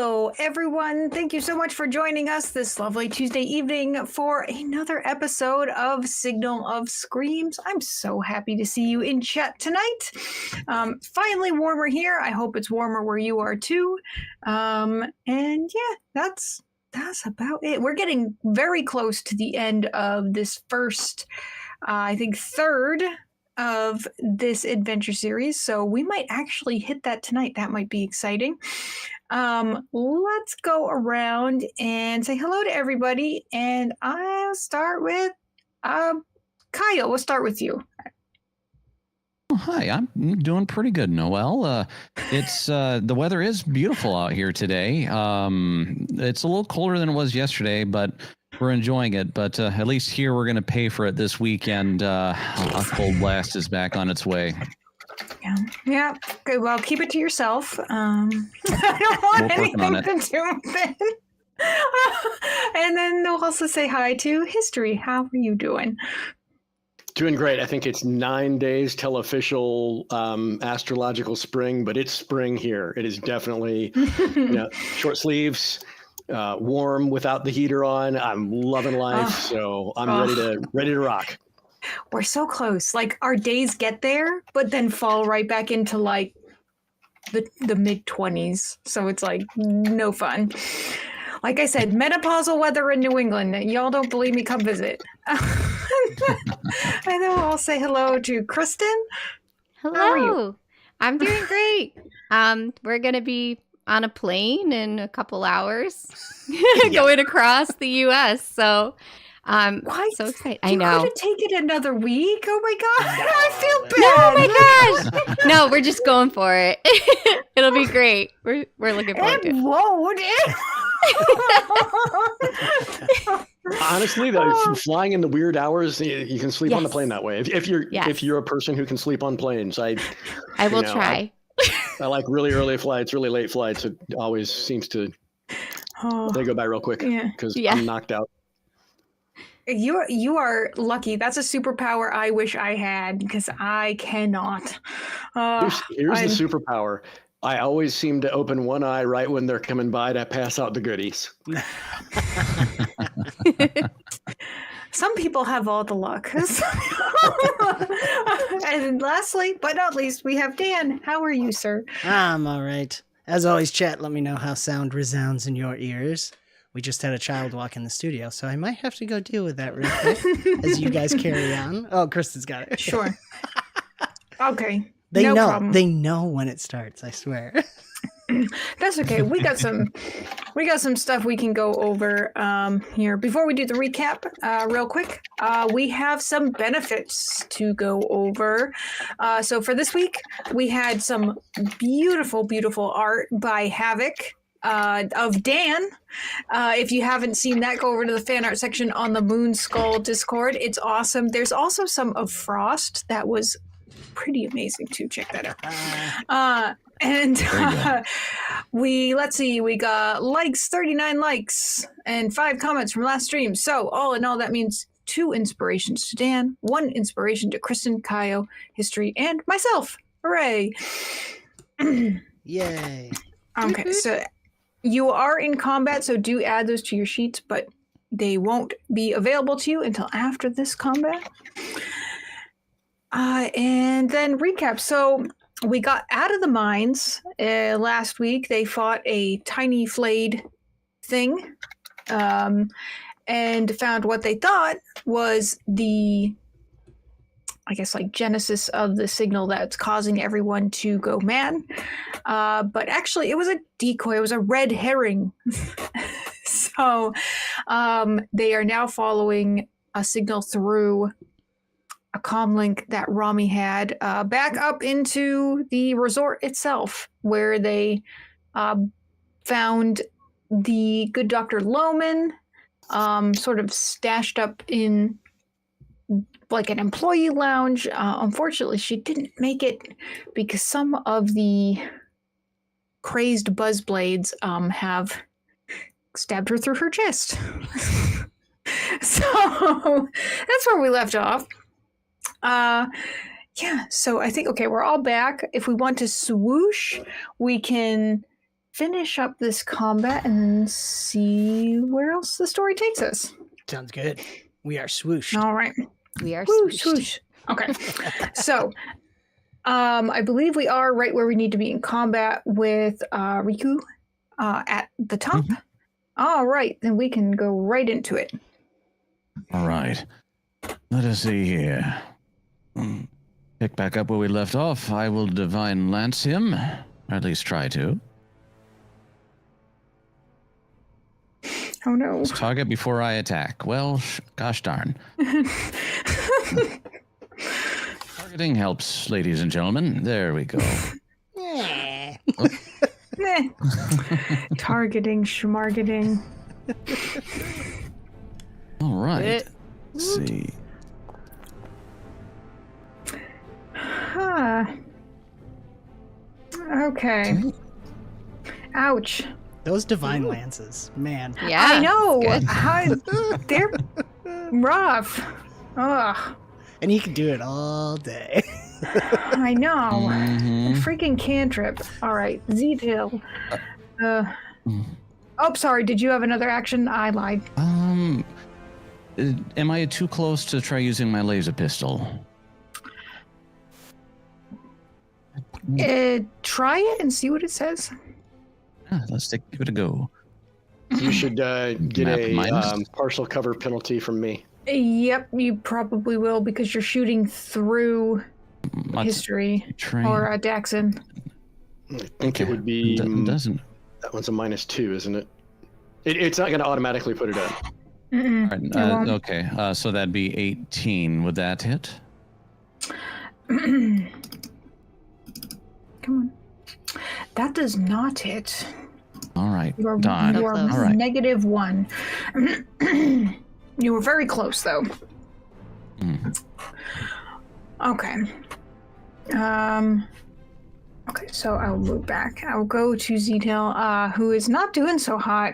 Hello, everyone. Thank you so much for joining us this lovely Tuesday evening for another episode of Signal of Screams. I'm so happy to see you in chat tonight. Finally warmer here. I hope it's warmer where you are too. And yeah, that's about it. We're getting very close to the end of this first, I think, third of this adventure series, so we might actually hit that tonight. That might be exciting. Let's go around and say hello to everybody, and I'll start with Kyle. We'll start with you. Oh, hi, I'm doing pretty good, Noelle. It's the weather is beautiful out here today. It's a little colder than it was yesterday, but we're enjoying it. But at least here we're going to pay for it this weekend. A cold blast is back on its way. Yeah. Good. Well, keep it to yourself. I don't want anything to do with it. And then we'll also say hi to History. How are you doing? Doing great. I think it's 9 days till official astrological spring, but it's spring here. It is definitely short sleeves, warm without the heater on. I'm loving life, so I'm ready to rock. We're so close. Like our days get there, but then fall right back into like the mid-20s. So it's like no fun. Like I said, menopausal weather in New England. Y'all don't believe me? Come visit. And then we'll say hello to Kristen. Hello. How are you? I'm doing great. We're going to be on a plane in a couple hours going across the U.S. So I'm so excited. I know. You're going to take it another week? Oh my God. I feel bad. No, oh my gosh. No, we're just going for it. It'll be great. We're looking forward to it. It won't. Honestly, though, flying in the weird hours, you can sleep on the plane that way. If you're a person who can sleep on planes, I will try. I like really early flights, really late flights. It always seems to they go by real quick because I'm knocked out. You are lucky. That's a superpower I wish I had because I cannot. Here's the superpower. I always seem to open one eye right when they're coming by to pass out the goodies. Some people have all the luck. And lastly, but not least, we have Dan. How are you, sir? I'm all right. As always, chat, let me know how sound resounds in your ears. We just had a child walk in the studio, so I might have to go deal with that real quick as you guys carry on. Oh, Kristen's got it. Sure. Okay. They no know. problem. They know when it starts, I swear. That's okay. We got some stuff we can go over here. Before we do the recap, real quick, we have some benefits to go over. So for this week, we had some beautiful, beautiful art by Havoc. Of Dan. If you haven't seen that, go over to the fan art section on the Moon Skull Discord. It's awesome. There's also some of Frost that was pretty amazing too. Check that out. We got likes, 39 likes, and 5 comments from last stream. So all in all, that means 2 inspirations to Dan, 1 inspiration to Kristen, Kaio, History, and myself. Hooray! Yay! Okay, so you are in combat, so do add those to your sheets, but they won't be available to you until after this combat. And then recap. So we got out of the mines last week. They fought a tiny flayed thing and found what they thought was the, I guess, like genesis of the signal that's causing everyone to go mad. But actually, it was a decoy. It was a red herring. So they are now following a signal through a comlink that Rami had back up into the resort itself, where they found the good Dr. Lohman sort of stashed up in like an employee lounge. Unfortunately, she didn't make it because some of the crazed buzzblades have stabbed her through her chest. So that's where we left off. So I think, okay, we're all back. If we want to swoosh, we can finish up this combat and see where else the story takes us. Sounds good. We are swooshed. All right. We are Swoosh, swooshed. swoosh. Okay. So, I believe we are right where we need to be in combat with Riku at the top. Mhm. All right, then we can go right into it. All right. Let us see here. Pick back up where we left off. I will divine lance him, or at least try to. Oh no. Target before I attack. Well, gosh darn. Targeting helps, ladies and gentlemen. There we go. Yeah. Eh. Targeting, schmargeting. All right. It- Let's see. Huh. Okay. Ouch. Those divine lances, man. Yeah. I know. good. They're rough. Ugh. And you can do it all day. I know. Mhm. Freaking cantrip. All right. Z-Tail. Oh, sorry. Did you have another action? I lied. Am I too close to try using my laser pistol? Try it and see what it says. Let's give it a go. You should get Map a minus? partial cover penalty from me. Yep, you probably will because you're shooting through history Train. or Daxxon. I think it would be. Doesn't. That one's a -2, isn't it? It's not going to automatically put it in. Mm-mm. All right, It won't. okay, so that'd be 18. Would that hit? Come on. That does not hit. All right, You are, darn. you are Close. All right. -1. You were very close, though. Mhm. Okay. Okay, so I'll move back. I'll go to Z-Tail, who is not doing so hot.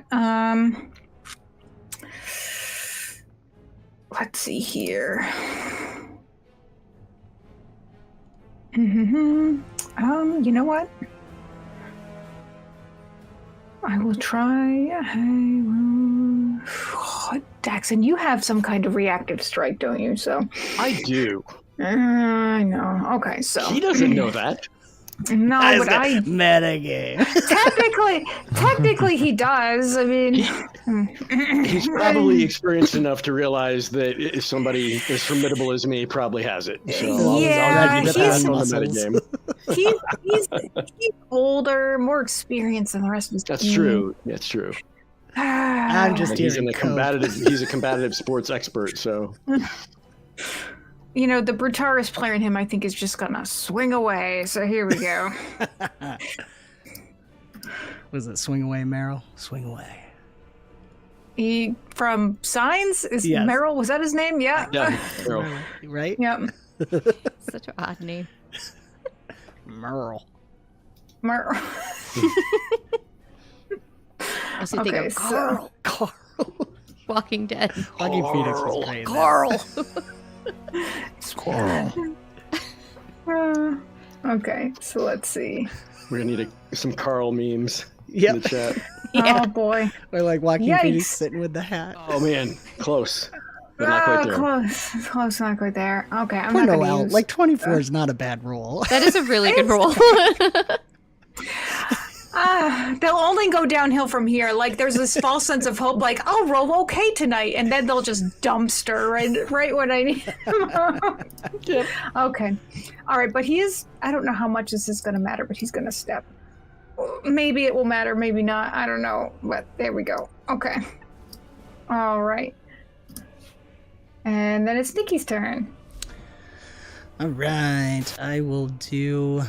Let's see here. You know what? I will try. Daxxon, you have some kind of reactive strike, don't you? So I do. I know. Okay, so He doesn't know that. no, but I Metagame. technically he does. I mean, He's probably experienced enough to realize that if somebody as formidable as me probably has it. So Yeah, I'll give you he's- that on the muscles. metagame. he's older, more experienced than the rest of his That's team. true. That's true. I'm just And he's hearing in code. he's a combative sports expert. So You know, the Brutaris player in him, I think, is just gonna swing away. So here we go. Was it swing away, Meryl? Swing away. He from Signs is Yes. Merrill. Was that his name? Yeah. yeah, Earl. Right? Yep. Such an odd name. Merle. Mer- I also think Okay, of so- Carl. Carl. Walking Dead. Walking Phoenix was great. in that. Carl. Squirrel. okay, so let's see. We're gonna need some Carl memes in Yep. the chat. Yeah. Oh boy. Or like Walking Yikes. Phoenix sitting with the hat. Oh man, close, but not quite there. Close. Close, not quite there. Okay, I'm Poor not gonna Noel. use... Like 24 is not a bad roll. That is a really good roll. They'll only go downhill from here. Like there's this false sense of hope, like I'll roll okay tonight, and then they'll just dumpster right when I need. Yep. Okay, all right, but he is. I don't know how much this is going to matter, but he's going to step. Maybe it will matter, maybe not. I don't know, but there we go. Okay. All right. And then it's Nicky's turn. All right. I will do.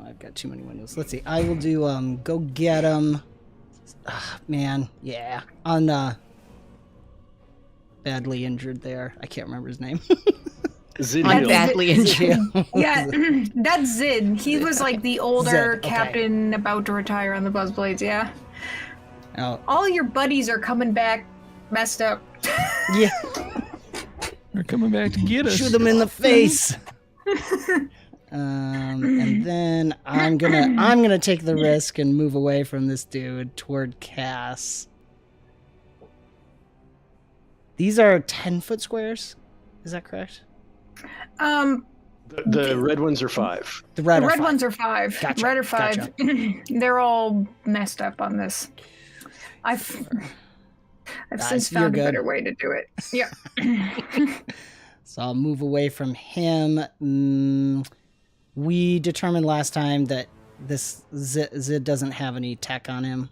I've got too many windows. Let's see. I will do go get him. Man, yeah. On badly injured there. I can't remember his name. I'm Zidil. badly injured. Yeah, that's Zid. He was like the older Zid, okay. captain about to retire on the Buzzblades, yeah. Oh, All your buddies are coming back messed up. yeah. They're coming back to get us. Shoot him in the face. And then I'm gonna take the risk and move away from this dude toward Cass. These are 10-foot squares. Is that correct? The red ones are 5. The red ones are 5. Gotcha, Red are 5. gotcha. They're all messed up on this. I've since you're found a good. better way to do it. Yeah. So I'll move away from him. We determined last time that this Zid doesn't have any tech on him.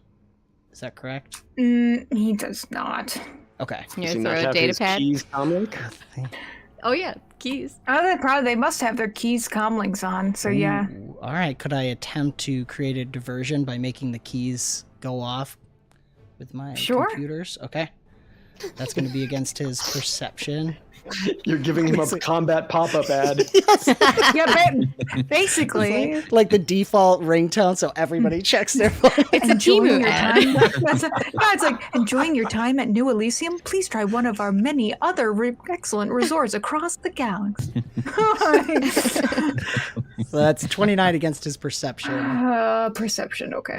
Is that correct? He does not. Okay. You Does he throw not a have data his pad. keys comic? Oh yeah, keys. Oh, they must have their keys comlinks on. So yeah. Ooh, all right. Could I attempt to create a diversion by making the keys go off with my computers? Okay. That's going to be against his perception. You're giving him a combat pop-up ad. Yeah, basically. Like the default ringtone, so everybody checks their phone. It's a Enjoying Timu your ad. time. It's like enjoying your time at New Elysium. Please try one of our many other excellent resorts across the galaxy. So that's 29 against his perception. Perception. Okay.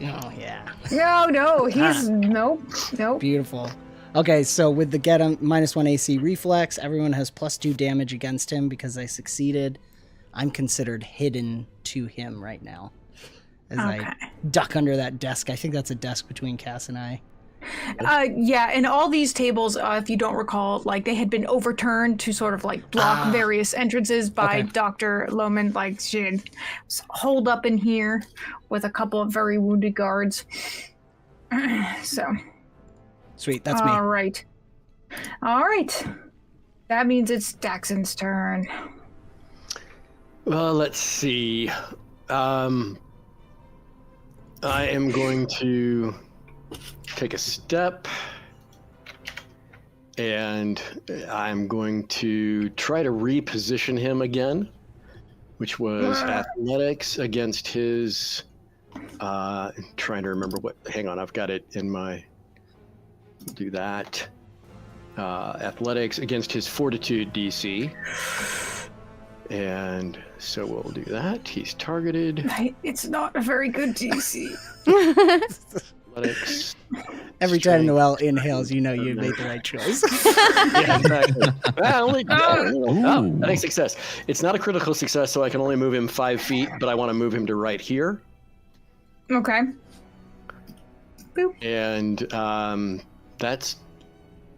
Oh, yeah. No. He's nope. Beautiful. Okay, so with the get him -1 AC reflex, everyone has +2 damage against him because I succeeded. I'm considered hidden to him right now. As I duck under that desk. I think that's a desk between Cass and I. Yeah, and all these tables, if you don't recall, like they had been overturned to sort of like block various entrances by Dr. Lohman. Like she had holed up in here with a couple of very wounded guards. So. Sweet, that's me. All right. That means it's Daxxon's turn. Well, let's see. I am going to take a step, and I'm going to try to reposition him again, which was athletics against his. Trying to remember what. Hang on, I've got it in my. Do that. Athletics against his fortitude DC. And so we'll do that. He's targeted. It's not a very good DC. Athletics. Every time Noelle inhales, you know you made the right choice. Yeah, exactly. That success. It's not a critical success, so I can only move him 5 feet, but I want to move him to right here. Okay. Boop. And that's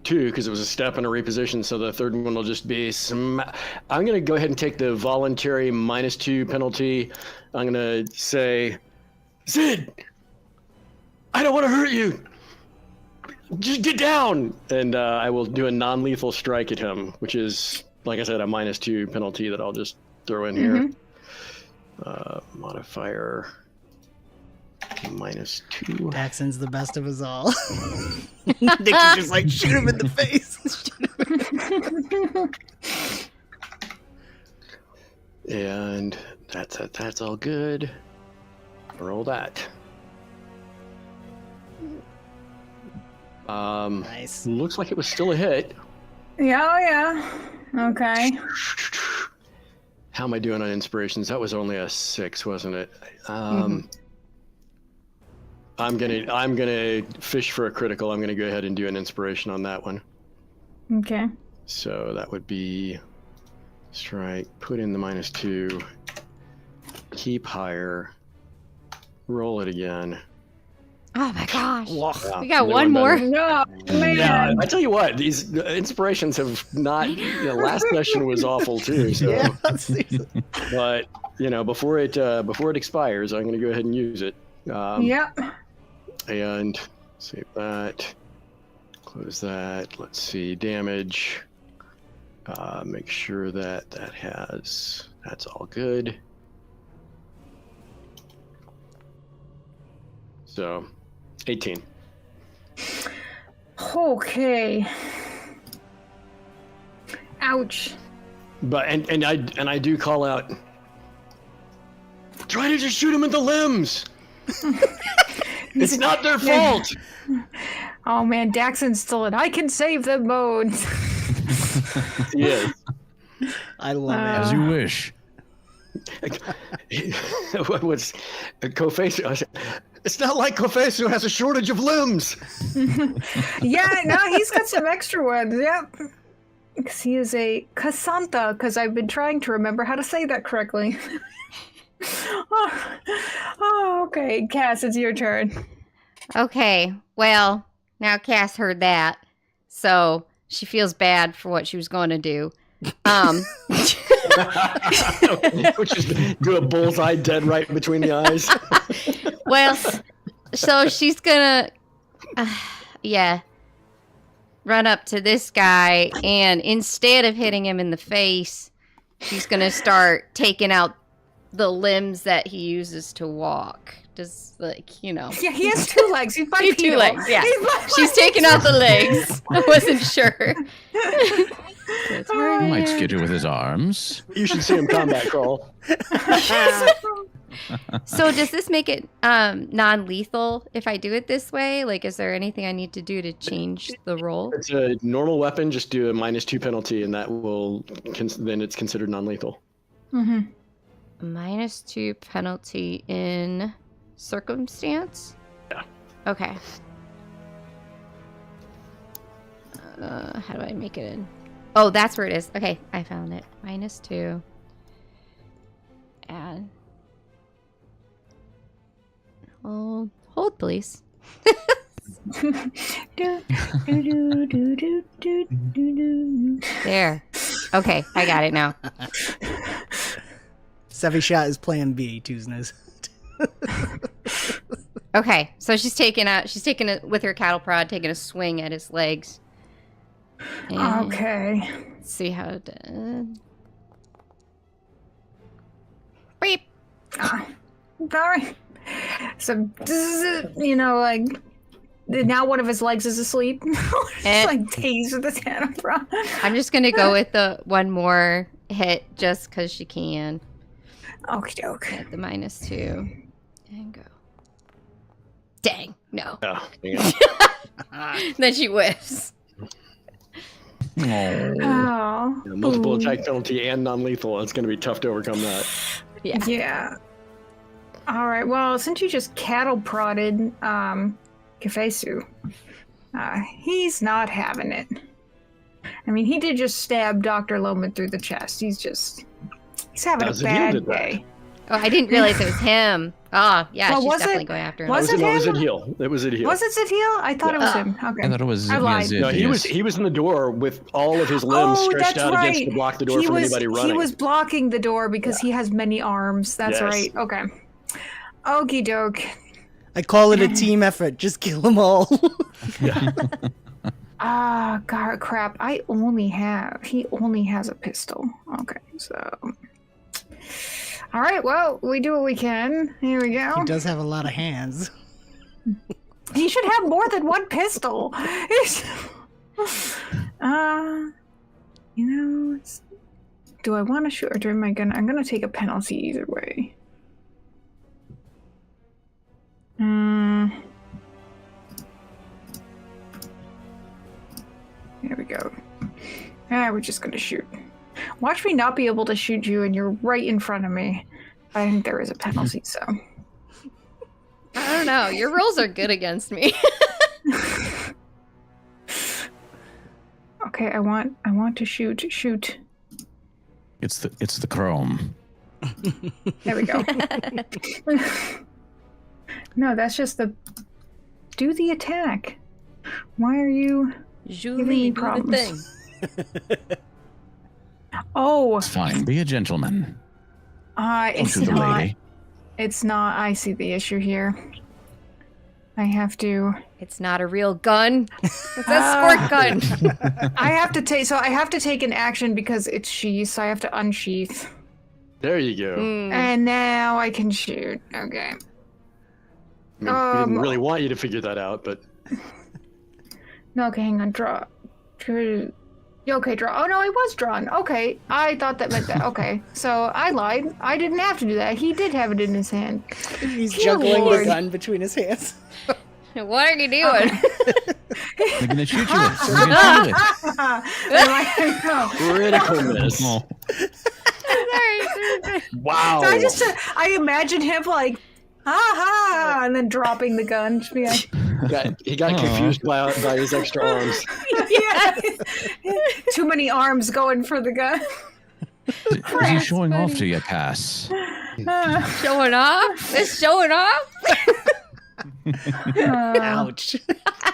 2 because it was a step and a reposition, so the third one will just be I'm going to go ahead and take the voluntary -2 penalty. I'm going to say, Zid, I don't want to hurt you. Just get down. And I will do a non-lethal strike at him, which is, like I said, a -2 penalty that I'll just throw in here. Modifier -2. Daxxon's the best of us all. Nicky just like shoot him in the face. And that's all good. Roll that. Nice. Looks like it was still a hit. Yeah. Okay. How am I doing on inspirations? That was only a 6, wasn't it? I'm gonna fish for a critical. I'm gonna go ahead and do an inspiration on that one. Okay. So that would be strike, put in the -2, keep higher, roll it again. Oh my gosh. Yeah, We got they one went more. better. No, man. Yeah, I tell you what, these inspirations have not. Last session was awful too. So, but before it expires, I'm going to go ahead and use it. Yep. And save that. Close that. Let's see, damage. Make sure that's all good. So, 18. Okay. Ouch. But and I do call out. Try to just shoot him in the limbs. It's not their fault. Oh man, Daxxon's still in I can save them mode. He is. I love As you wish. What's Kofesu? It's not like Kofesu has a shortage of limbs. Yeah, no, he's got some extra ones. Yep. Because he is a Kasanta, because I've been trying to remember how to say that correctly. Okay. Cass, it's your turn. Okay, well, now Cass heard that, so she feels bad for what she was going to do. Which is do a bullseye dead right between the eyes. Well, so she's gonna, run up to this guy, and instead of hitting him in the face, she's gonna start taking out the limbs that he uses to walk. Just Yeah, he has 2 legs. He's bipedal. 2 legs, yeah. He's She's taking out the legs. I wasn't sure. He might skid you with his arms. You should see him combat crawl. So does this make it non-lethal if I do it this way? Like, is there anything I need to do to change the roll? It's a normal weapon. Just do a -2 penalty, and that will then it's considered non-lethal. Mm-hmm. -2 penalty in circumstance? Yeah. Okay. How do I make it in? Oh, that's where it is. Okay, I found it. -2. Add. Hold, please. There. Okay, I got it now. Sevi Shot is plan B, Tuesdays. Okay, so she's taking it with her cattle prod, taking a swing at his legs. And Okay. let's see how it does. Beep. Sorry. So, like, now one of his legs is asleep. Just like tased with his hand from. I'm just gonna go with the one more hit just because she can. Okie doke. At the -2 and go. Dang, no. Oh, Then she whiffs. Oh. multiple attack penalty and non-lethal. It's going to be tough to overcome that. Yeah. All right. Well, since you just cattle prodded Kefesu, he's not having it. I mean, he did just stab Dr. Loman through the chest. He's having a bad day. Oh, I didn't realize it was him. Oh, yeah, Well, she's was definitely it- going after him. was it It was him? Zidheal. It was Zidheal. Was it Zidheal? I thought it was him. Okay. I thought it was I lied. Zid, No, he yes. was in the door with all of his limbs stretched out against to block the door from anybody running. He was blocking the door because he has many arms. That's Yes. right. Okay. Okie doke. I call it a team effort. Just kill them all. God, crap. He only has a pistol. Okay, so. All right, well, we do what we can. Here we go. He does have a lot of hands. He should have more than one pistol. Do I want to shoot or am I gonna? I'm gonna take a penalty either way. There we go. We're just gonna shoot. Watch me not be able to shoot you, and you're right in front of me. I think there is a penalty, so. I don't know. Your rolls are good against me. Okay, I want to shoot. Shoot. It's the chrome. There we go. No, that's just do the attack. Why are you giving me problems? Oh, It's fine. Be a gentleman. it's To the not. lady. It's not. I see the issue here. I have to. It's not a real gun. It's a squirt gun. I have to take. So I have to take an action because it's sheath. So I have to unsheath, There you go. and now I can shoot. Okay. I mean, we didn't really want you to figure that out, but No. Okay. Hang on. Draw. Okay, draw. Oh no, it was drawn. Okay, I thought that meant that. Okay, so I lied. I didn't have to do that. He did have it in his hand. He's Dear juggling Lord. the gun between his hands. What are you doing? They're gonna shoot you with. They're gonna shoot you with. Critical miss. Oh. Sorry. Wow. So I imagine him like, ha, and then dropping the gun. Just be like, He got confused by his extra arms. yeah. Too many arms going for the gun. Is he showing off to you, Cass? Showing off? It's showing off? Ouch.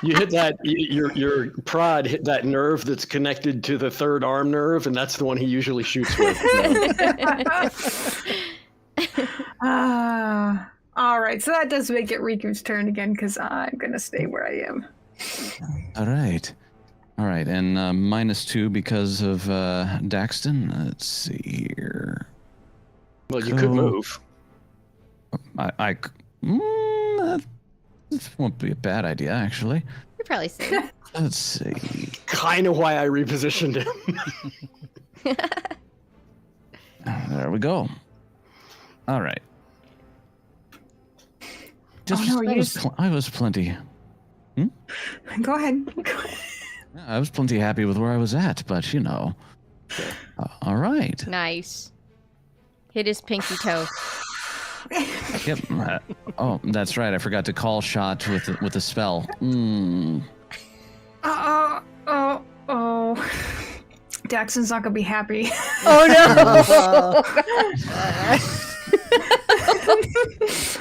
You hit that, your prod hit that nerve that's connected to the third arm nerve, and that's the one he usually shoots with. All right, so that does make it Riku's turn again because I'm going to stay where I am. All right. And -2 because of Daxxon. Let's see here. Well, you could move. That won't be a bad idea, actually. You're probably safe. Let's see. Kind of why I repositioned him. There we go. All right. I was plenty. Go ahead. I was plenty happy with where I was at, but you know. All right. Nice. Hit his pinky toe. Yep. Oh, that's right. I forgot to call shot with a spell. Daxxon's not gonna be happy. Oh no!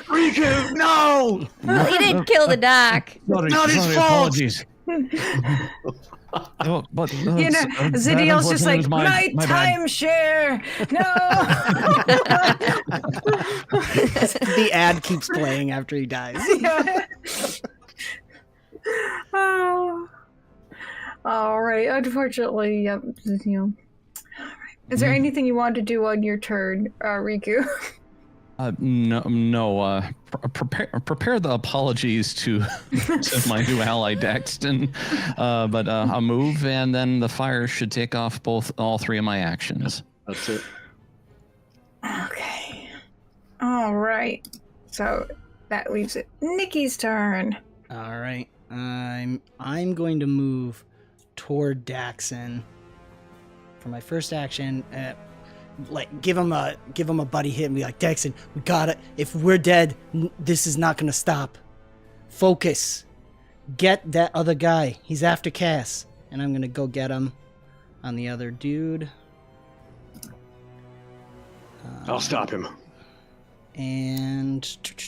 Riku, no! Well, he didn't kill the doc. Not his fault. Apologies. Oh, but, Zidiel's just like, my bad. timeshare. No. The ad keeps playing after he dies. Oh. All right. Unfortunately, yep. All right. Is there anything you want to do on your turn, Riku? No. Prepare the apologies to my new ally Daxxon. But I'll move, and then the fire should take off all three of my actions. That's it. Okay. All right. So that leaves it Nicky's turn. All right. I'm going to move toward Daxxon for my first action. Like give him a buddy hit and be like, Daxxon, we got it. If we're dead, this is not gonna stop. Focus. Get that other guy. He's after Cass, and I'm gonna go get him on the other dude. I'll stop him. And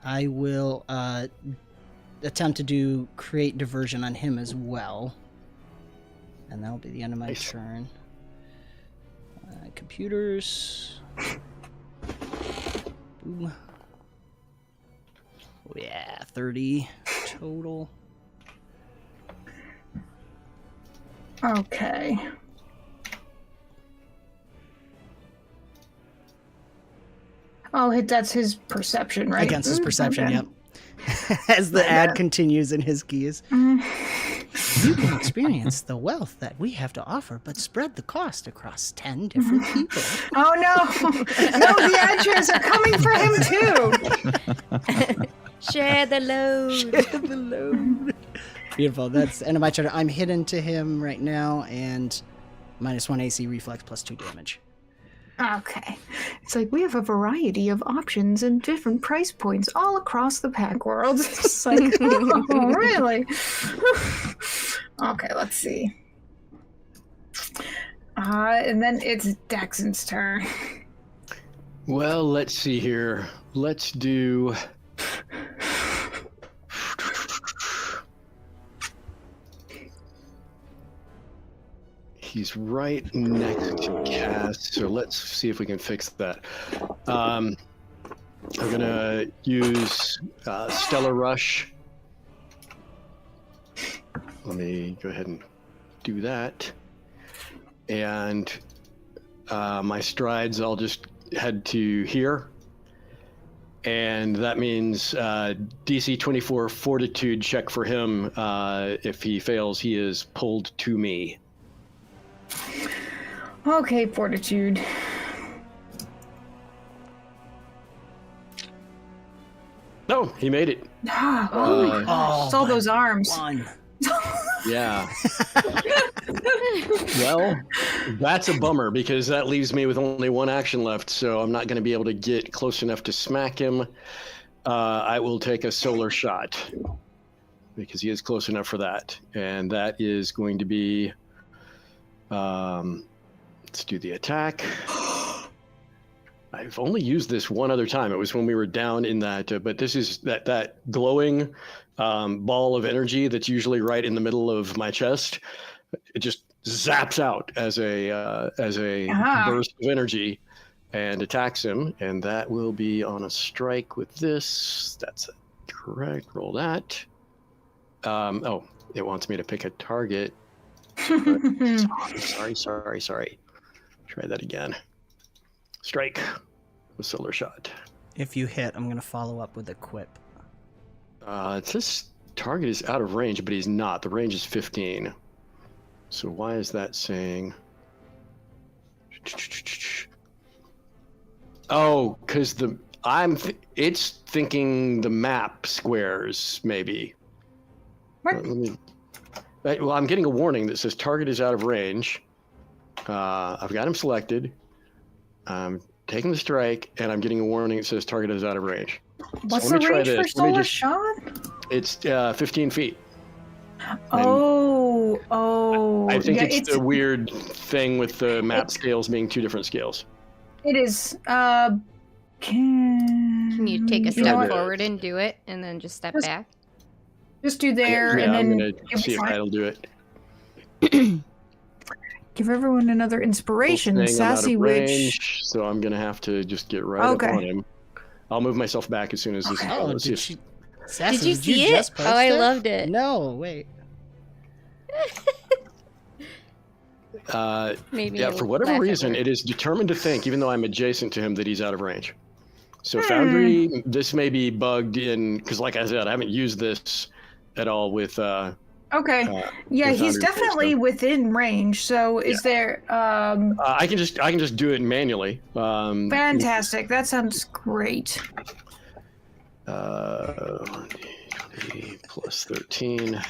I will attempt to create diversion on him as well. And that'll be the end of my turn. Computers. Boom. Oh, yeah, 30 total. Okay. Oh, that's his perception, right? Against his perception, okay. yep. As the ad continues in his keys. You can experience the wealth that we have to offer, but spread the cost across 10 different people. Oh, no. No, the ad shares are coming for him, too. Share the load. Share the load. Beautiful. That's end of my turn. I'm hidden to him right now, and -1 AC reflex +2 damage. Okay. It's like we have a variety of options and different price points all across the pack world. It's just like, oh, really? Okay, let's see. And then it's Daxxon's turn. Well, let's see here. Let's do... He's right next to Cass, so let's see if we can fix that. I'm going to use Stellar Rush. Let me go ahead and do that. And my strides, I'll just head to here. And that means DC 24 Fortitude check for him. If he fails, he is pulled to me. Okay, Fortitude. No, he made it. Oh, saw those arms. One. Yeah. Well, that's a bummer because that leaves me with only one action left, so I'm not going to be able to get close enough to smack him. I will take a solar shot because he is close enough for that, and that is going to be. Let's do the attack. I've only used this one other time. It was when we were down in that, but this is that glowing ball of energy that's usually right in the middle of my chest. It just zaps out as a burst of energy and attacks him, and that will be on a strike with this. That's correct. Roll that. Oh, it wants me to pick a target. Sorry. Try that again. Strike with solar shot. If you hit, I'm going to follow up with a quip. It says target is out of range, but he's not. The range is 15. So why is that saying? Oh, because it's thinking the map squares maybe. What? Well, I'm getting a warning that says target is out of range. I've got him selected. I'm taking the strike, and I'm getting a warning that says target is out of range. What's So the range for solar shot? It's 15 feet. Oh. I think it's the weird thing with the map scales being two different scales. It is. Can you take a step what? forward and do it, and then just step back? Just do there, Yeah, and I'm then gonna see if that'll do it. give everyone another inspiration. Saying I'm out Sassy of witch. range, so I'm gonna have to just get right up on him. I'll move myself back as soon as this is done. Oh, Let's see did if- she... Sassy, Did you see it? just Oh, I post it? loved it. No, wait. Made me Yeah, for whatever laugh at reason, work. it is determined to think, even though I'm adjacent to him, that he's out of range. So Foundry, this may be bugged in, because like I said, I haven't used this at all with... Okay. Yeah, with he's Foundry definitely Face, within range. So is there I can just do it manually. fantastic. That sounds great. 20 plus 13.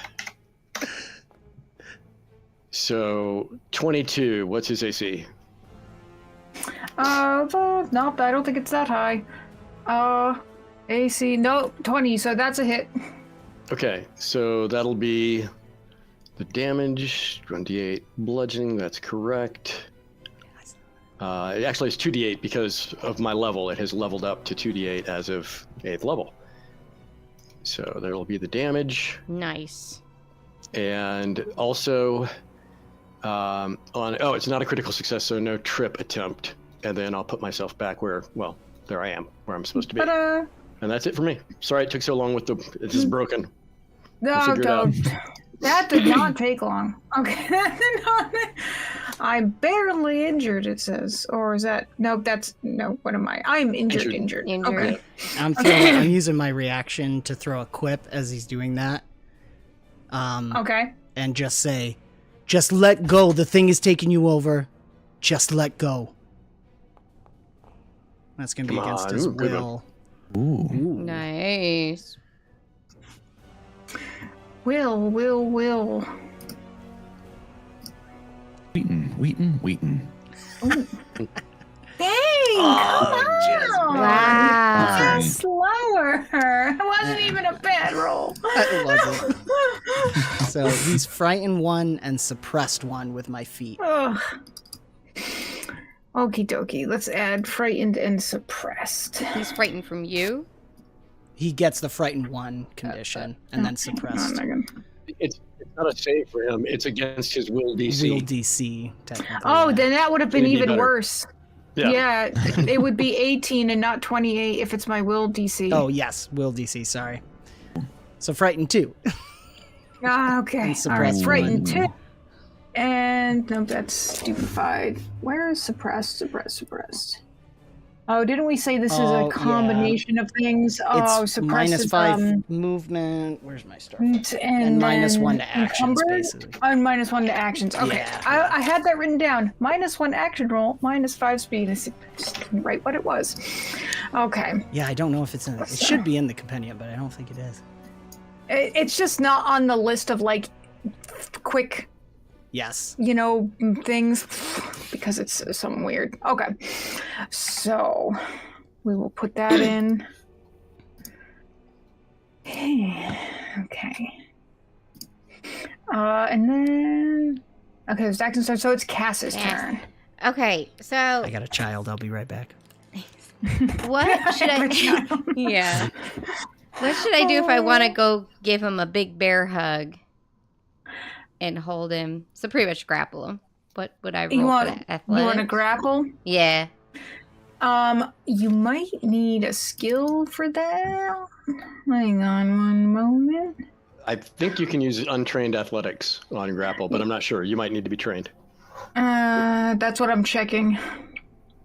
So 22. What's his AC? Nope, I don't think it's that high. AC, no, 20, so that's a hit. Okay, so that'll be the damage, 28 bludgeoning, that's correct. Actually, it's 2d8 because of my level. It has leveled up to 2d8 as of 8th level. So there will be the damage. Nice. And also, it's not a critical success, so no trip attempt. And then I'll put myself back where I am, where I'm supposed to be. And that's it for me. Sorry it took so long with it's just broken. We'll figure it out. That did not take long. Okay, that did not. I'm barely injured, it says. Or is that... No, what am I? I'm injured. Okay. I'm using my reaction to throw a quip as he's doing that. Okay. And just say, just let go. The thing is taking you over. Just let go. That's going to be against his will. Ooh. Nice. Will. Wheaton. Dang! Wow. Just slower. It wasn't even a bad roll. It wasn't. So he's frightened one and suppressed one with my feet. Ugh. Okie dokie. Let's add frightened and suppressed. He's frightened from you. He gets the frightened one condition and then suppressed. It's not a save for him. It's against his will DC. Will DC, technically. Oh, yeah. then that would have been It'd be even better. worse. Yeah, it would be 18 and not 28 if it's my will DC. Oh, yes, will DC, sorry. So frightened 2. Ah, okay. And All right, suppressed frightened one. 2. And no, that's stupefied. Where is suppressed? Oh, didn't we say this is Oh, a yeah. combination of things? Oh, It's suppresses -5 movement. Where's my star? and -1 then to actions, encumbered? basically. Oh, and -1 to actions. Okay, Yeah. I had that written down. -1 action roll, -5 speed. Is right what it was. Okay. Yeah, I don't know if it's in. It should be in the compendium, but I don't think it is. It's just not on the list of like quick, Yes. things because it's something weird. Okay. So we will put that in. Okay. And then it's Daxxon's turn, so it's Cass's turn. Okay, so I got a child. I'll be right back. what should I Yeah. What should I do if I want to go give him a big bear hug and hold him? So pretty much grapple him. What would I roll You for want that? you Athletics? want to grapple? Yeah. You might need a skill for that. Hang on one moment. I think you can use untrained athletics on grapple, but I'm not sure. You might need to be trained. That's what I'm checking.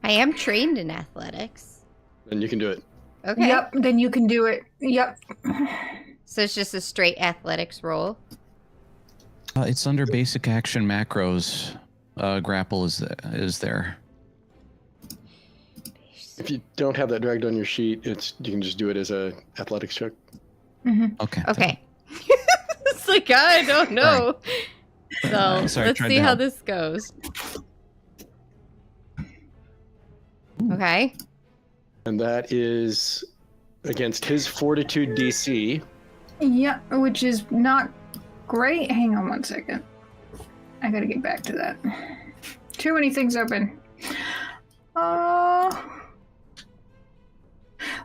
I am trained in athletics. Then you can do it. Okay. Yep, then you can do it. Yep. So it's just a straight athletics roll. It's under basic action macros. Grapple is there. If you don't have that dragged on your sheet, you can just do it as a athletics check. Okay. Okay. It's like, I don't know. So Sorry, let's tried see to how help. this goes. Okay. And that is against his fortitude DC. Yeah, which is not great. Hang on one second. I gotta get back to that. Too many things open.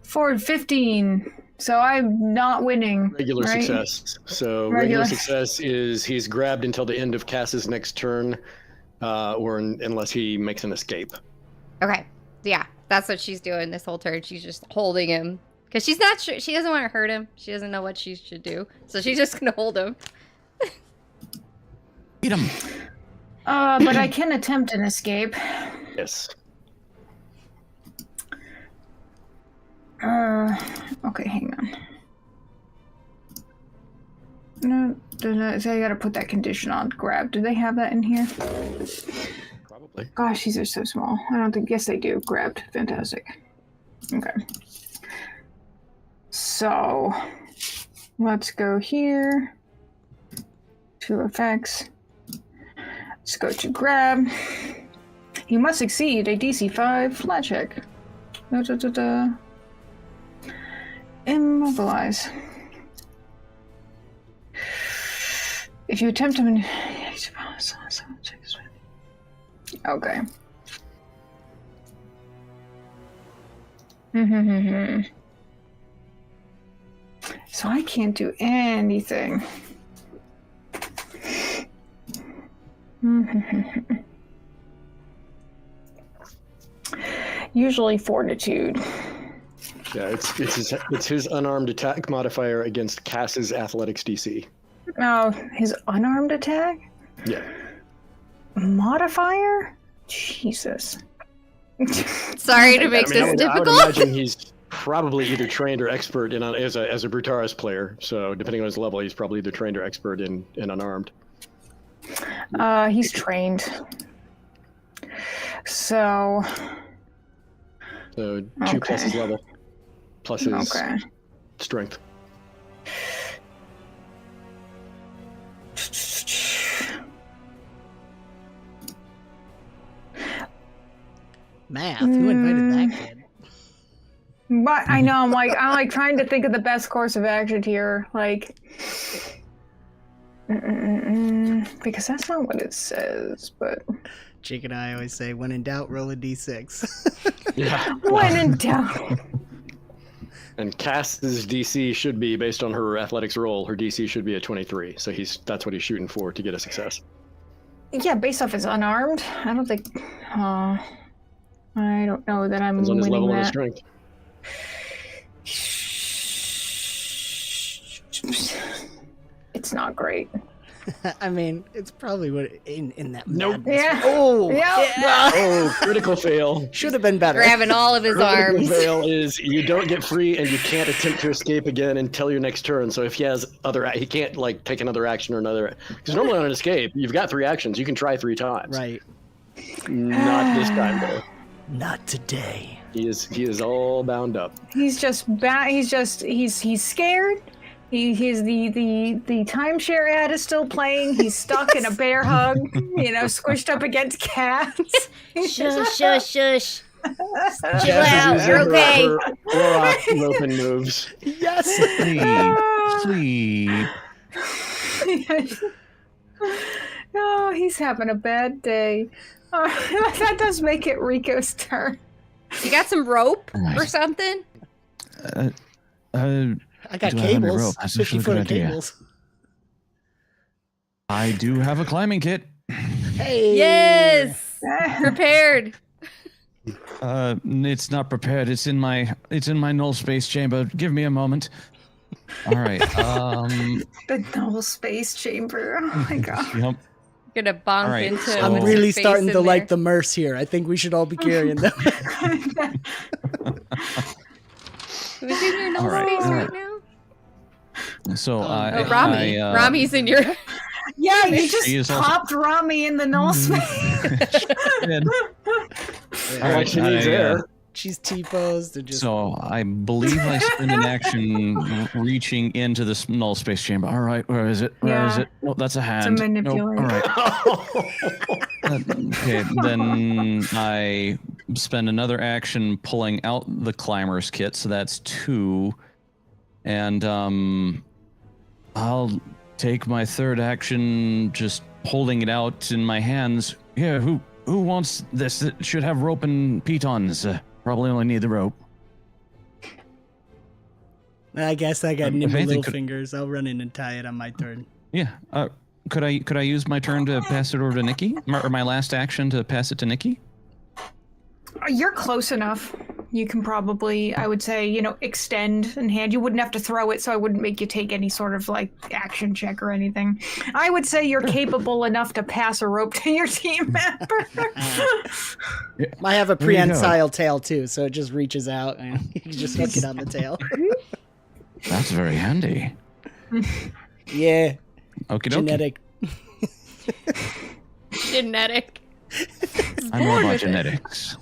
Forward 15. So I'm not winning. Regular right? success. So Regular. regular success is he's grabbed until the end of Cass's next turn, unless he makes an escape. Okay. Yeah, that's what she's doing this whole turn. She's just holding him. Because she's not sure. She doesn't want to hurt him. She doesn't know what she should do. So she's just going to hold him. Eat him. But I can attempt an escape. Yes. Okay, hang on. No, so I gotta put that condition on grab. Do they have that in here? Probably. Gosh, these are so small. I don't think, yes they do. Grabbed. Fantastic. Okay. So, let's go here. To effects. Let's go to grab. You must succeed a DC 5 flat check. Immobilize. If you attempt to... Okay. So I can't do anything. Usually fortitude. Yeah, it's his unarmed attack modifier against Cass's athletics DC. Oh, his unarmed attack? Yeah. Modifier? Jesus. Sorry to make this I would difficult. imagine he's probably either trained or expert as a Brutaris player. So depending on his level, he's probably either trained or expert in unarmed. He's trained. So 2 plus his level, plus his strength. Math? Who invited that kid? But I know I'm like trying to think of the best course of action here, like because that's not what it says, but Jake and I always say, when in doubt, roll a d6. Yeah. when in doubt. And Cass's DC should be, based on her athletics roll, her DC should be a 23. So that's what he's shooting for to get a success. Yeah, based off his unarmed. I don't think. I don't know that I'm Depends on his winning level and his that. strength. It's not great. I mean, it's probably what in that. Nope. madness. Yeah. Oh, Yep. yeah. Oh, critical fail. Should have been better. Grabbing all of his Critical arms. fail is you don't get free and you can't attempt to escape again until your next turn. So if he has he can't like take another action or another. Because normally on an escape, you've got 3 actions. You can try 3 times. Right. Not this time though. Not today. He is all bound up. He's just he's scared. He's the timeshare ad is still playing. He's stuck in a bear hug, squished up against cats. Shush, shush, shush. Chill Jazz out. is You're using okay. her roping moves. Yes. Sleep. Oh, he's having a bad day. That does make it Rico's turn. You got some rope Nice. or something? I got Do I have any cables. rope? That's actually a 50 foot good of idea. cables. I do have a climbing kit. Hey. Yes. Prepared. It's not prepared. It's in my null space chamber. Give me a moment. All right. The null space chamber. Oh my god. Yep. Gonna bonk All right, into so- I'm what's really his face starting in to like there. the Merce here. I think we should all be carrying them. Who's in your null All right. space All right right. now? So Oh, Rami. Rami's in your. Yeah, you He just is also- popped Rami in the null space. All right, she needs air. She's T-posed and just. So I believe I spend an action reaching into this null space chamber. All right, where is it? Where is Yeah. it? Oh, that's a hand. Nope. manipulate. All right. Okay, then I spend another action pulling out the climber's kit, so that's 2. And I'll take my third action just holding it out in my hands. Here, who wants this? It should have rope and pitons. Probably only need the rope. I guess I got If nimble anything, little could- fingers. I'll run in and tie it on my turn. Yeah. Could I use my turn to pass it over to Nicky? Or my last action to pass it to Nicky? You're close enough. You can probably, I would say, extend and hand. You wouldn't have to throw it, so I wouldn't make you take any sort of action check or anything. I would say you're capable enough to pass a rope to your team member. I have a There you go. prehensile tail too, so it just reaches out and you can just hook it on the tail. That's very handy. Yeah, Okie dokie. genetic. Genetic. I know about genetics.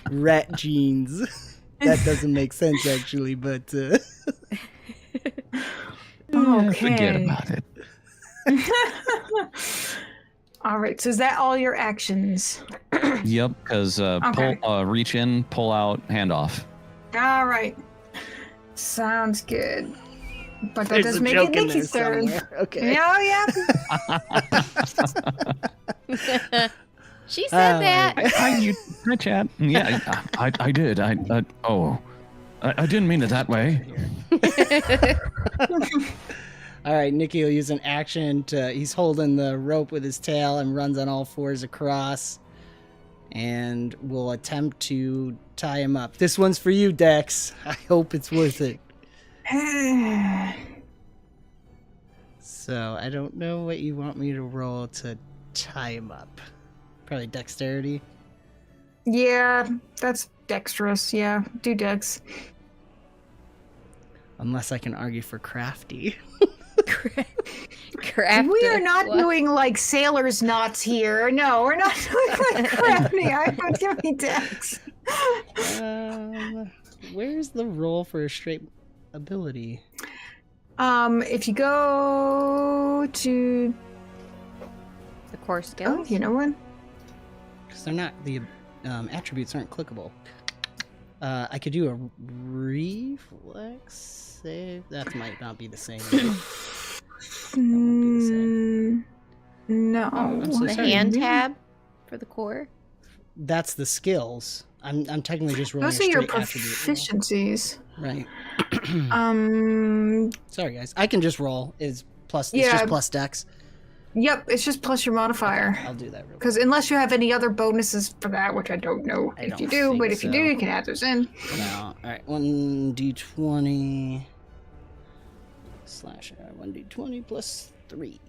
Rat genes. That doesn't make sense actually, but Forget about it. All right, so is that all your actions? Yep, because Okay. reach in, pull out, hand off. All right. Sounds good. But that there's does a make joke it in there Nicky's turn. somewhere. Okay. Yeah, She said that. Hi, Chad. Yeah, I did. I didn't mean it that way. All right, Nicky will use an action to. He's holding the rope with his tail and runs on all fours across, and will attempt to tie him up. This one's for you, Dex. I hope it's worth it. So I don't know what you want me to roll to tie him up. Probably dexterity. Yeah, that's dexterous. Yeah, do dex. Unless I can argue for crafty. Craft We it. are not What? doing sailor's knots here. No, we're not doing crafty. I would give me dex. Where's the roll for a straight ability? If you go to The core skills. you know what? Because they're not, the attributes aren't clickable. I could do a reflex save. That might not be the same. won't be the same. No. I'm so the sorry. hand tab for the core. That's the skills. I'm technically just rolling Those a are your straight attribute roll. proficiencies. Right. Sorry, guys. I can just roll. It's plus. It's Yeah. just plus dex. Yep, it's just plus your modifier. I'll do that real quick. Because unless you have any other bonuses for that, which I don't know I if don't you do, think but if you do, so. you can add those in. No. All right. 1d20 slash 1d20 plus 3.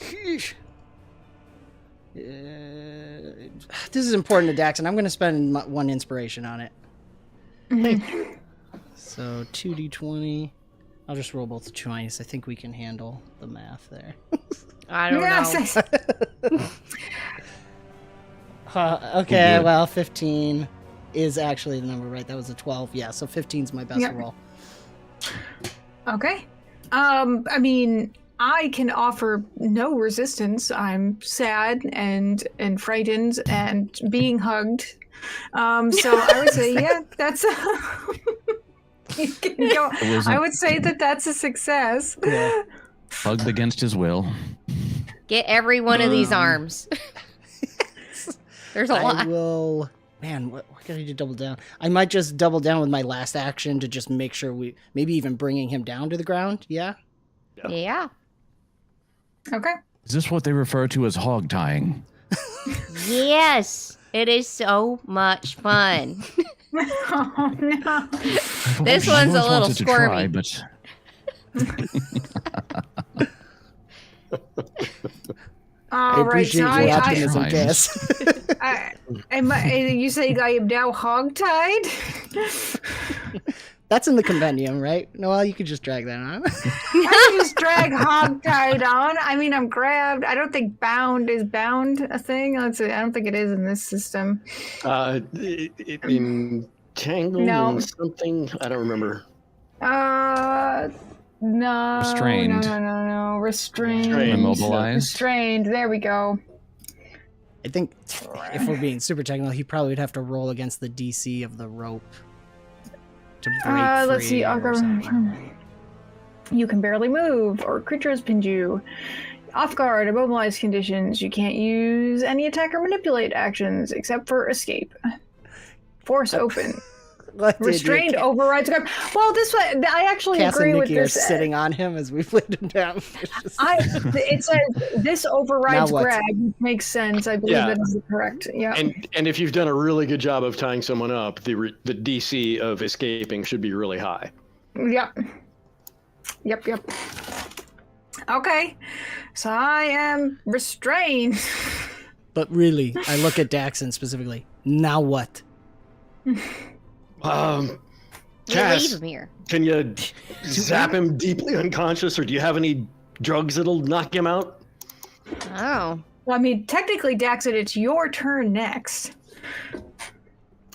Sheesh. This is important to Daxxon. I'm going to spend 1 inspiration on it. So 2d20. I'll just roll both 20s. I think we can handle the math there. I don't know. Okay, well, 15 is actually the number, right? That was a 12. Yeah, so 15's my best roll. Okay. I mean, I can offer no resistance. I'm sad and frightened and being hugged. So I would say, yeah, that's you can go. I would say that that's a success. Yeah. Hugged against his will. Get every one of these arms. There's a lot. I will... Man, what can I do double down? I might just double down with my last action to just make sure we... Maybe even bringing him down to the ground, yeah? Yeah. Okay. Is this what they refer to as hog tying? Yes. It is so much fun. Oh, no. This one's a little squirmy. I appreciate your optimism, Cass. You say I am now hog-tied? That's in the compendium, right? No, well, you could just drag that on. I can just drag hog-tied on. I mean, I'm grabbed. I don't think bound is bound a thing. I don't think it is in this system. Entangled in something? I don't remember. No. Restrained. No. Restrained. Immobilized. Restrained. There we go. I think if we're being super technical, he probably would have to roll against the DC of the rope to break free. Let's see. Or something. You can barely move, or creatures pinned you. Off guard, immobilized conditions. You can't use any attack or manipulate actions except for escape. Force open. Restrained overrides grab. Well, this way, I actually Cass agree and with Nicky this. are sitting on him as we've laid him down. It says this overrides grab, which makes sense. I believe that is correct. Yeah. And if you've done a really good job of tying someone up, the DC of escaping should be really high. Yep. Okay, so I am restrained. But really, I look at Daxxon specifically. Now what? Leave Cass, him here. can you zap him deeply unconscious, or do you have any drugs that'll knock him out? Oh. Well, I mean, technically, Daxxon, it's your turn next.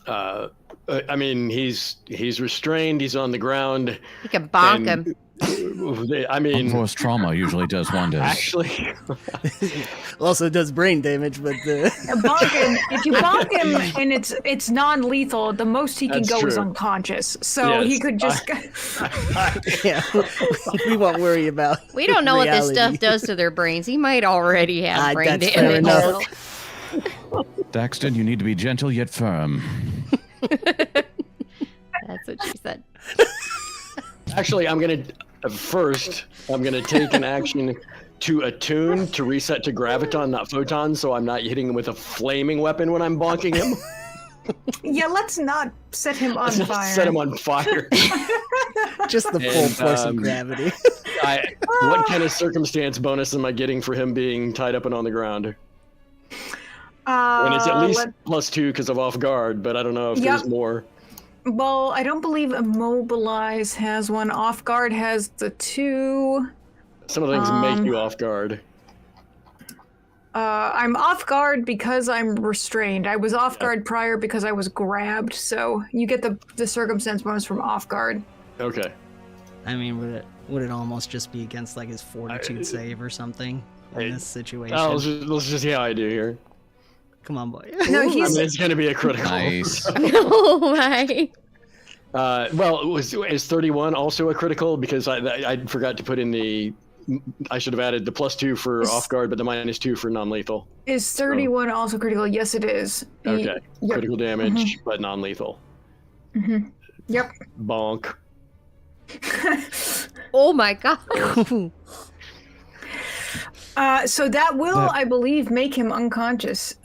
I mean, he's restrained. He's on the ground. You can bonk him. I mean, Unforced trauma usually does wonders. actually, Also does brain damage, but If you bonk him and it's non-lethal, the most he can That's go is true. unconscious. So he could just. yeah, we won't worry about. We don't know what this reality. stuff does to their brains. He might already have brain that's fair damage. enough. Daxxon, you need to be gentle yet firm. That's what she said. actually, I'm gonna take an action to attune to reset to graviton, not photon, so I'm not hitting him with a flaming weapon when I'm bonking him. Yeah, let's not set him on Let's not fire. set him on fire. Just the full force of gravity. What kind of circumstance bonus am I getting for him being tied up and on the ground? And it's at least +2 because of off guard, but I don't know if there's more. Well, I don't believe Immobilize has one. Off guard has the 2. Some of the things make you off guard. I'm off guard because I'm restrained. I was off guard prior because I was grabbed, so you get the circumstance bonus from off guard. Okay. I mean, would it almost just be against like his fortitude save or something in this situation? Let's just see how I do here. Come on, boy. No, I mean, it's going to be a critical. Nice. Oh my. Well, is 31 also a critical? Because I forgot to put in the. I should have added the +2 for off guard, but the -2 for non-lethal. Is 31 also critical? Yes, it is. Okay. Yep. Critical damage, but non-lethal. Yep. Bonk. Oh my god. So that will, I believe, make him unconscious.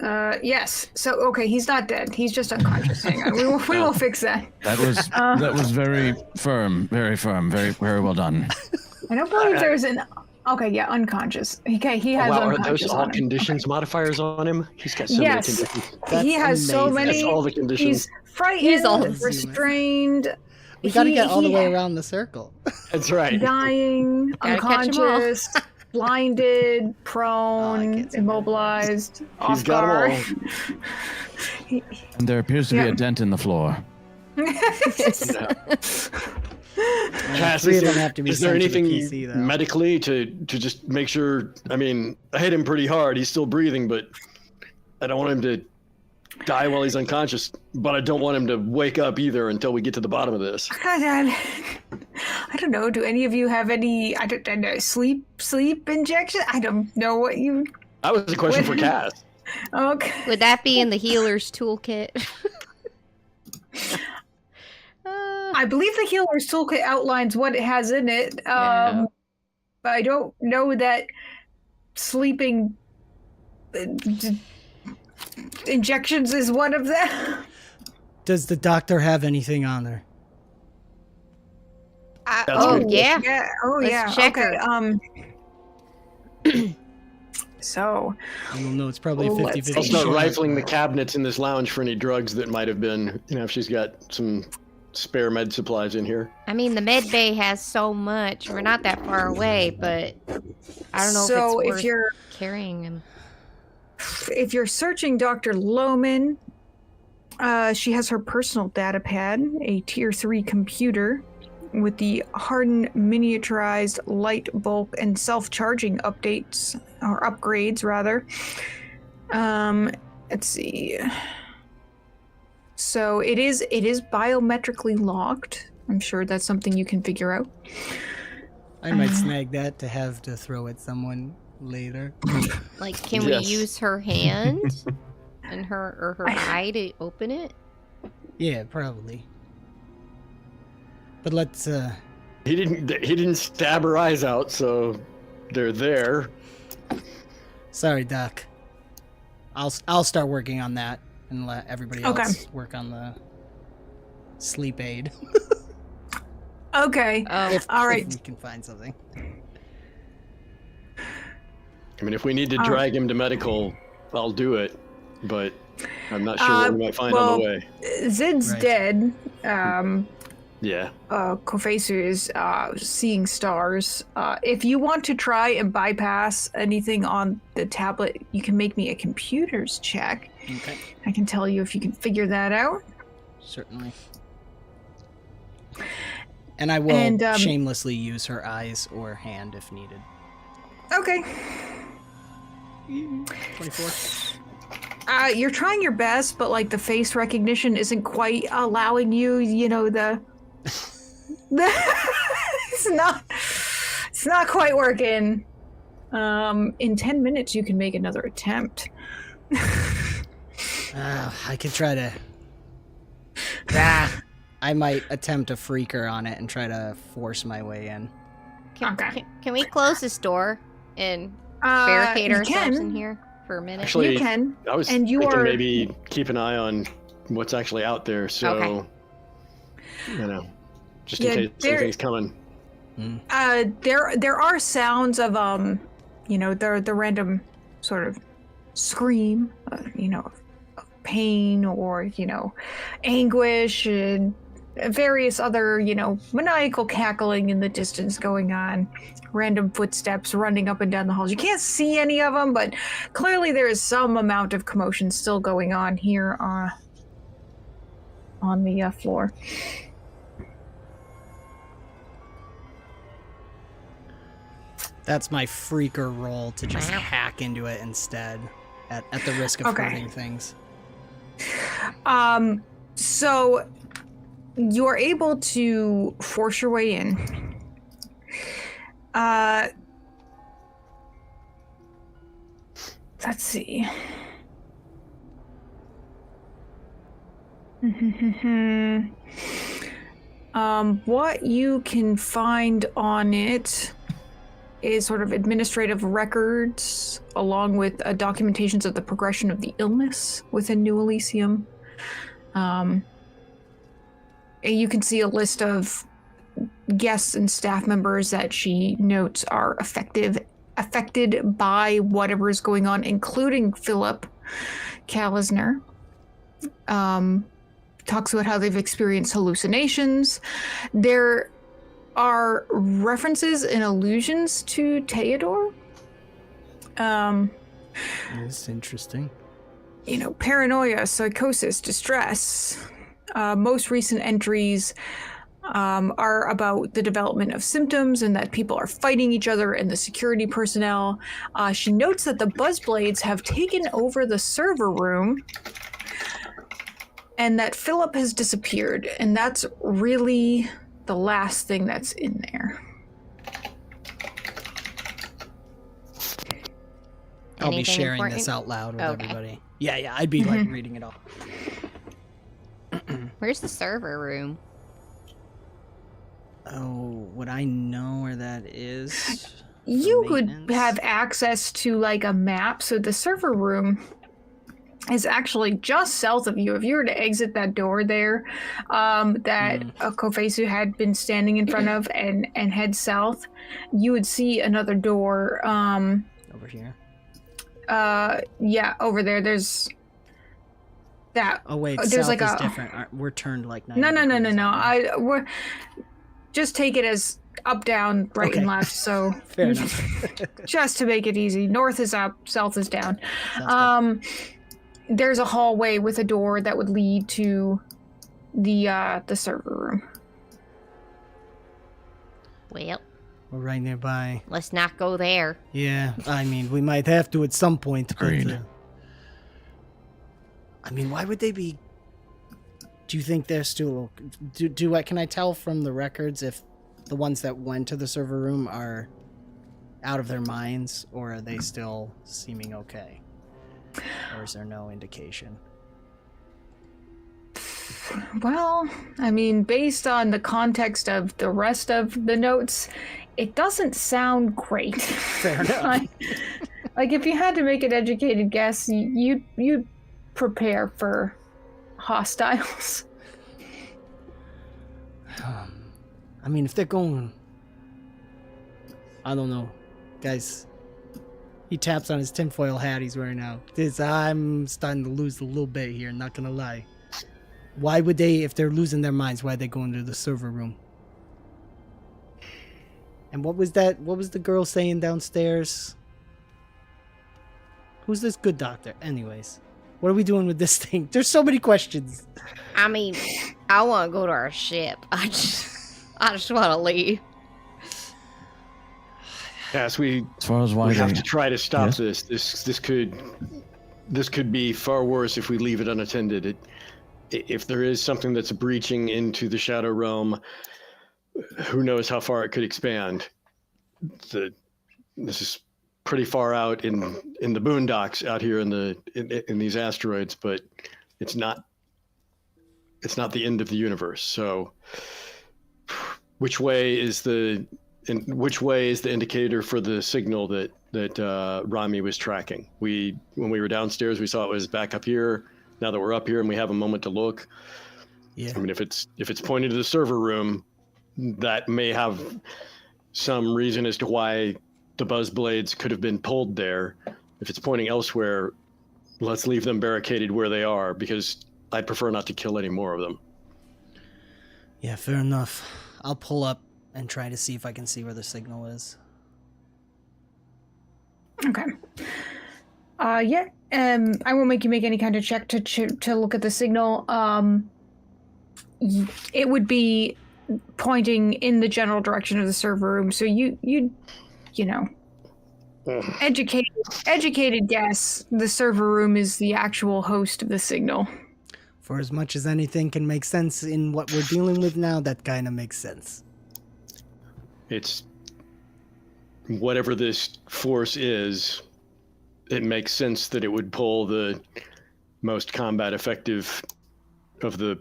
Yes. So okay, he's not dead. He's just unconscious. Hang on, we will fix that. That was very firm, very well done. I don't believe there's an. Okay, yeah, unconscious. Okay, he has Wow, are unconscious those all on him. conditions modifiers on him? He's got so many conditions. He has so amazing. many. That's all the conditions. He's frightened, He's all- restrained. We got to get all the way around the circle. That's right. Dying, Gotta catch 'em all. unconscious, blinded, I prone, can't see that. immobilized, He's off got guard. them all. And there appears to be Yeah. a dent in the floor. Cass, Three is of them there, have to be is there sent to the anything PC, though. medically to just make sure? I mean, I hit him pretty hard. He's still breathing, but I don't want him to die while he's unconscious. But I don't want him to wake up either until we get to the bottom of this. I don't know. Do any of you have any? I don't know. Sleep injection? I don't know what you. That was a question for Cass. Okay. Would that be in the healer's toolkit? I believe the healer's toolkit outlines what it has in it. Yeah. But I don't know that sleeping injections is one of them. Does the doctor have anything on her? That's oh good. yeah. Yeah. Oh Let's yeah. check okay. her. So. I don't know. It's probably Well, let's 50-50. I'll start Sure. rifling the cabinets in this lounge for any drugs that might have been. If she's got some spare med supplies in here. I mean, the med bay has so much. We're not that far away, but I don't know So if if it's worth you're carrying him. if you're searching Dr. Lohman, she has her personal data pad, a tier 3 computer with the hardened miniaturized light bulb and self-charging updates or upgrades rather. Let's see. So it is biometrically locked. I'm sure that's something you can figure out. I might snag that to have to throw at someone later. Like, can Yes. we use her hand and her eye to open it? Yeah, probably. But let's He didn't stab her eyes out, so they're there. sorry, Doc. I'll start working on that and let everybody Okay. else work on the sleep aid. Okay. Oh, All right. If we can find something. I mean, if we need to drag him to medical, I'll do it. But I'm not sure what we might find on the way. Zid's Right. dead. Yeah. Kofesu is seeing stars. If you want to try and bypass anything on the tablet, you can make me a computer's check. Okay, I can tell you if you can figure that out. certainly. And I will And, shamelessly use her eyes or hand if needed. Okay. 24. You're trying your best, but like the face recognition isn't quite allowing you. You know the it's not quite working. In 10 minutes, you can make another attempt. I could try to. I might attempt a freaker on it and try to force my way in. Can we close this door and barricade you ourselves can. in here for a minute? Actually, You can. I was And you thinking are- maybe keep an eye on what's actually out there. So, Okay. just in Yeah, case there- anything's coming. There are sounds of the random sort of scream, of pain or anguish and various other maniacal cackling in the distance going on. Random footsteps running up and down the halls. You can't see any of them, but clearly there is some amount of commotion still going on here on the floor. That's my freaker roll to just hack into it instead, at the risk of Okay. hurting things. So you're able to force your way in. Let's see. What you can find on it is sort of administrative records along with documentations of the progression of the illness within New Elysium. You can see a list of guests and staff members that she notes are affected by whatever is going on, including Philip Kallisner. Talks about how they've experienced hallucinations. There are references and allusions to Theodore. That's interesting. You know, paranoia, psychosis, distress. Most recent entries are about the development of symptoms and that people are fighting each other and the security personnel. She notes that the Buzzblades have taken over the server room and that Philip has disappeared, and that's really the last thing that's in there. I'll be Anything sharing important? this out loud with Okay. everybody. Yeah, I'd be like reading it all. Where's the server room? Oh, would I know where that is? You would maintenance? have access to like a map, so the server room is actually just south of you. If you were to exit that door there, that Kofesu had been standing in front of and head south, you would see another door. Over here. Yeah, over there. There's that. Oh wait, there's south like is a different. We're turned like 90 no. degrees. We're just take it as up, down, right, Okay. and left. So Fair enough. just to make it easy, north is up, south is down. Sounds good. There's a hallway with a door that would lead to the server room. Well, We're right nearby. let's not go there. Yeah, I mean, we might have to at some point. Agreed. But, I mean, why would they be? Do you think they're still? Can I tell from the records if the ones that went to the server room are out of their minds, or are they still seeming okay? Or is there no indication? Well, I mean, based on the context of the rest of the notes, it doesn't sound great. Fair enough. like if you had to make an educated guess, you'd prepare for hostiles. I mean, if they're going, I don't know, guys. He taps on his tinfoil hat he's wearing now. I'm starting to lose a little bit here, not gonna lie. Why would they, if they're losing their minds, why they go into the server room? And what was that? What was the girl saying downstairs? Who's this good doctor? Anyways, what are we doing with this thing? There's so many questions. I mean, I want to go to our ship. I just want to leave. Yes, we As far as why have they- to try to stop Yes? this. This could be far worse if we leave it unattended. If there is something that's breaching into the shadow realm, who knows how far it could expand. This is pretty far out in the boondocks out here in these asteroids, but it's not the end of the universe. So which way is the indicator for the signal that Rami was tracking? When we were downstairs, we saw it was back up here. Now that we're up here and we have a moment to look, Yeah. I mean, if it's pointing to the server room, that may have some reason as to why the buzz blades could have been pulled there. If it's pointing elsewhere, let's leave them barricaded where they are, because I'd prefer not to kill any more of them. Yeah, fair enough. I'll pull up and try to see if I can see where the signal is. Okay. Yeah. I won't make you make any kind of check to look at the signal. It would be pointing in the general direction of the server room. So you know, educated guess. The server room is the actual host of the signal. For as much as anything can make sense in what we're dealing with now, that kind of makes sense. It's whatever this force is, it makes sense that it would pull the most combat effective of the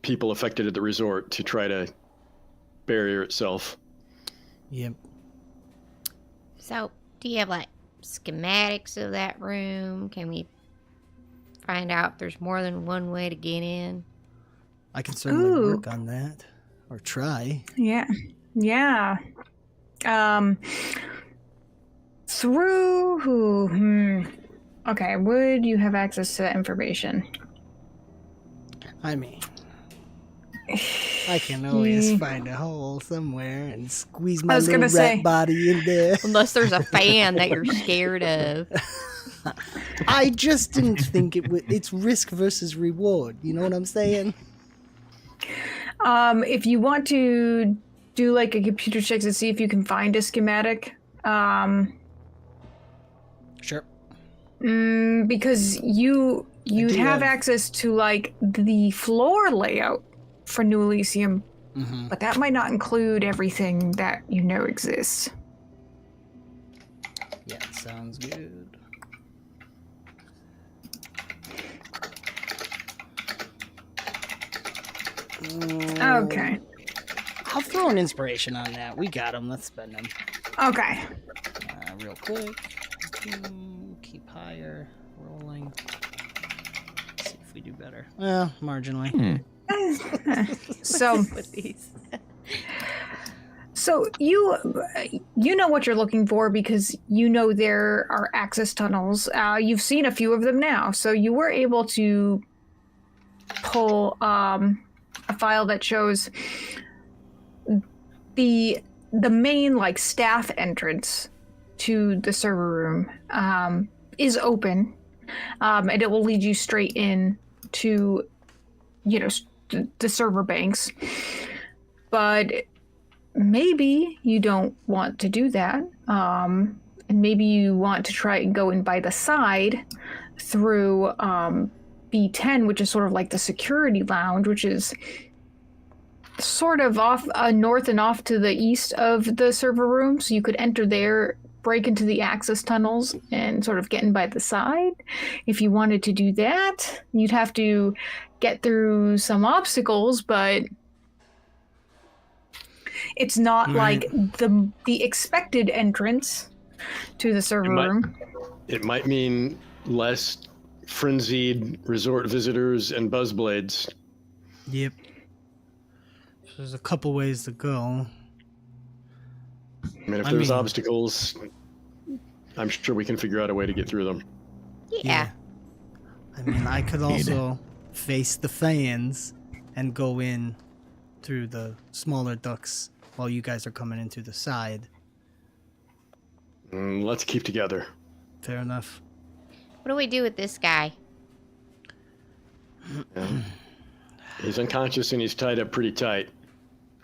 people affected at the resort to try to barrier itself. Yep. So, do you have like schematics of that room? Can we find out if there's more than one way to get in? I can certainly Ooh. work on that. Or try. Yeah. Yeah. Okay, would you have access to that information? I mean, I can always find a hole somewhere and squeeze my was little gonna rat say- body in there. Unless there's a fan that you're scared of. I just didn't think it's risk versus reward. You know what I'm saying? If you want to do like a computer check to see if you can find a schematic, Sure. because you'd do have have- access to like the floor layout for New Elysium, Mm-hmm. but that might not include everything that you know exists. Yeah, sounds good. Okay. I'll throw an inspiration on that. We got them. Let's spend them. Okay. Real quick. Keep higher. Rolling. See if we do better. Well, marginally. So With these. So you know what you're looking for because you know there are access tunnels. You've seen a few of them now, so you were able to pull a file that shows the main like staff entrance to the server room is open, and it will lead you straight in to the server banks, but maybe you don't want to do that, and maybe you want to try and go in by the side through B10, which is sort of like the security lounge, which is sort of off north and off to the east of the server room. So you could enter there, break into the access tunnels, and sort of get in by the side. If you wanted to do that, you'd have to get through some obstacles, but it's not like the expected entrance to the server room. It might mean less frenzied resort visitors and buzzblades. Yep. There's a couple ways to go. I mean, if there's obstacles, I'm sure we can figure out a way to get through them. Yeah. I mean, I could also face the fans and go in through the smaller ducts while you guys are coming in through the side. Let's keep together. Fair enough. What do we do with this guy? Yeah. He's unconscious and he's tied up pretty tight.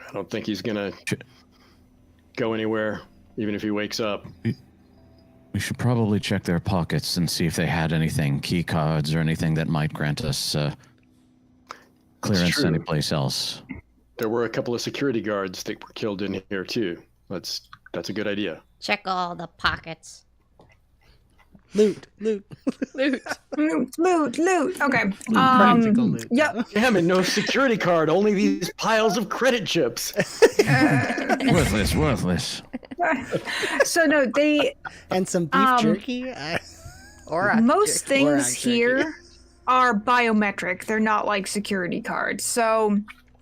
I don't think he's gonna go anywhere, even if he wakes up. We should probably check their pockets and see if they had anything, key cards or anything that might grant us clearance true. anyplace else. There were a couple of security guards that were killed in here too. That's a good idea. Check all the pockets. Loot. Loot. Loot. Okay. Practical loot. Yep. Damn it, no security card, only these piles of credit chips. Worthless. So no, they And some beef jerky. Or most Or things on jerky. here are biometric. They're not like security cards. So,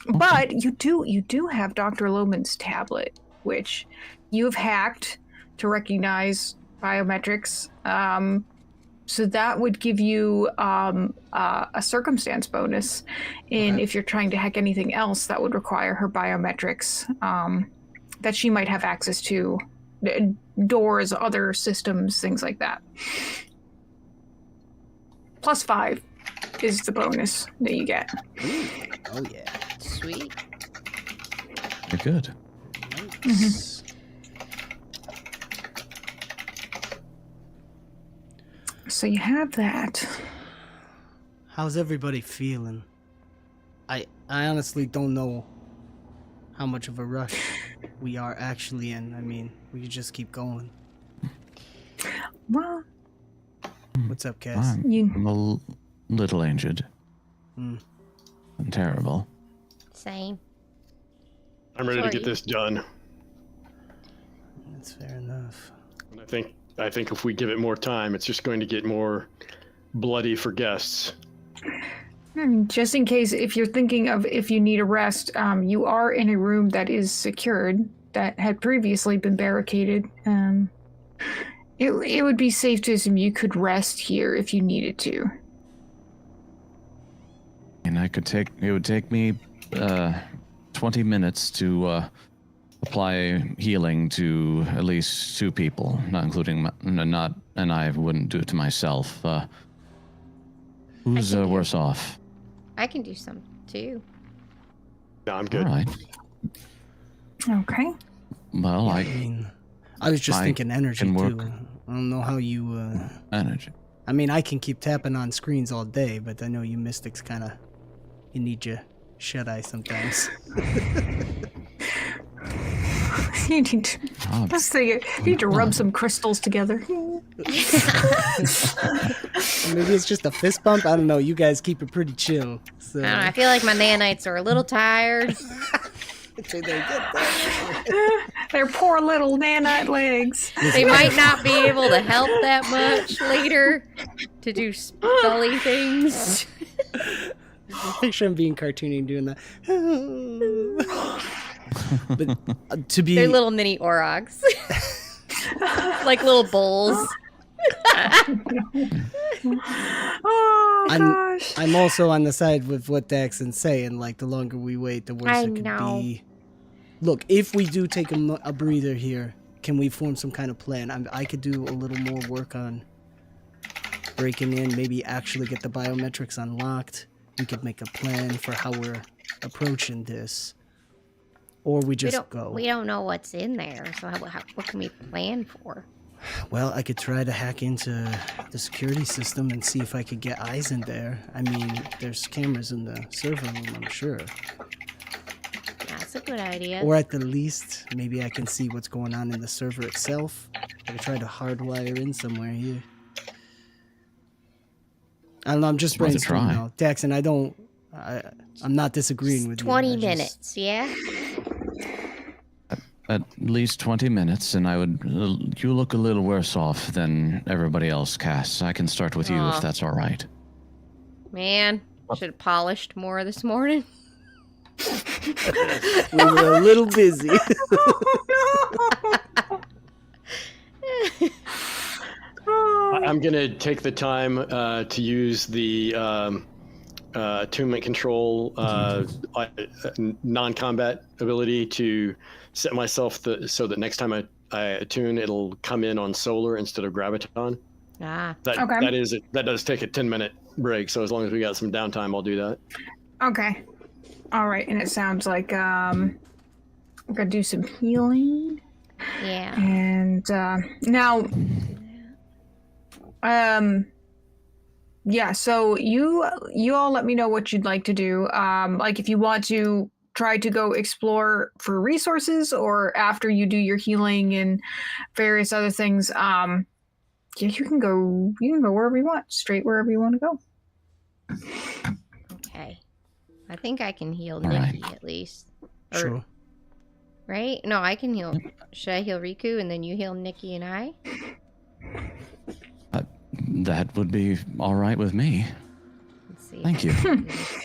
but you do have Dr. Loman's tablet, which you've hacked to recognize biometrics. So that would give you a circumstance bonus if you're trying to hack anything else that would require her biometrics that she might have access to, doors, other systems, things like that. +5 is the bonus that you get. Oh yeah. Sweet. You're good. Nice. So you have that. How's everybody feeling? I honestly don't know how much of a rush we are actually in. I mean, we could just keep going. Well, What's up, Cass? I'm a little injured. Mm. And terrible. Same. I'm ready to Sorry. get this done. That's fair enough. And I think if we give it more time, it's just going to get more bloody for guests. Just in case, if you're thinking of if you need a rest, you are in a room that is secured that had previously been barricaded. It would be safe to assume you could rest here if you needed to. And it would take me 20 minutes to apply healing to at least 2 people, not including and I wouldn't do it to myself. Who's worse off? I can do some too. No, I'm good. All right. Okay. Well, I was just thinking energy can too. work. I don't know how you. Energy. I mean, I can keep tapping on screens all day, but I know you mystics kind of. You need your shut-eye sometimes. You need to, you need to rub some crystals together. Maybe it's just a fist bump. I don't know. You guys keep it pretty chill. So. I don't know, I feel like my nanites are a little tired. Their poor little nanite legs. They might not be able to help that much later to do spelly things. Picture him being cartoony and doing that. But to be... They're little mini aurochs. Like little bowls. Oh, gosh. I'm also on the side with what Daxxon's saying. Like, the longer we wait, the worse it could be. Look, if we do take a breather here, can we form some kind of plan? I could do a little more work on breaking in, maybe actually get the biometrics unlocked. We could make a plan for how we're approaching this. Or we just go. We don't know what's in there, so what can we plan for? Well, I could try to hack into the security system and see if I could get eyes in there. I mean, there's cameras in the server room, I'm sure. That's a good idea. Or at the least, maybe I can see what's going on in the server itself. I could try to hardwire in somewhere here. I don't know, I'm just brainstorming now. Daxxon, I'm not disagreeing with you. 20 minutes, yeah? At least 20 minutes, and you look a little worse off than everybody else, Cass. I can start with you if that's all right. Man, should have polished more this morning. We were a little busy. I'm going to take the time to use the attunement control non-combat ability to set myself so that next time I attune, it'll come in on solar instead of graviton. That does take a 10-minute break, so as long as we got some downtime, I'll do that. Okay. All right, and it sounds like I'm gonna do some healing. Yeah. And now, yeah. So you all let me know what you'd like to do. Like if you want to try to go explore for resources, or after you do your healing and various other things. Yeah, you can go wherever you want, straight wherever you want to go. Okay. I think I can heal Nicky at least. Sure. Right? No, I can heal. Should I heal Riku and then you heal Nicky and I? That would be all right with me. Let's see. Thank you.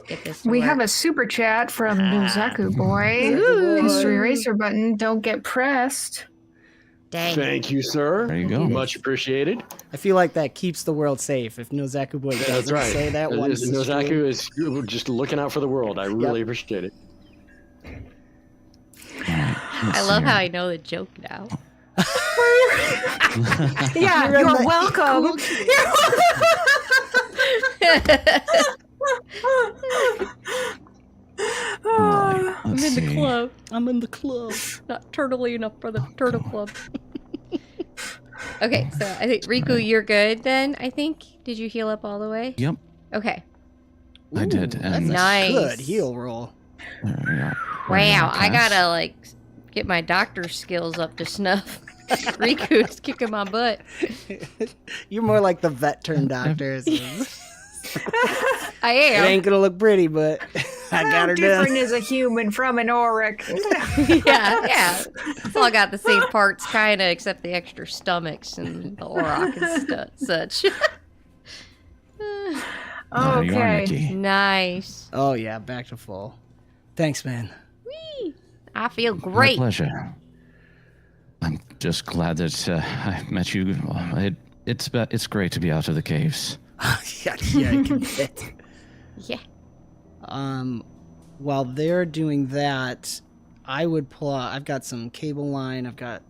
Get this We have a super chat from Nozaku Boy. History eraser button. Don't get pressed. Dang. Thank you, sir. There you go. Much appreciated. I feel like that keeps the world safe. If Nozaku Boy doesn't say that one, Nozaku is just looking out for the work. I really appreciate it. I love how I know the joke now. Yeah, you're welcome. I'm in the club. I'm in the club. Not turtly enough for the turtle club. Okay, so I think Riku, you're good then, I think. Did you heal up all the way? Yep. Okay. I did. That's And nice. a good heal roll. Wow, I gotta get my doctor skills up to snuff. Riku's kicking my butt. You're more like the vet turned doctor. I am. It ain't gonna look pretty, but I got How her different done. is a human from an auric? Yeah. It's all got the same parts, kind of, except the extra stomachs and the auroch and such. There you are, Okay. Nicky. Nice. Oh yeah, back to full. Thanks, man. I feel My great. pleasure. I'm just glad that I met you. It's great to be out of the caves. yeah, I can bet. Yeah. While they're doing that, I would pull out. I've got some cable line. I've got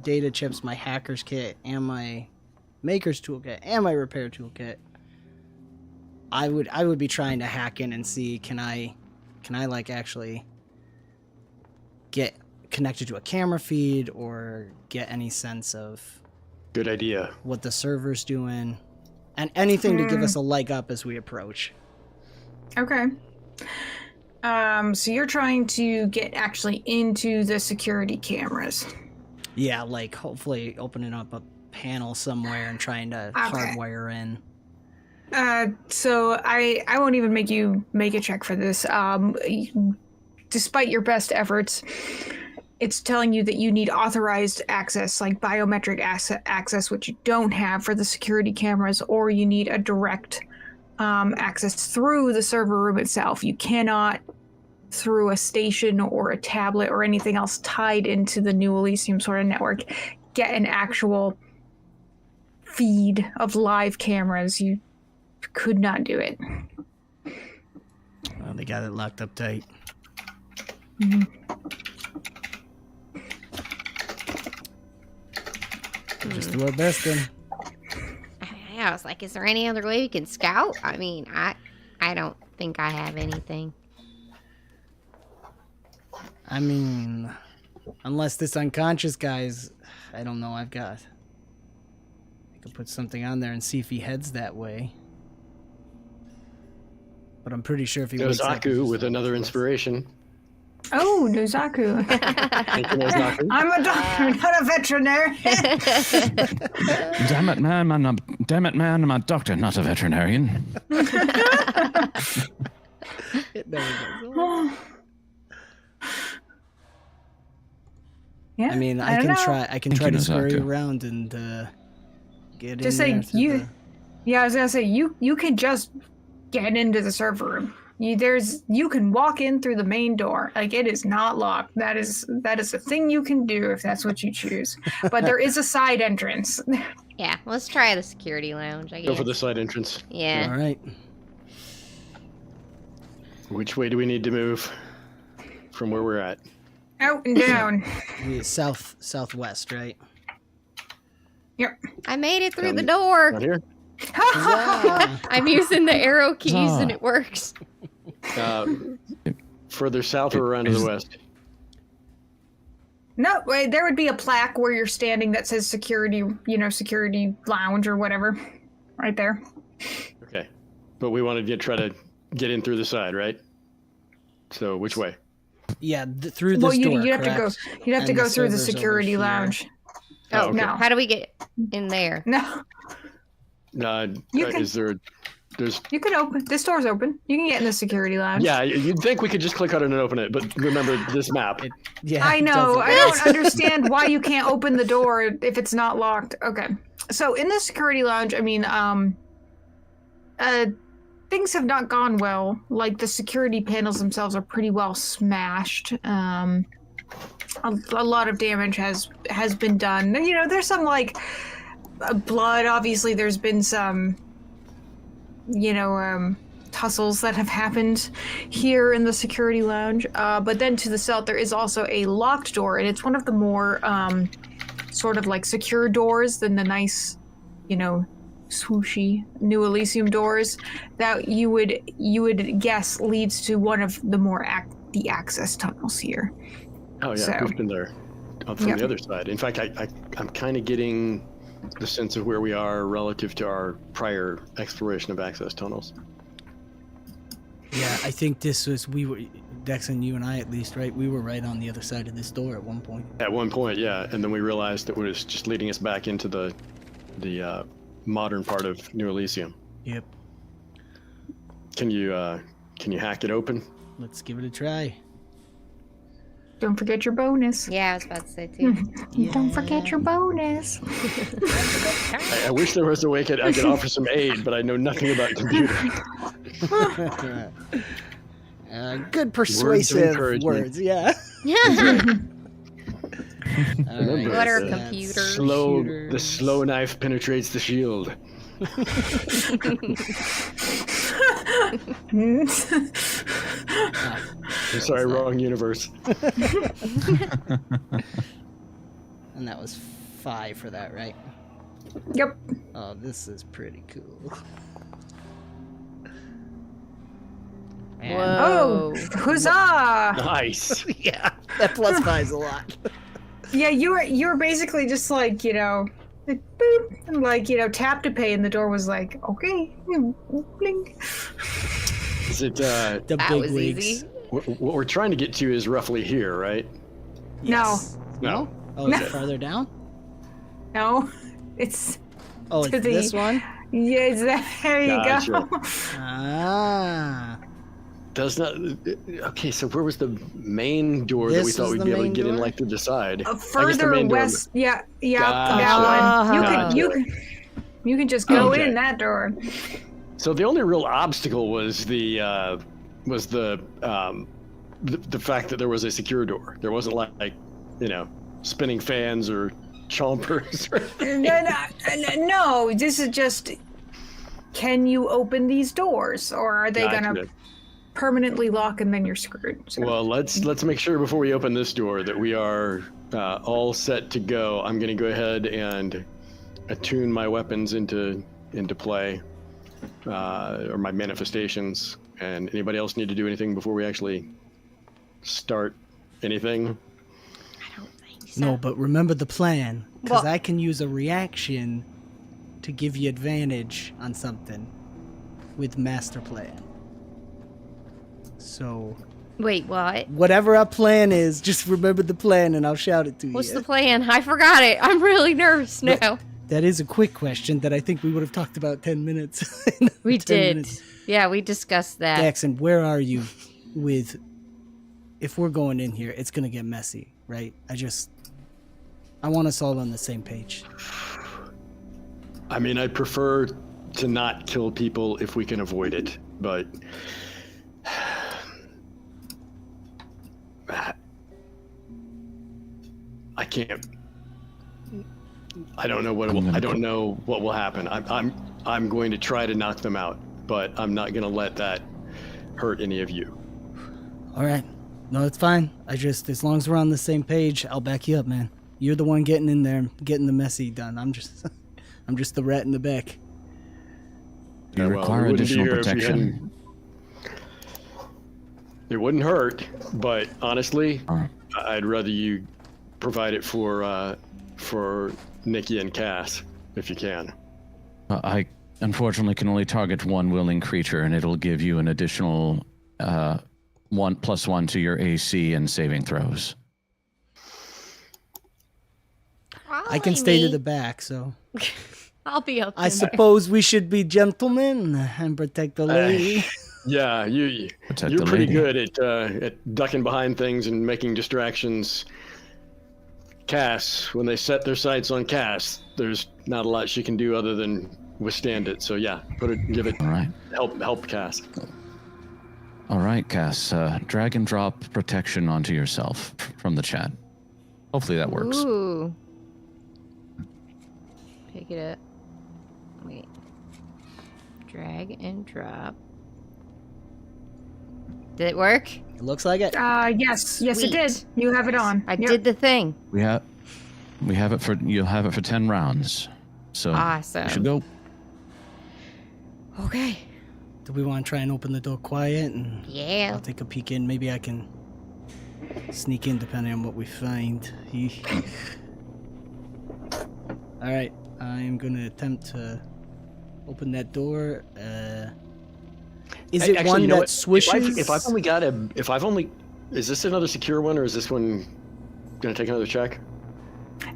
data chips, my hacker's kit, and my maker's toolkit, and my repair toolkit. I would be trying to hack in and see can I like actually get connected to a camera feed or get any sense of Good idea. what the server's doing and anything to give us a leg up as we approach. Okay. So you're trying to get actually into the security cameras. Yeah, like hopefully opening up a panel somewhere and trying to hardwire in. So I won't even make you make a check for this. Despite your best efforts, it's telling you that you need authorized access, like biometric access, which you don't have for the security cameras, or you need a direct access through the server room itself. You cannot, through a station or a tablet or anything else tied into the New Elysium sort of network, get an actual feed of live cameras. You could not do it. Well, they got it locked up tight. Mm-hmm. Just do our best then. Yeah, I was like, is there any other way we can scout? I mean, I don't think I have anything. I mean, unless this unconscious guy's, I don't know, I could put something on there and see if he heads that way. But I'm pretty sure if he wakes up... Nozaku with another inspiration. Oh, Nozaku. Thank you, Nozaku. I'm a doctor, not a veterinarian. Damn it, man! I'm a doctor, not a veterinarian. It never goes. Yeah, I mean, I don't can know. try. I can Thank try you, to scurry Nozaku. around and get Just in there. say you. Yeah, I was gonna say you can just get into the server room. You can walk in through the main door. Like, it is not locked. That is a thing you can do if that's what you choose. But there is a side entrance. Yeah, let's try the security lounge, I guess. Go for the side entrance. Yeah. All right. Which way do we need to move from where we're at? Out and down. Southwest, right? Yep. I made it through the Down- door. Out here? Huzzah! I'm using the arrow keys Huzzah. and it works. Further south or around to the west? No, wait, there would be a plaque where you're standing that says security, security lounge or whatever. Right there. Okay. But we wanted to try to get in through the side, right? So which way? Yeah, through this door. You'd have to go. correct? You'd have to And go the through the server's over security here. lounge. Oh, Oh okay. no, How do we get in there? no! You can- Is there? There's. You can open. This door's open. You can get in the security lounge. Yeah, you'd think we could just click on it and open it, but remember this map. Yeah, I it know. doesn't- I don't understand why you can't open the door if it's not locked. Okay. So in the security lounge, I mean, things have not gone well. Like, the security panels themselves are pretty well smashed. A lot of damage has been done. There's some like blood. Obviously, there's been some, tussles that have happened here in the security lounge. But then to the south, there is also a locked door, and it's one of the more sort of like secure doors than the nice, swooshy New Elysium doors that you would guess leads to one of the more the access tunnels here. Oh yeah, So- we've been there from Yep. the other side. In fact, I'm kind of getting the sense of where we are relative to our prior exploration of access tunnels. Yeah, I think we were, Daxxon, you and I at least, right? We were right on the other side of this door at one point. At one point, yeah, and then we realized that it was just leading us back into the modern part of New Elysium. Yep. Can you Can you hack it open? Let's give it a try. Don't forget your bonus. Yeah, I was about to say too. Don't forget your bonus. I wish there was a way I could offer some aid, but I know nothing about computers. Good persuasive encouragement. words. Yeah. Remember, What are the computers? The slow knife penetrates the shield. I'm sorry, wrong universe. And that was 5 for that, right? Yep. Oh, this is pretty cool. Oh, huzzah! Nice. Yeah, that plus 5's a lot. Yeah, you were basically just like, like, boop, and like, tap to pay, and the door was like, okay, blink. Is it, The That big was wigs. easy. what we're trying to get to is roughly here, right? Yes. No. Oh, is it farther down? No, it's Oh, it's To the- this one? yeah, it's there you Gotcha. go. Ah. Does not. Okay, so where was the main door that we This thought is we'd the be able to main get in, door? like, to the side? I guess the Further main door- west, yeah, Gotcha. that one. Gotcha. You can just go Okay. in that door. So the only real obstacle was the fact that there was a secure door. There wasn't like spinning fans or chompers. No, this is just. Can you open these doors, or are they gonna Gotcha. permanently lock and then you're screwed? So. Well, let's make sure before we open this door that we are all set to go. I'm going to go ahead and attune my weapons into play, or my manifestations. And anybody else need to do anything before we actually start anything? I don't think so. No, but remember the plan, because Well- I can use a reaction to give you advantage on something with master plan. So, Wait, what? whatever our plan is, just remember the plan and I'll shout it to What's you. the plan? I forgot it. I'm really nervous now. That is a quick question that I think we would have talked about 10 minutes. We 10 did. minutes. Yeah, we discussed that. Daxxon, where are you with, if we're going in here, it's going to get messy, right? I want us all on the same page. I mean, I'd prefer to not kill people if we can avoid it, but I can't. I don't know I don't know what will happen. I'm going to try to knock them out, but I'm not going to let that hurt any of you. All right. No, it's fine. As long as we're on the same page, I'll back you up, man. You're the one getting in there and getting the messy done. I'm just the rat in the back. You Well, require we wouldn't be additional here if you protection. It wouldn't hurt, but honestly, Alright. I'd rather you provide it for Nicky and Cass, if you can. I unfortunately can only target one willing creature, and it'll give you an additional 1+1 to your AC and saving throws. I can stay to the back, so I'll be up I in there. suppose we should be gentlemen and protect the lady. Yeah, you're Protect the pretty lady. good at ducking behind things and making distractions. Cass, when they set their sights on Cass, there's not a lot she can do other than withstand it. So yeah, give it, All right. help Cass. All right, Cass. Drag and drop protection onto yourself from the chat. Hopefully that works. Ooh. Pick it up. Wait. Drag and drop. Did it work? It looks like it. Yes, it Sweet. did. You have it on. I Yep. did the thing. We have it for you'll have it for 10 rounds. So Awesome. you should go. Okay. Do we want to try and open the door quiet and Yeah. I'll take a peek in? Maybe I can sneak in depending on what we find. All right, I'm gonna attempt to open that door. Is it Actually, one you know that what? swishes? If I've only is this another secure one, or is this one gonna take another check?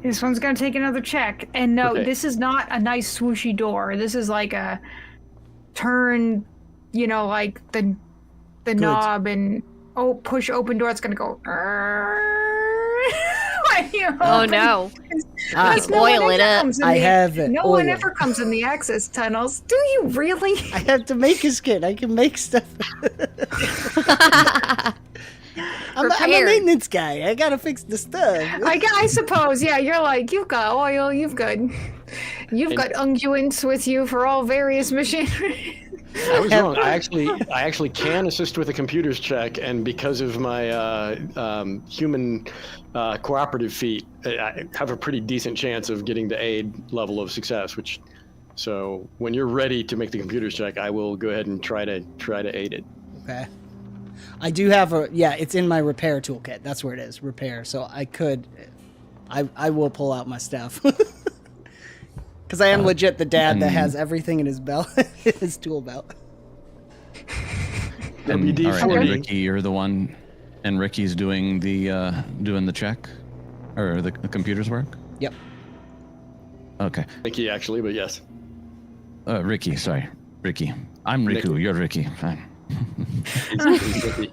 This one's gonna take another check. And no, Okay. this is not a nice swooshy door. This is like a turn, like the the Good. knob and push open door, it's gonna go. When you Oh open- no. Because Keep oil it up. I have it. No one oil. ever comes in the access tunnels. Do you really? I have to make a skit. I can make stuff. I'm a Prepared. maintenance guy. I gotta fix the stuff. I suppose, yeah. You're like, you've got oil, you've got unguents with you for all various machinery. I was wrong. I actually can assist with a computer's check, and because of my human cooperative feat, I have a pretty decent chance of getting the aid level of success. So when you're ready to make the computer's check, I will go ahead and try to aid it. Okay. I do have it's in my repair toolkit. That's where it is, repair. So I will pull out my stuff. Because I am legit the dad that has everything in his belt, his tool belt. WD-40. All right, and Ricky, you're the one, and Ricky's doing the check, or the computer's work. Yep. Okay. Nicky, actually, but yes. Ricky, sorry, Ricky. I'm Riku. Nicky. You're Ricky. Fine.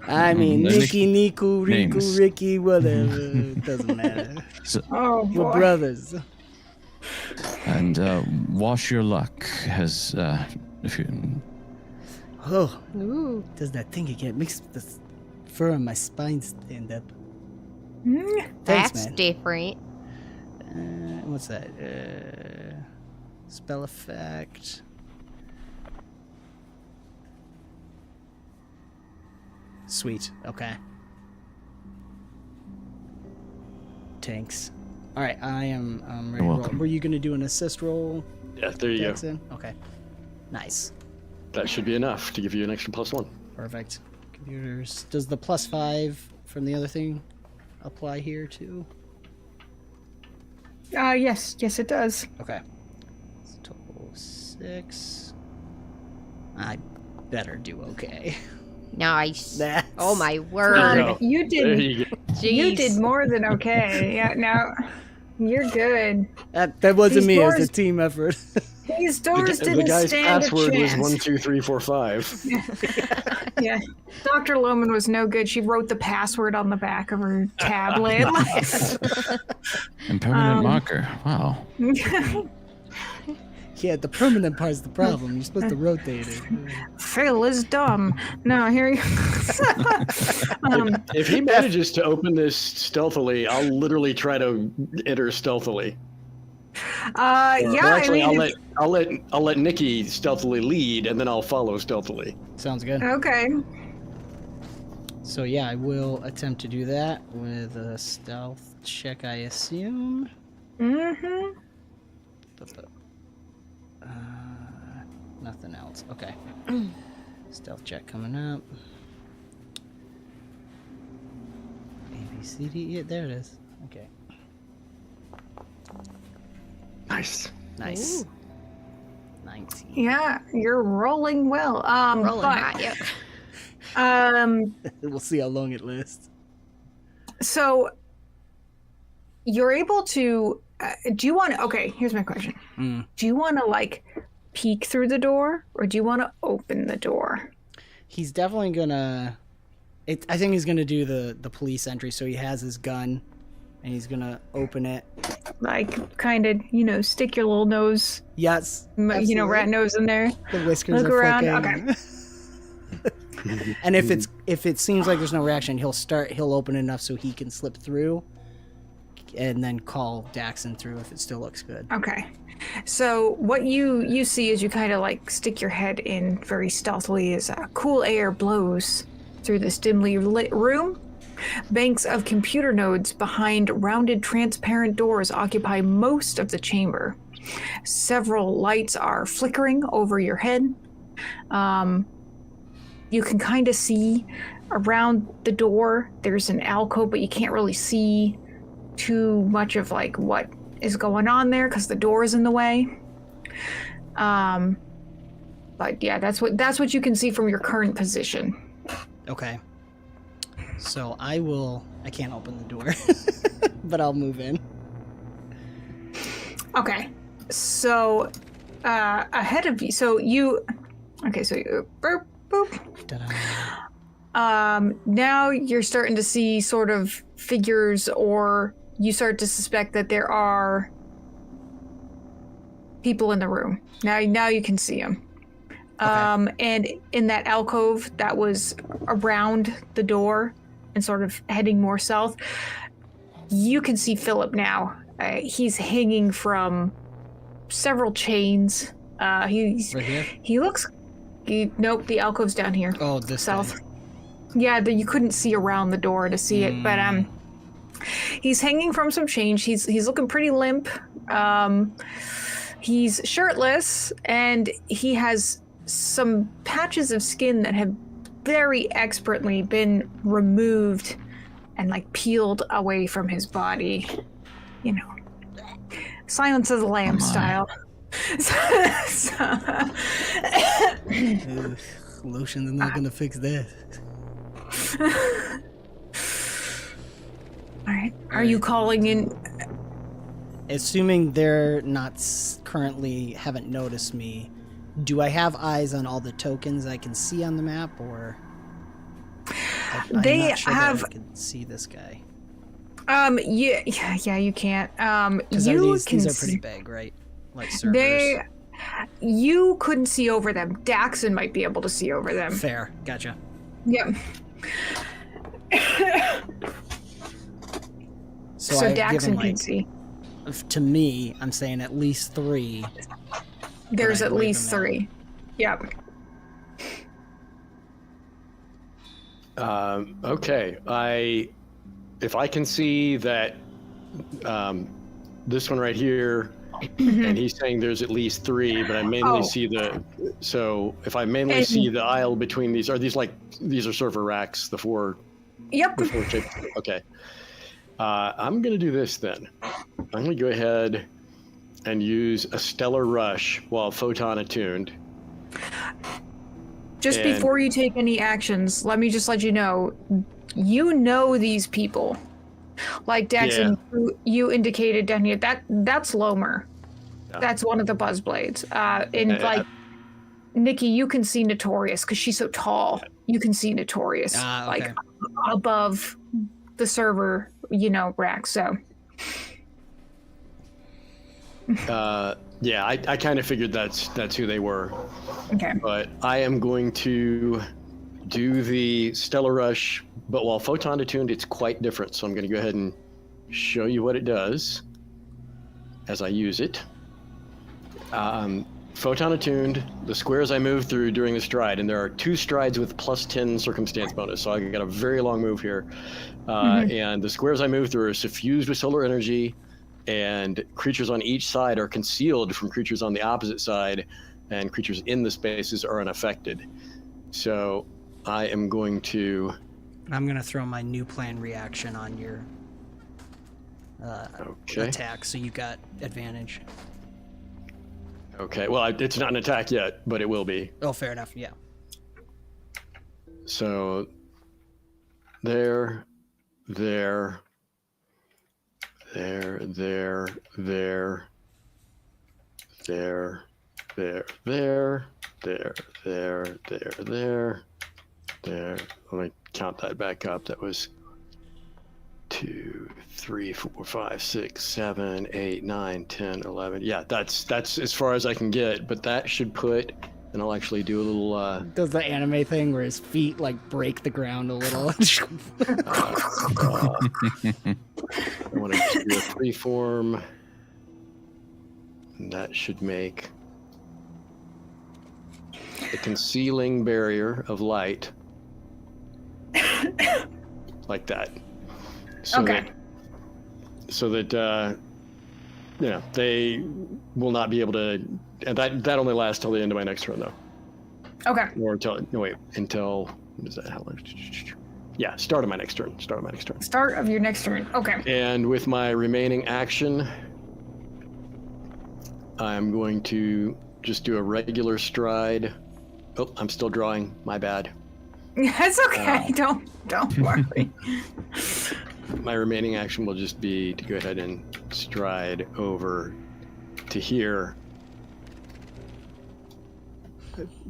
I mean, Nicky, Niku, Riku, Names. Ricky, whatever. It doesn't matter. Oh, We're boy. brothers. And wash your luck has if you. Oh, Ooh. does that thing again? Makes the fur on my spine stand up. Mm. Thanks, That's man. different. What's that? Spell effect. Sweet. Okay. Tanks. All right, I am ready to roll. welcome. Were you going to do an assist roll, Yeah, there you go. Daxxon? Okay. Nice. That should be enough to give you an extra +1. Perfect. Computers. Does the +5 from the other thing apply here too? Yes, it does. Okay. It's total 6. I better do okay. Nice. That's- Oh my There word. you go. You There did. you go. You Jeez. did more than okay. Yeah, now you're good. That wasn't These me. It was a doors- team effort. These doors The didn't guy's stand a password was chance. 12345. Yeah, Dr. Lohman was no good. She wrote the password on the back of her tablet. And permanent Um, marker. Wow. Yeah, the permanent part's the problem. You're supposed to rotate it. Phil is dumb. No, here you If he manages to open this stealthily, I'll literally try to enter stealthily. yeah, Or actually, I mean, I'll let Nicky stealthily lead, and then I'll follow stealthily. Sounds good. okay. So yeah, I will attempt to do that with a stealth check, I assume. Mm-hmm. Nothing else. Okay. Stealth check coming up. A, B, C, D. Yeah, there it is. Okay. Nice. Nice. Ooh. 19. Yeah, you're rolling well. Rolling but, hot, yep. We'll see how long it lasts. So you're able to. Do you want to? Okay, here's my question. Do you want to like peek through the door, or do you want to open the door? He's definitely gonna. I think he's gonna do the police entry. So he has his gun, and he's gonna open it. Like, kind of, stick your little nose, Yes. rat nose in there. The whiskers Look are around. fucking. And if it seems like there's no reaction, he'll open it enough so he can slip through, and then call Daxxon through if it still looks good. Okay. So what you see as you kind of like stick your head in very stealthily is cool air blows through this dimly lit room. Banks of computer nodes behind rounded transparent doors occupy most of the chamber. Several lights are flickering over your head. You can kind of see around the door there's an alcove, but you can't really see too much of like what is going on there because the door is in the way. But yeah, that's what you can see from your current position. Okay. So I can't open the door, but I'll move in. Okay. So ahead of you, so you boop, boop. Ta-da. Now you're starting to see sort of figures, or you start to suspect that there are people in the room. Now you can see them. Okay. And in that alcove that was around the door and sort of heading more south, you can see Philip now. He's hanging from several chains. Right here? He looks. Nope, the alcove's down here. Oh, this south. thing. Yeah, you couldn't see around the door to see it, but he's hanging from some chains. He's looking pretty limp. He's shirtless, and he has some patches of skin that have very expertly been removed and like peeled away from his body. You know, Silence of the Lamb style. Lotion's not gonna fix that. All right. Are you calling in? Assuming they're not currently haven't noticed me, do I have eyes on all the tokens I can see on the map, or I'm They not sure have. that I can see this guy? Yeah, you can't. Because You these can are pretty see. big, right? Like servers. You couldn't see over them. Daxxon might be able to see over them. Fair, gotcha. Yep. So, So I've Daxxon given, can like, see. to me, I'm saying at least 3. There's Right, at wave least them out. 3. Yep. Okay. If I can see that this one right here, and he's saying there's at least 3, but I mainly see the. So if I mainly see the aisle between these, are these are server racks? The 4. Yep. The 4 shapes. Okay. I'm gonna do this then. I'm gonna go ahead and use a stellar rush while photon attuned. Just And- before you take any actions, let me just let you know these people. Like Daxxon, you indicated down here, that's Lomer. Yeah. That's one of the Buzzblades. And Nicky, you can see Notorious because she's so tall. You can see Notorious Okay. like above the server, rack. So Yeah, I kind of figured that's who they were. okay. But I am going to do the Stellar Rush, but while photon attuned, it's quite different. So I'm going to go ahead and show you what it does as I use it. Photon attuned, the squares I move through during the stride, and there are 2 strides with +10 circumstance bonus. So I got a very long move here. And the squares I move through are suffused with solar energy, and creatures on each side are concealed from creatures on the opposite side, and creatures in the spaces are unaffected. So I am going to... I'm going to throw my new plan reaction on your attack, so you got advantage. Okay, well, it's not an attack yet, but it will be. Oh, fair enough, yeah. So there, there, there, there, there, there, there, there, there, there, there, there, there. Let me count that back up. That was 2, 3, 4, 5, 6, 7, 8, 9, 10, 11. Yeah, that's as far as I can get, but that should put, and I'll actually do a little Does the anime thing where his feet like break the ground a little. I want to do a freeform. And that should make a concealing barrier of light like that. So Okay. that they will not be able to, and that only lasts till the end of my next turn though. Okay. Or until what is that? How long? Yeah, start of my next turn. Start of your next turn. Okay. And with my remaining action, I'm going to just do a regular stride. Oh, I'm still drawing. My bad. That's okay. Don't worry. My remaining action will just be to go ahead and stride over to here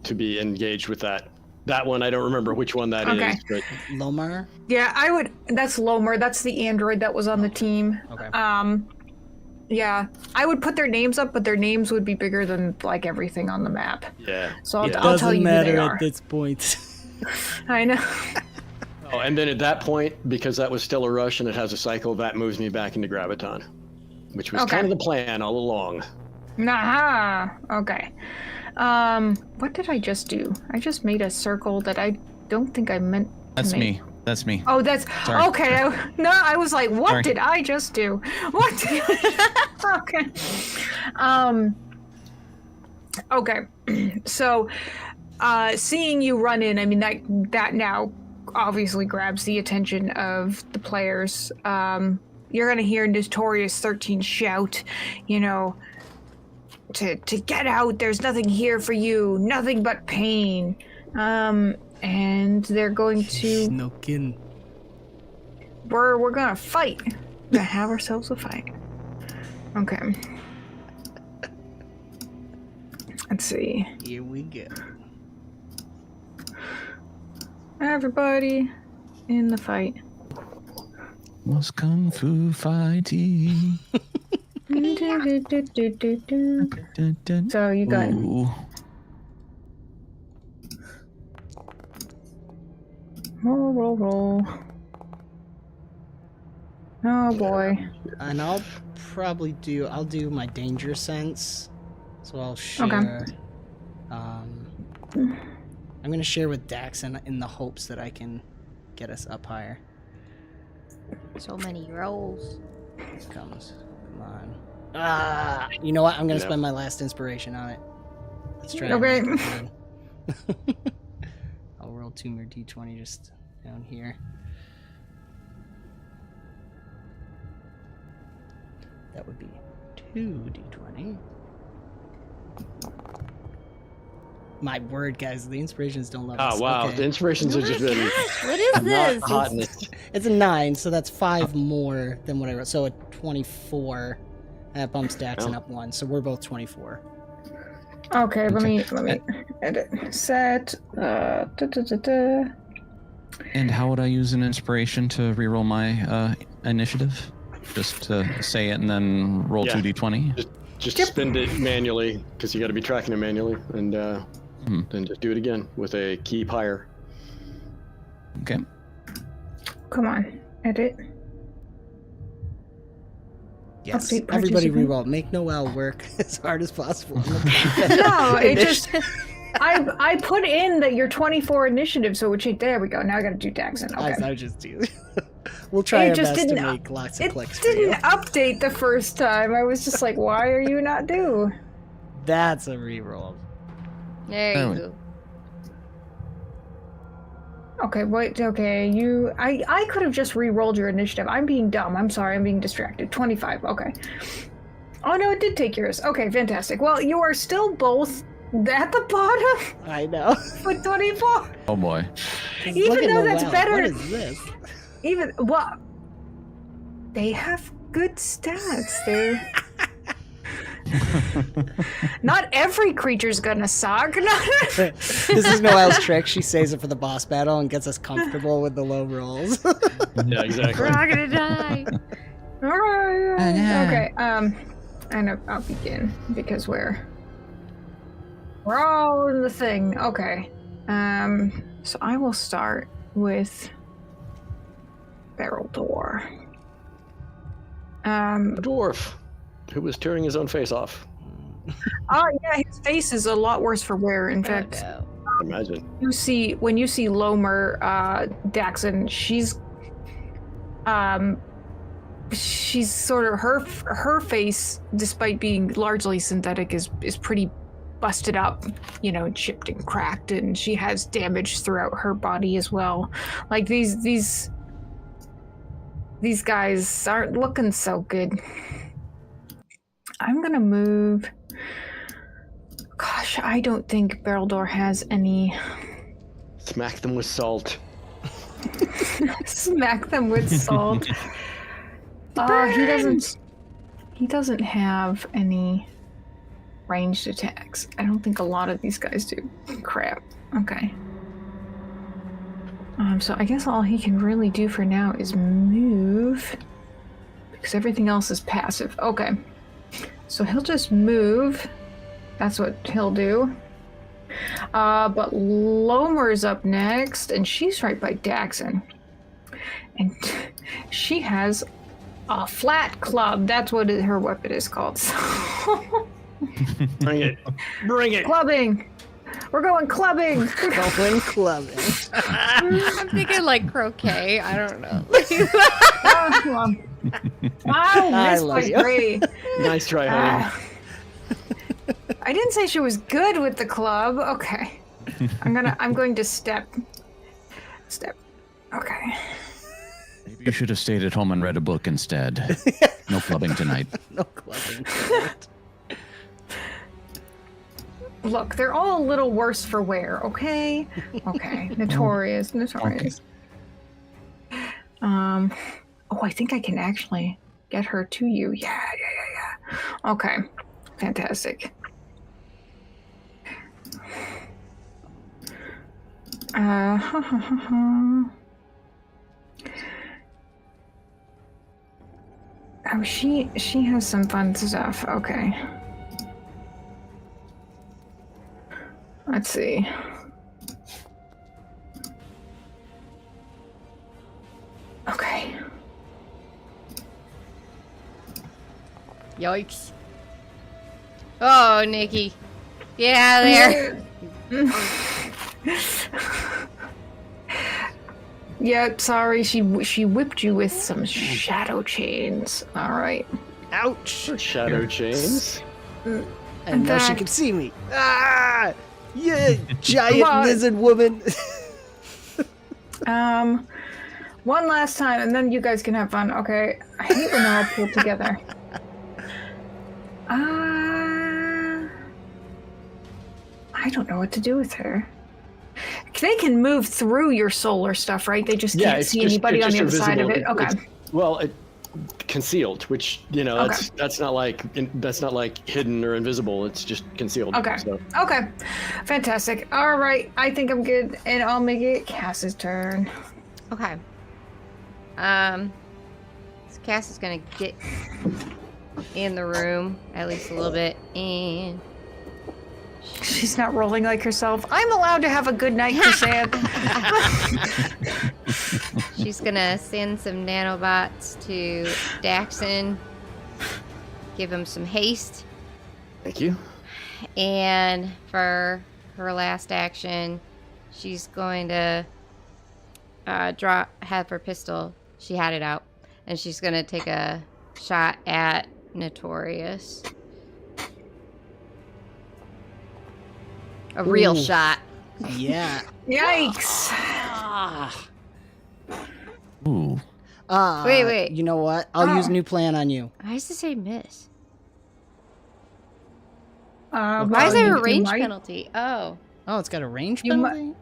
to be engaged with that That one, I don't remember which one that is. Okay. But Lomar? Yeah, I would. That's Lomer. That's the android that was on the team. Okay. Yeah, I would put their names up, but their names would be bigger than like everything on the map. yeah. So yeah. I'll tell you who they matter are. at this point. I know. Oh, and then at that point, because that was still a rush and it has a cycle, that moves me back into Graviton, which was Okay. kind of the plan all along. Nah. Okay. What did I just do? I just made a circle that I don't think I meant to That's make. me. That's me. Oh, that's Sorry. okay. I was like, what Sorry. did I just do? What? Okay. Okay. So, seeing you run in, I mean that now obviously grabs the attention of the players. You're gonna hear Notorious 13 shout, you know, to get out. There's nothing here for you. Nothing but pain. And they're going to. No kidding. We're gonna fight. We're gonna have ourselves a fight. Okay. Let's see. Here we go. Everybody in the fight. Was kung fu fighting. So you got Ooh. roll. Oh boy. And I'll do my danger sense. So I'll share. I'm gonna share with Daxxon in the hopes that I can get us up higher. So many rolls. Here it comes. Come on. Ah! You know what? I'm gonna spend my last inspiration on it. Let's try. Okay. and make it good. I'll roll 2 more d20 just down here. That would be 2 d20. My word, guys, the inspirations don't love us. Oh, wow. Okay. The inspirations have just been What is not this? hot in this. It's a 9, so that's 5 more than what I wrote. So a 24. That bumps Daxxon up 1, so we're both 24. Okay, let me edit. Set. And how would I use an inspiration to reroll my initiative? Just to say it and then roll Yeah. 2d20? Just spend it manually, because you got to be tracking it manually, and then just do it again with a keep higher. Okay. Come on, edit. Yes, Update everybody participant. reroll. Make Noel work as hard as possible. No, it just. I put in that you're 24 initiative, so there we go. Now I gotta do Daxxon. Okay. I just do. We'll try It our just best to didn't- make lots of It clicks for you. didn't update the first time. I was just like, why are you not due? That's a reroll. There Oh. you go. Okay, wait, okay, I could have just re-rolled your initiative. I'm being dumb. I'm sorry, I'm being distracted. 25, okay. Oh no, it did take yours. Okay, fantastic. Well, you are still both at the bottom I know. with 24. Oh boy. Even Look at though that's Noel. better- What is this? Well, they have good stats. They're... Not every creature's gonna suck. This is Noel's trick. She saves it for the boss battle and gets us comfortable with the low rolls. Yeah, exactly. We're all gonna die. Okay, and I'll begin because we're all in the thing. Okay, so I will start with Barrel Door. A dwarf who was tearing his own face off. Oh yeah, his face is a lot worse for wear. In fact, Imagine. when you see Lomer, Daxxon, she's sort of her face, despite being largely synthetic, is pretty busted up, you know, chipped and cracked, and she has damage throughout her body as well. Like these guys aren't looking so good. I'm gonna move. Gosh, I don't think Barrel Door has any. Smack them with salt. Smack them with salt. He doesn't have any ranged attacks. I don't think a lot of these guys do. Crap. Okay. So I guess all he can really do for now is move, because everything else is passive. Okay. So he'll just move. That's what he'll do. But Lomer's up next, and she's right by Daxxon. And she has a flat club. That's what her weapon is called. Bring it. Bring it. Clubbing. We're going clubbing. Going clubbing. I'm thinking like croquet. I don't know. Oh, this love was you. great. Nice try, honey. I didn't say she was good with the club. Okay. I'm going to step. Okay. Maybe you should have stayed at home and read a book instead. No clubbing tonight. No clubbing tonight. Look, they're all a little worse for wear, okay? Okay. Notorious. Okay. Oh, I think I can actually get her to you. Yeah. Okay. Fantastic. Oh, she has some fun stuff. Okay. Let's see. Okay. Yikes. Oh, Nicky. Get out of there. Yep, sorry, she whipped you with some shadow chains. All right. Ouch. Shadow chains. And now she fact- can see me. Ah! Yeah, giant Come on. lizard woman. One last time, and then you guys can have fun. Okay. I hate when they're all pulled together. I don't know what to do with her. They can move through your solar stuff, right? They just can't see anybody on the other side of it. Okay. Concealed, which that's not like hidden or invisible. It's just concealed. Okay. So. Okay. Fantastic. All right. I think I'm good, and I'll make it Cass's turn. Okay. So Cass is gonna get in the room at least a little bit, and She's not rolling like herself. I'm allowed to have a good night, Cassandra. she's gonna send some nanobots to Daxxon, give him some haste, Thank you. and for her last action, she's going to have her pistol. She had it out, and she's gonna take a shot at Notorious. A real Ooh. shot. Yeah. Yikes. Ooh. Wait. You know what? I'll use new plan on you. Why does it say miss? Why Why is there a range penalty? Oh. Oh, it's got a range You mi- penalty?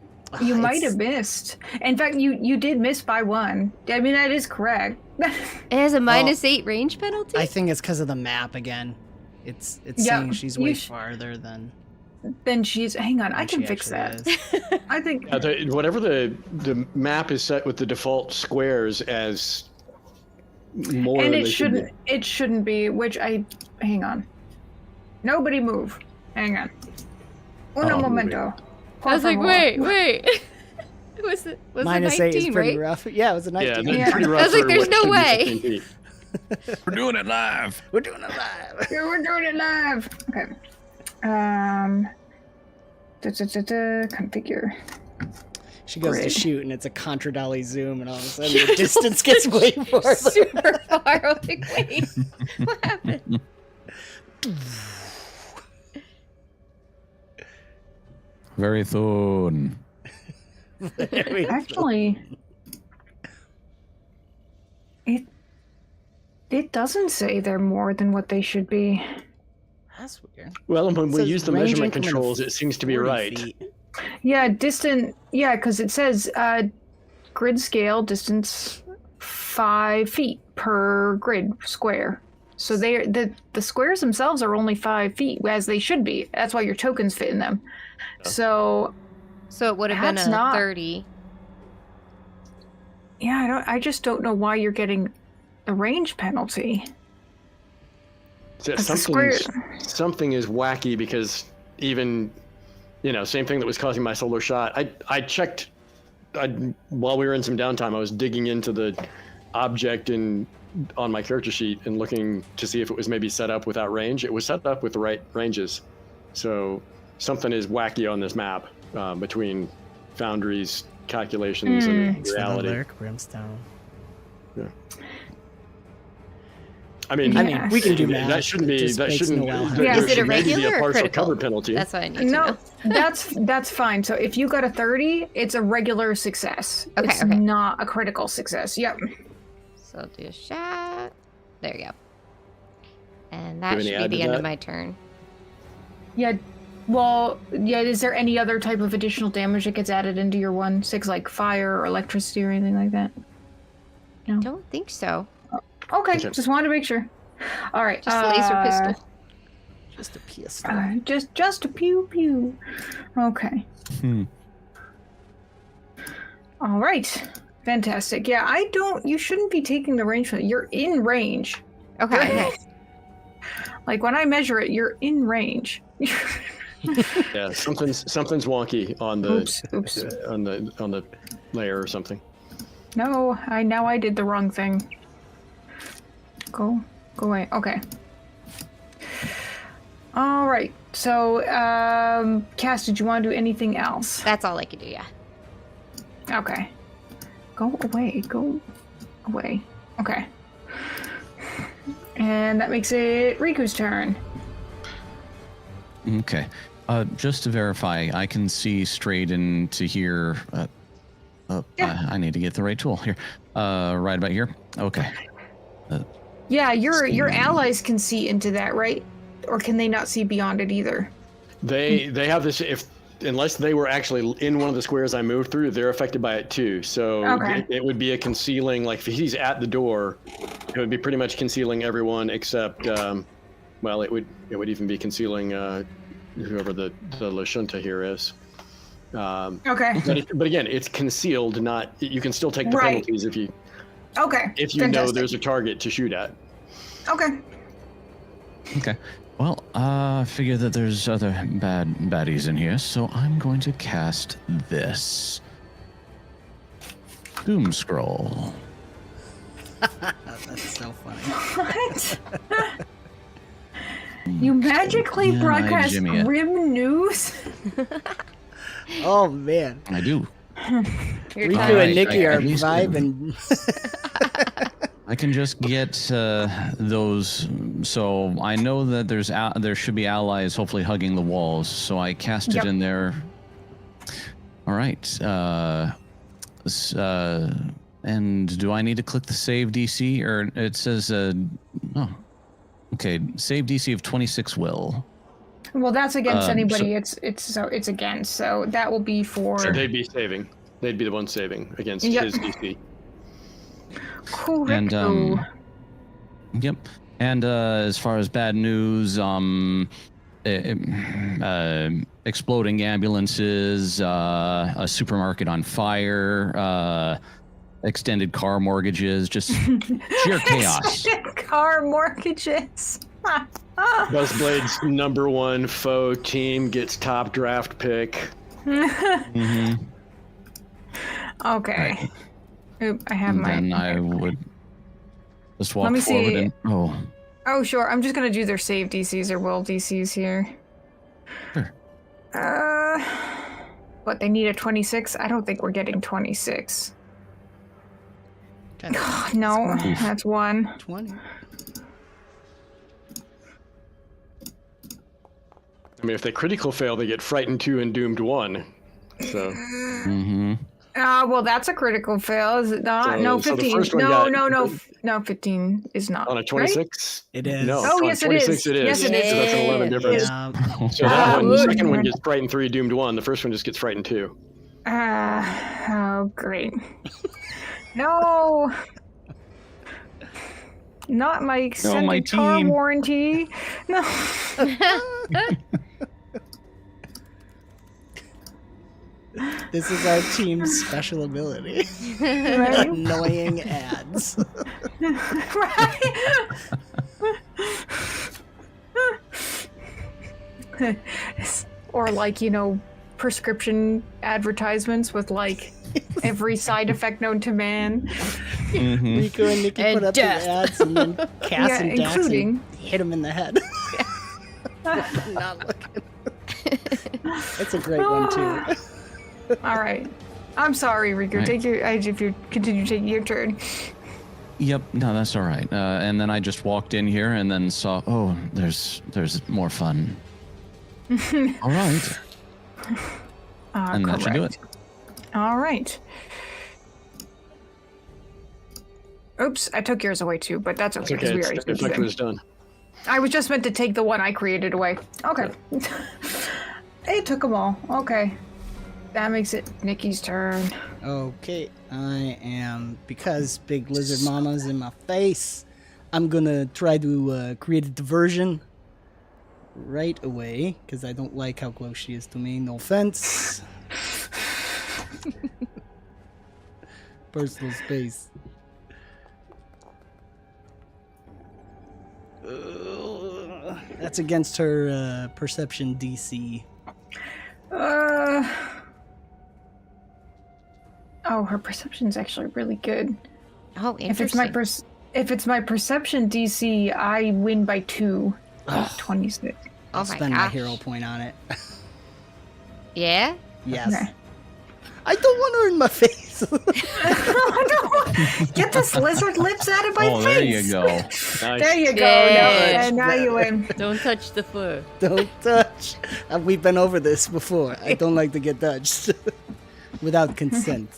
You Ah, might it's- have missed. In fact, you did miss by one. I mean, that is correct. It has a -8 range penalty? I think it's because of the map again. It's Yeah, saying she's you way sh- farther than. Then she's. Hang on, I than can she fix that. actually is. I think. Whatever the map is set with the default squares as more. And than it they should be. shouldn't. It shouldn't be. Which I. Hang on. Nobody move. Hang on. Uno Oh, momento. I was like, wait. was it -8 is 19, pretty right? rough. Yeah, it was a 19. Yeah, Yeah. that's pretty rough. I was like, for there's what no should be way. 15 feet. We're doing it live. We're doing it live. Yeah, we're doing it live. Okay. Configure. She goes to Grid. shoot, and it's a contra dolly zoom, and all of a sudden the distance gets way farther. Super far. I was like, wait, what happened? Very soon. Very Actually, it doesn't say they're more than what they should be. That's weird. Well, when we Says use the range measurement increment of controls, it seems to be 40 right. feet. Yeah, distant. Yeah, because it says grid scale distance 5 feet per grid square. So the squares themselves are only 5 feet, as they should be. That's why your tokens fit in them. So So it would have been That's a not- 30. Yeah, I just don't know why you're getting the range penalty. So That's the square. something is wacky because even, same thing that was causing my solar shot. I checked while we were in some downtime. I was digging into the object on my character sheet and looking to see if it was maybe set up without range. It was set up with the right ranges. So something is wacky on this map between Foundry's calculations and reality. Lurk, Brimstone. Yeah. I mean, we can do math. That shouldn't be. Just That makes shouldn't. Noelle There Is it should a maybe be regular a or partial critical? cover penalty. That's what I need to know. No, that's fine. So if you got a 30, it's a regular success. Okay, It's okay. not a critical success. Yep. So I'll do a shot. There you go. And Do that any should be add the to end that? of my turn. Yeah. Well, yeah. Is there any other type of additional damage that gets added into your 1/6, like fire or electricity or anything like that? I don't think so. Okay, Okay. just wanted to make sure. All right. Just a laser pistol. Just a pistol. Just a pew pew. Okay. All right. Fantastic. Yeah, you shouldn't be taking the range. You're in range. Okay. Okay. Like when I measure it, you're in range. Yeah, something's wonky on the Oops. on the layer or something. No, I did the wrong thing. Go away. Okay. All right. So, Cass, did you want to do anything else? That's all I could do, yeah. Okay. Go away. Go away. Okay. And that makes it Riku's turn. Okay. Just to verify, I can see straight into here. Yeah. I need to get the right tool here. Right about here. Okay. Yeah, your allies can see into that, right? Or can they not see beyond it either? They have this unless they were actually in one of the squares I moved through, they're affected by it too. So Okay. it would be a concealing, like if he's at the door, it would be pretty much concealing everyone except, well, it would even be concealing whoever the Lashunta here is. Okay. But again, it's concealed, not, you can still take the Right. penalties if you Okay. know Fantastic. there's a target to shoot at. Okay. Okay. Well, I figure that there's other baddies in here, so I'm going to cast this. Doom Scroll. That's so funny. What? You magically Yeah, broadcast Jimmy it. grim news? Oh man, I do. Your Riku time. and Nicky I- are at least- vibing. I can just get those. So I know that there should be allies hopefully hugging the walls. So I cast Yep. it in there. All right. And do I need to click the save DC, or it says oh, okay, save DC of 26 will. Well, that's against anybody. so- It's against. So that will be for. So they'd be saving. They'd be the ones saving against Yep. his DC. And Correcto. yep. And as far as bad news, exploding ambulances, a supermarket on fire, extended car mortgages, just sheer chaos. Car mortgages. Buzzblade's #1 foe team gets top draft pick. Mm-hmm. Okay. Right. Oop, I have And my. then I would just walk Let me forward see. and Oh, sure. I'm just gonna do their save DCs or will DCs here. Sure. But they need a 26. I don't think we're getting 26. No, that's 1. 20. I mean, if they critical fail, they get frightened 2 and doomed 1. So Mm-hmm. Well, that's a critical fail, is it not? So- No, so the 15. first one No, got- no, no, no. 15 is not. on a right? 26, It is. No, Oh, on yes, it 26 is. it is. Yes, it is. So that's an 11 difference. Yeah. So that one, the good. second one gets frightened 3, doomed 1. The first one just gets frightened 2. Oh, great. No. Not my extended my car team. warranty. No. This is our team's special ability. Right? Annoying ads. Right? Or like, you know, prescription advertisements with like every side effect known to man. Mhm. Rico and Nicky And put up death. the ads, and then Cass Yeah, and including- Daxxon hit him in the head. Not looking. It's a great one too. All right. I'm sorry, Rico. Right. Take your. If you continue taking your turn. Yep, no, that's all right. And then I just walked in here and then saw, oh, there's more fun. All right. And that should do it. All right. Oops, I took yours away too, but that's It's okay because okay. we already The switched effect it. was done. I was just meant to take the one I created away. Okay. It took them all. Okay. That makes it Nicky's turn. Okay, I am, because Big Lizard Mama's in my face, I'm gonna try to create a diversion right away, because I don't like how close she is to me. No offense. Personal space. That's against her perception DC. Oh, her perception's actually really good. Oh, If it's my interesting. if it's my perception DC, I win by 2. Ugh. 26. Oh I'll my spend my gosh. hero point on it. Yeah? Yes. Okay. I don't want her in my face. Get this lizard lips out of my Oh, face. there you go. Nice. There you go. Yeah. Now you win. Don't touch the fur. Don't touch. We've been over this before. I don't like to get touched without consent.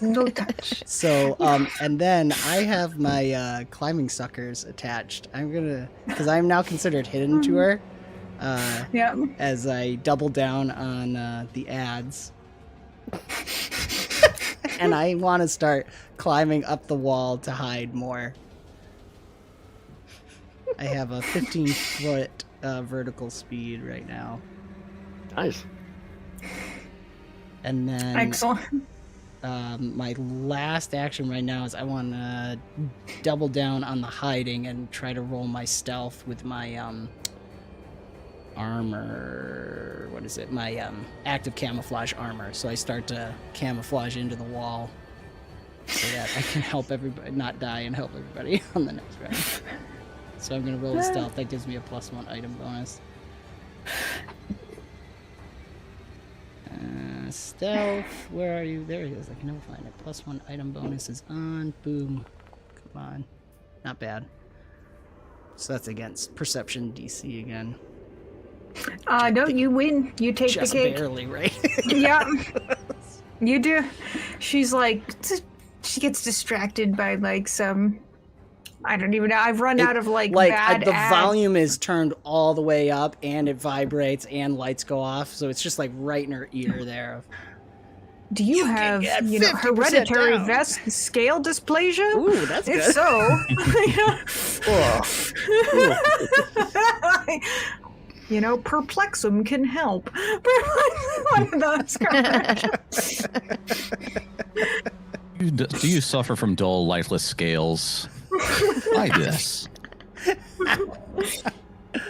No touch. So, and then I have my climbing suckers attached. I'm gonna, because I'm now considered hidden to her, Yeah. as I double down on the ads. And I want to start climbing up the wall to hide more. I have a 15-foot vertical speed right now. Nice. And then Excellent. my last action right now is I want to double down on the hiding and try to roll my stealth with my armor. What is it? My active camouflage armor. So I start to camouflage into the wall so that I can help everybody, not die, and help everybody on the next round. So I'm gonna roll the stealth. That gives me a +1 item bonus. Stealth, where are you? There he is. I can never find it. +1 item bonus is on. Boom. Come on. Not bad. So that's against perception DC again. No, you win. You take Just the cake. barely, right? Yeah. You do. She's like, she gets distracted by like some. I don't even know. I've run out of like bad the ads. volume is turned all the way up, and it vibrates, and lights go off. So it's just like right in her ear there. Do you can have, get you know, 50% hereditary down. vest scale dysplasia? Ooh, that's If good. so, you know, perplexum can help. One of those cards. Do you suffer from dull, lifeless scales? Try this.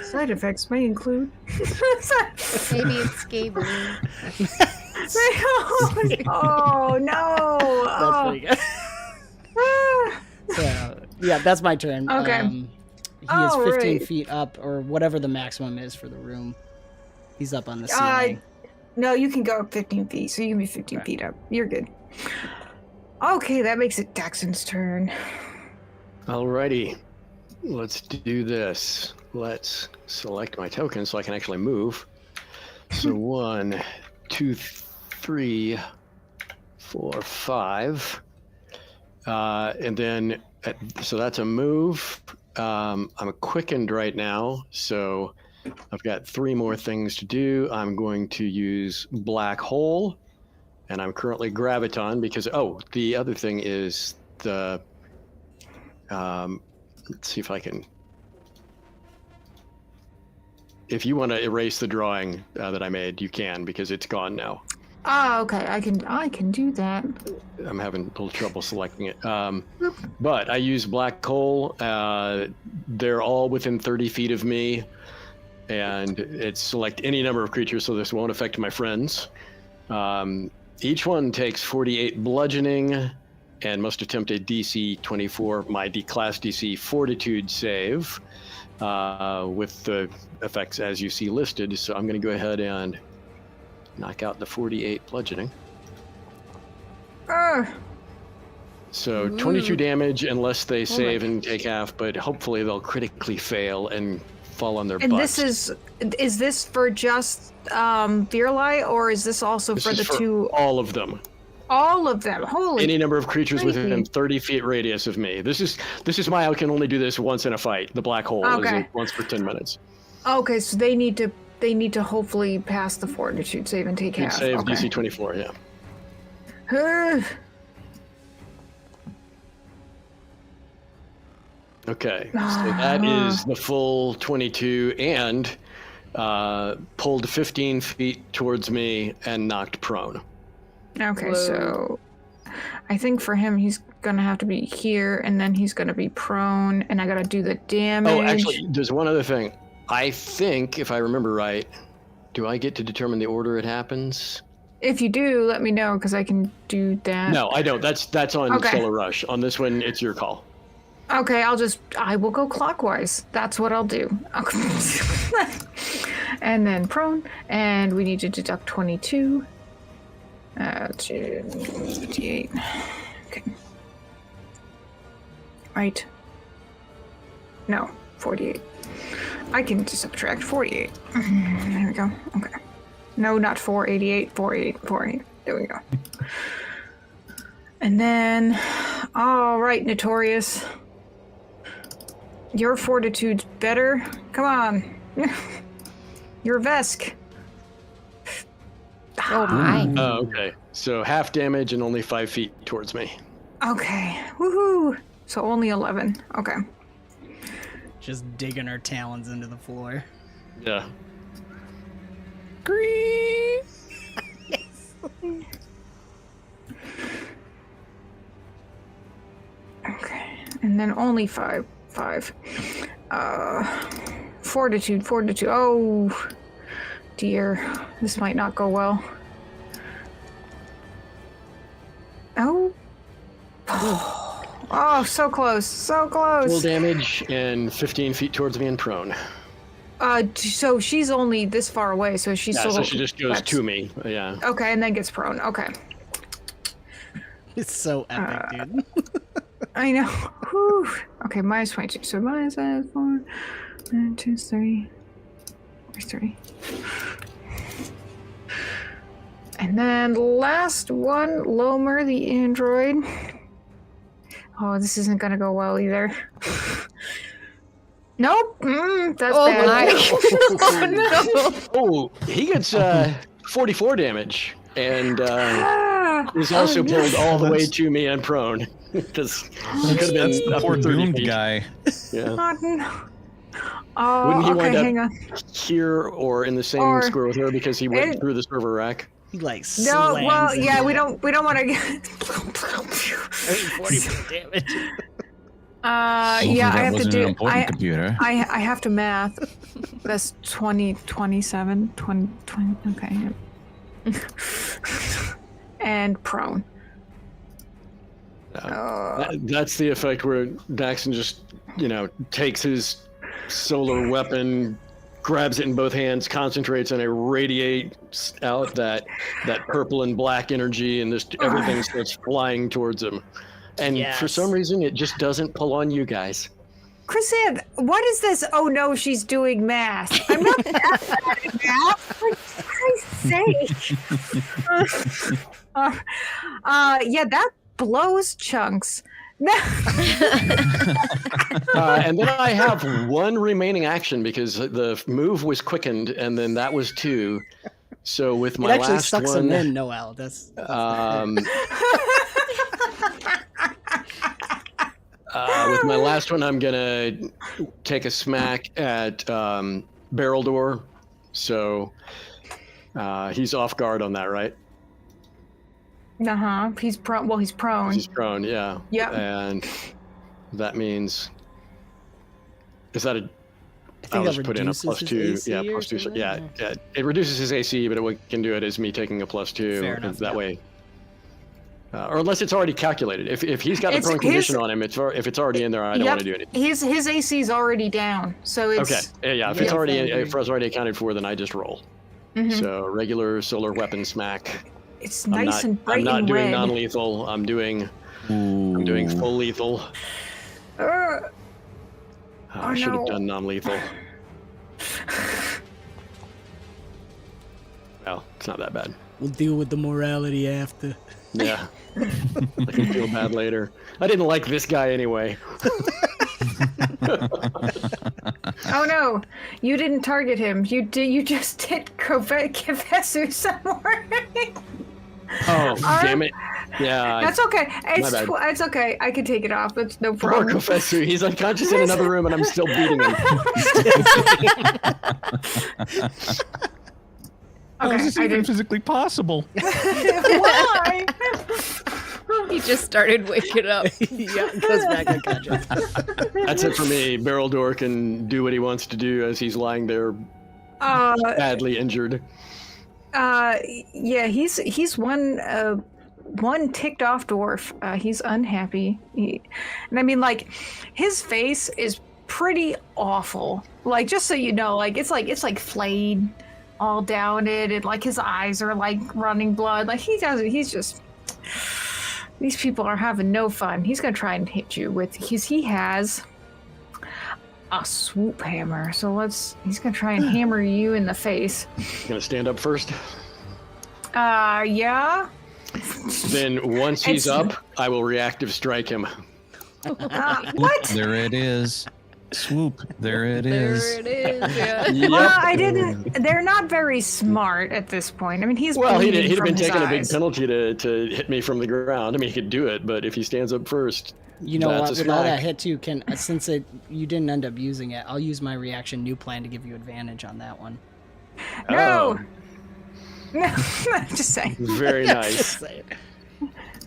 Side effects may include. Maybe it's scaly. Oh no! That's pretty good. So yeah, that's my turn. Okay. He is Oh, 15 right. feet up, or whatever the maximum is for the room. He's up on the ceiling. No, you can go up 15 feet, so you can be 15 feet up. You're good. Okay, that makes it Daxxon's turn. Alrighty. Let's do this. Let's select my token so I can actually move. So 1, 2, 3, 4, 5. And then, so that's a move. I'm quickened right now, so I've got 3 more things to do. I'm going to use Black Hole, and I'm currently Graviton because, the other thing is the, let's see if I can, if you want to erase the drawing that I made, you can, because it's gone now. Ah, okay. I can do that. I'm having a little trouble selecting it. But I use black hole. They're all within 30 feet of me, and it's select any number of creatures, so this won't affect my friends. Each one takes 48 bludgeoning and must attempt a DC 24, my class DC fortitude save, with the effects as you see listed. So I'm going to go ahead and knock out the 48 bludgeoning. So 22 damage unless they save and take half, but hopefully they'll critically fail and fall on their And butts. is this for just Virli, or is this also This for is the two? all of them. All of them. Holy. Any number of creatures crazy. within 30 feet radius of me. This is why I can only do this once in a fight. The black hole Okay. is once for 10 minutes. Okay, so they need to hopefully pass the fortitude save and take half. Save Okay. DC 24, yeah. Okay, so that is the full 22 and pulled 15 feet towards me and knocked prone. Okay, Whoa. so I think for him he's gonna have to be here, and then he's gonna be prone, and I gotta do the damage. Oh, actually, there's one other thing. I think, if I remember right, do I get to determine the order it happens? If you do, let me know because I can do that. No, I don't. That's on Okay. Stellar Rush. On this one, it's your call. Okay, I will go clockwise. That's what I'll do. And then prone, and we need to deduct 22. 58. Okay. Right. No, 48. I can subtract 48. There we go. Okay. No, not 488. 48. There we go. And then, all right, Notorious. Your fortitude's better. Come on. Your Vesk. Oh my. Oh, okay. So half damage and only 5 feet towards me. Okay. Woohoo. So only 11. Okay. Just digging her talons into the floor. Yeah. Green. Okay. And then only 5. Fortitude. Oh, dear. This might not go well. Oh. Oh, so close. Full damage and 15 feet towards me and prone. So she's only this far away, so she's Yeah, still. so she just goes to me. Yeah. Okay, and then gets prone. Okay. It's so epic, dude. I know. Whew. Okay, minus 22. So minus 4, 1, 2, 3. Where's 3? And then last one, Lomer the android. Oh, this isn't gonna go well either. Nope. That's bad. Oh no. Oh, he gets 44 damage and is Oh, also no. pulled all the way to me and prone. Because he could have That's been the up poor to 30 doomed feet. guy. Yeah. Oh, no. Oh, Wouldn't he okay, wind up hang on. here or in the same Or- square with her because he went through the server rack? He like No, slams well, into yeah, it. we don't want to get. 40 damage. Yeah, I Hopefully that have to wasn't do. an important computer. I have to math. That's 20, 27, 20. Okay. And prone. That's the effect where Daxxon just, takes his solar weapon, grabs it in both hands, concentrates, and it radiates out that purple and black energy, and just everything starts flying towards him. And for Yes. some reason, it just doesn't pull on you guys. Chrysanth, what is this? Oh no, she's doing math. I'm not that bad at math. For Christ's sake. Yeah, that blows chunks. And then I have one remaining action because the move was quickened, and then that was 2. So with It my actually last sucks one, him in, Noel. That's with my last one, I'm gonna take a smack at Barrel Door. So he's off guard on that, right? He's prone. Well, he's prone. He's prone, yeah. Yep. And that means, is that a? I think I'll that just put in a reduces +2. his AC Yeah, or +2. something? Yeah. It reduces his AC, but what can do it is me taking a +2. Fair enough, and that yeah. way. Or unless it's already calculated. If he's got the It's prone condition his- on him, if it's already in there, I don't want to do anything. His AC's already down, so it's Okay. Yeah. If Yeah, it's already standard. if it's already accounted for, then I just roll. Mhm. So regular solar weapon smack. It's I'm nice not, and bright I'm not and doing red. non-lethal. I'm doing full lethal. I should have done non-lethal. Well, it's not that bad. We'll deal with the morality after. Yeah. I can feel bad later. I didn't like this guy anyway. Oh no, you didn't target him. You just hit Kefesu somewhere. Oh, damn it. Yeah. That's okay. bad. It's okay. I can take it off. It's no Poor problem. Professor. He's unconscious in another room and I'm still beating him. How is this I even didn't. physically possible? Why? He just started waking up. Yeah, it goes back unconscious. That's it for me. Barrel Door can do what he wants to do as he's lying there badly injured. Yeah, he's one ticked off dwarf. He's unhappy. And I mean, like, his face is pretty awful. Like, just so you know, like it's like flayed all down it, and like his eyes are like running blood. Like he's just. These people are having no fun. He's gonna try and hit you with he has a swoop hammer. So he's gonna try and hammer you in the face. Gonna stand up first. Yeah. Then once he's up, I will reactive strike him. What? There it is. Swoop. There it is. There it is. Yeah. Yep. Well, I didn't. They're not very smart at this point. I mean, he's Well, he'd bleeding have from been his taking a big eyes. penalty to hit me from the ground. I mean, he could do it, but if he stands up first, You know that's what? a With all that smack. hit too, since you didn't end up using it, I'll use my reaction new plan to give you advantage on that one. No. Oh, No, just saying. very nice. Just saying.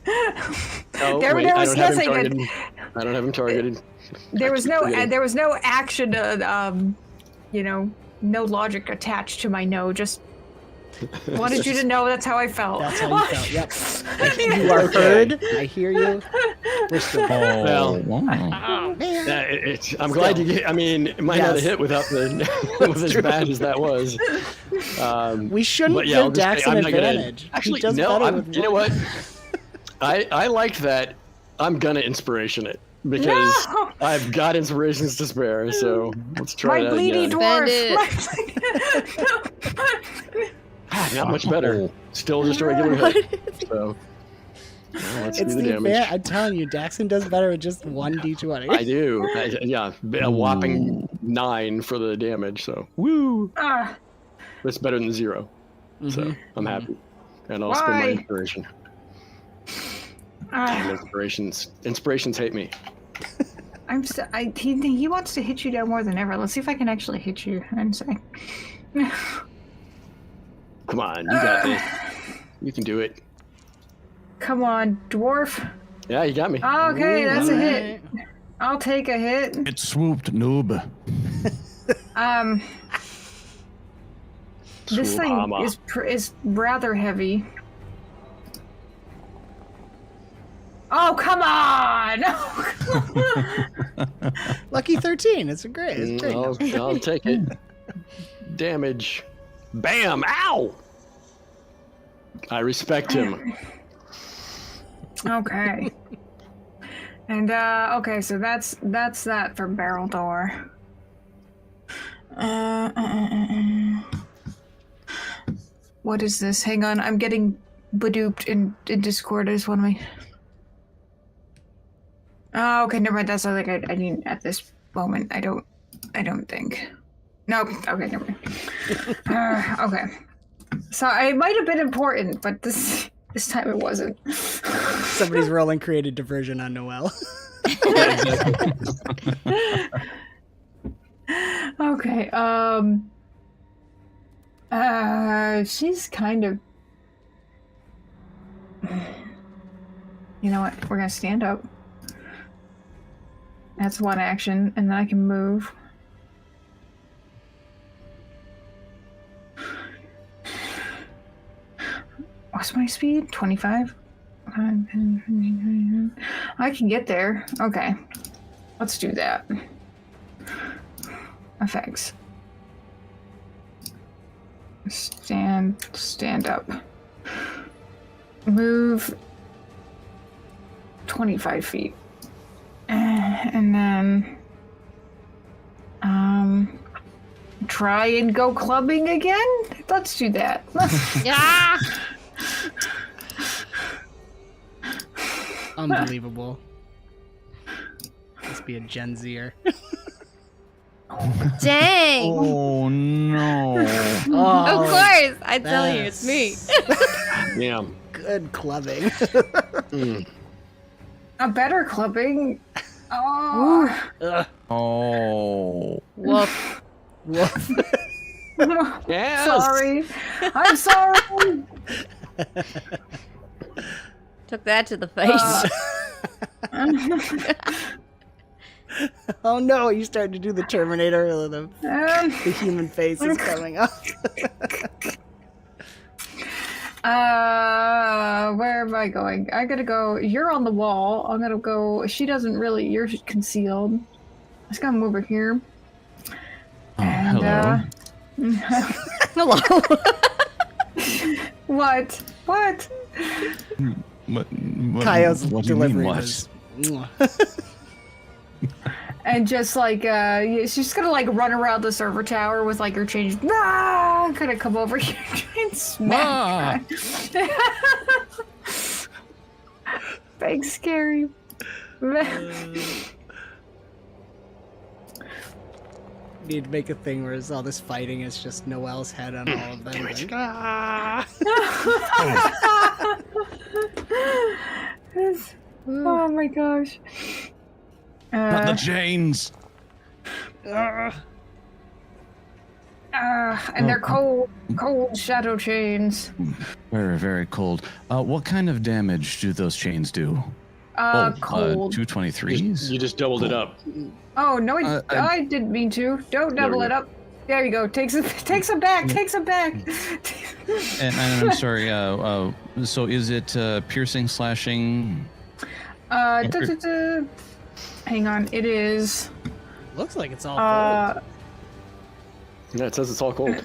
Oh, There wait, I was don't have him nothing. targeted. I don't have him targeted. There was no. forgetting. There was no action. No logic attached to my no. Just wanted you to know that's how I felt. That's how you felt. Yep. You are heard. I hear you. We're still. Oh, Well, wow. I'm glad you get. I mean, it might not have Yes. hit without the with as bad as that was. We shouldn't But yeah, I'll give just say Daxxon I'm not gonna- advantage. Actually, he does no. better with You know one. what? I liked that. I'm gonna inspiration it because No! I've got inspirations to spare. So let's try My that bleedy again. dwarf. Not much better. Still just a regular hit. So let's It's do the the damage. advantage. I'm telling you, Daxxon does better with just 1d20. I do. A whopping 9 for the damage. So woo. Ah, That's better than 0. So Mhm. I'm happy. And I'll spend my Why? inspiration. ah. Damn, inspirations hate me. He wants to hit you down more than ever. Let's see if I can actually hit you and say. Come on, you got this. You can do it. Come on, dwarf. Yeah, you got me. Okay, that's a hit. Alright. I'll take a hit. It swooped, noob. This thing Swahama. is rather heavy. Oh, come on! Lucky 13. It's great. It's great. I'll take it. Damage. Bam! Ow! I respect him. Okay. And okay, so that's that for barrel door. What is this? Hang on, I'm getting badooped in Discord. I just want to make. Oh, okay, never mind. That's not like I mean at this moment. I don't think. Nope. Okay, never mind. Okay. So it might have been important, but this time it wasn't. Somebody's rolling creative diversion on Noelle. Okay. She's kind of. You know what? We're gonna stand up. That's one action, and then I can move. What's my speed? 25? I can get there. Okay. Let's do that. Effects. Stand up. Move 25 feet. And then try and go clubbing again? Let's do that. Yeah. Unbelievable. Must be a Gen Zer. Dang. Oh no! Of course. I tell you, it's me. Yeah. Good clubbing. A better clubbing. Oh. Oh. Woof. Woof. Yes. Sorry. I'm sorry. Took that to the face. Oh no, you started to do the Terminator. The human face is coming up. Where am I going? I gotta go. You're on the wall. I'm gonna go. She doesn't really. You're concealed. I'm just gonna move her here. Oh, hello. Hello. What? What? What, Kaio's what do you mean, delivery what? was. And just like, she's just gonna like run around the server tower with like her change. Gonna come over here and smack. Big scary. Need to make a thing where it's all this fighting is just Noelle's head on all of them. Like, Oh my gosh. Not the chains. And they're cold shadow chains. Very, very cold. What kind of damage do those chains do? Cold. 223s? You just doubled it up. Oh no, I I didn't mean to. Don't double we it go. up. There you go. Takes it back. Takes it back. And I'm sorry, so is it piercing, slashing? Hang on. It is. looks like it's all gold. Yeah, it says it's all cold.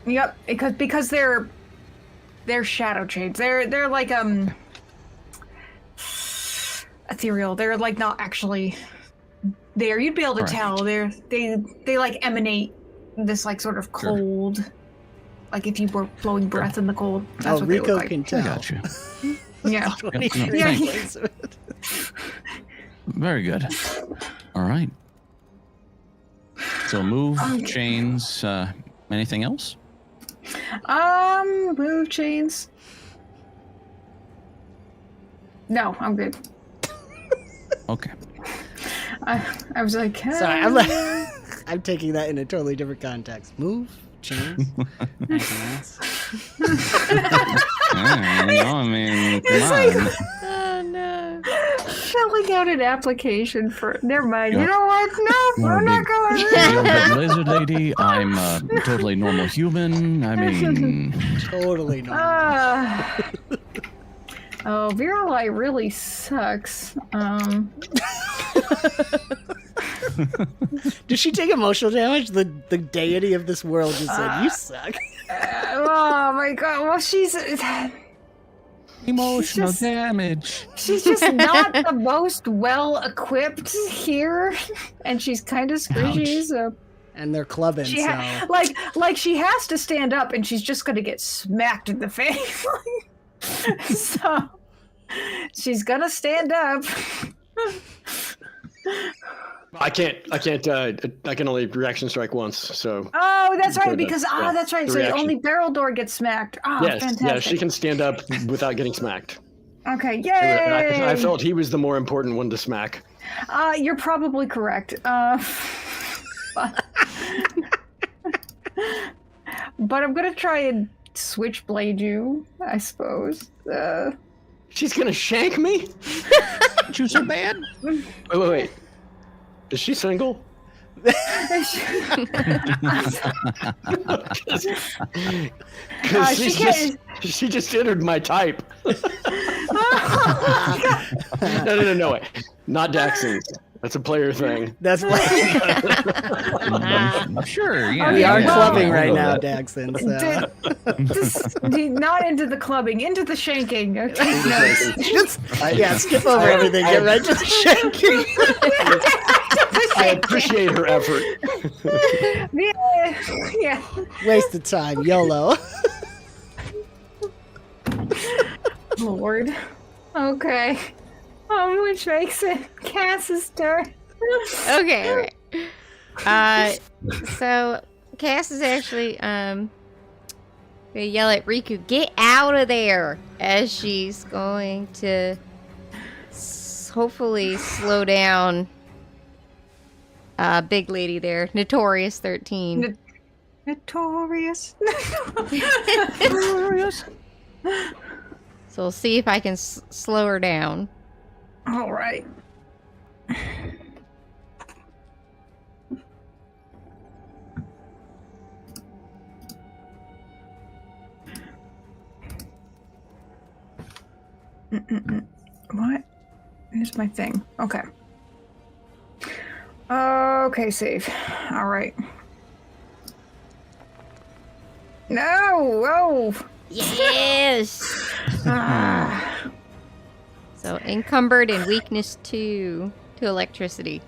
Yep. Because they're shadow chains. They're like ethereal. They're like not actually there. You'd be able to Right. tell. They like emanate this like sort of cold. Like if you were blowing breath in the cold. That's what they Rico look like. can I tell. got you. Yeah. 23 Yeah. plays of it. Very good. All right. So move, chains, anything else? Move chains. No, I'm good. Okay. I was like, Sorry, I'm taking that in a totally different context. Move, chains, anything else? I mean, come It's on. like- Oh no. filling out an application for. Never mind. Yeah. You know what? No, Wanna I'm not be going the there. old big lizard lady. I'm a totally normal human. I mean, Totally normal. Oh, Virulai really sucks. Did she take emotional damage? The deity of this world just said, "You suck." Oh my god. Well, she's emotional just- damage. she's just not the most well equipped here, and she's kind of squishy. Ouch. So And they're clubbing, she so like she has to stand up, and she's just gonna get smacked in the face. So she's gonna stand up. I can only reaction strike once. So Oh, that's right. For the- Because yeah, that's right. the So reaction. only barrel door gets smacked. Oh, yes, fantastic. yeah, she can stand up without getting smacked. Okay, And yay! I felt he was the more important one to smack. You're probably correct. But I'm gonna try and switchblade you, I suppose. She's gonna shank me? You so bad? Wait. Is she single? Because she just entered my type. No, wait. Not Daxxon. That's a player thing. That's why Sure. Yeah. we are yeah. clubbing I'll right go now, with that. Daxxon. So. Not into the clubbing, into the shanking. Okay. Just skip over everything. Get right to the shanking. I appreciate her effort. Yeah. Waste of time. YOLO. Lord. Okay. Which makes it Cass's turn. Okay. So Cass is actually gonna yell at Riku, "Get out of there!" as she's going to hopefully slow down big lady there, Notorious 13. Notorious. Notorious. So we'll see if I can slow her down. All right. What? Here's my thing. Okay. Okay, save. All right. No! Oh! Yes! Ah. So encumbered and weakness 2 to electricity.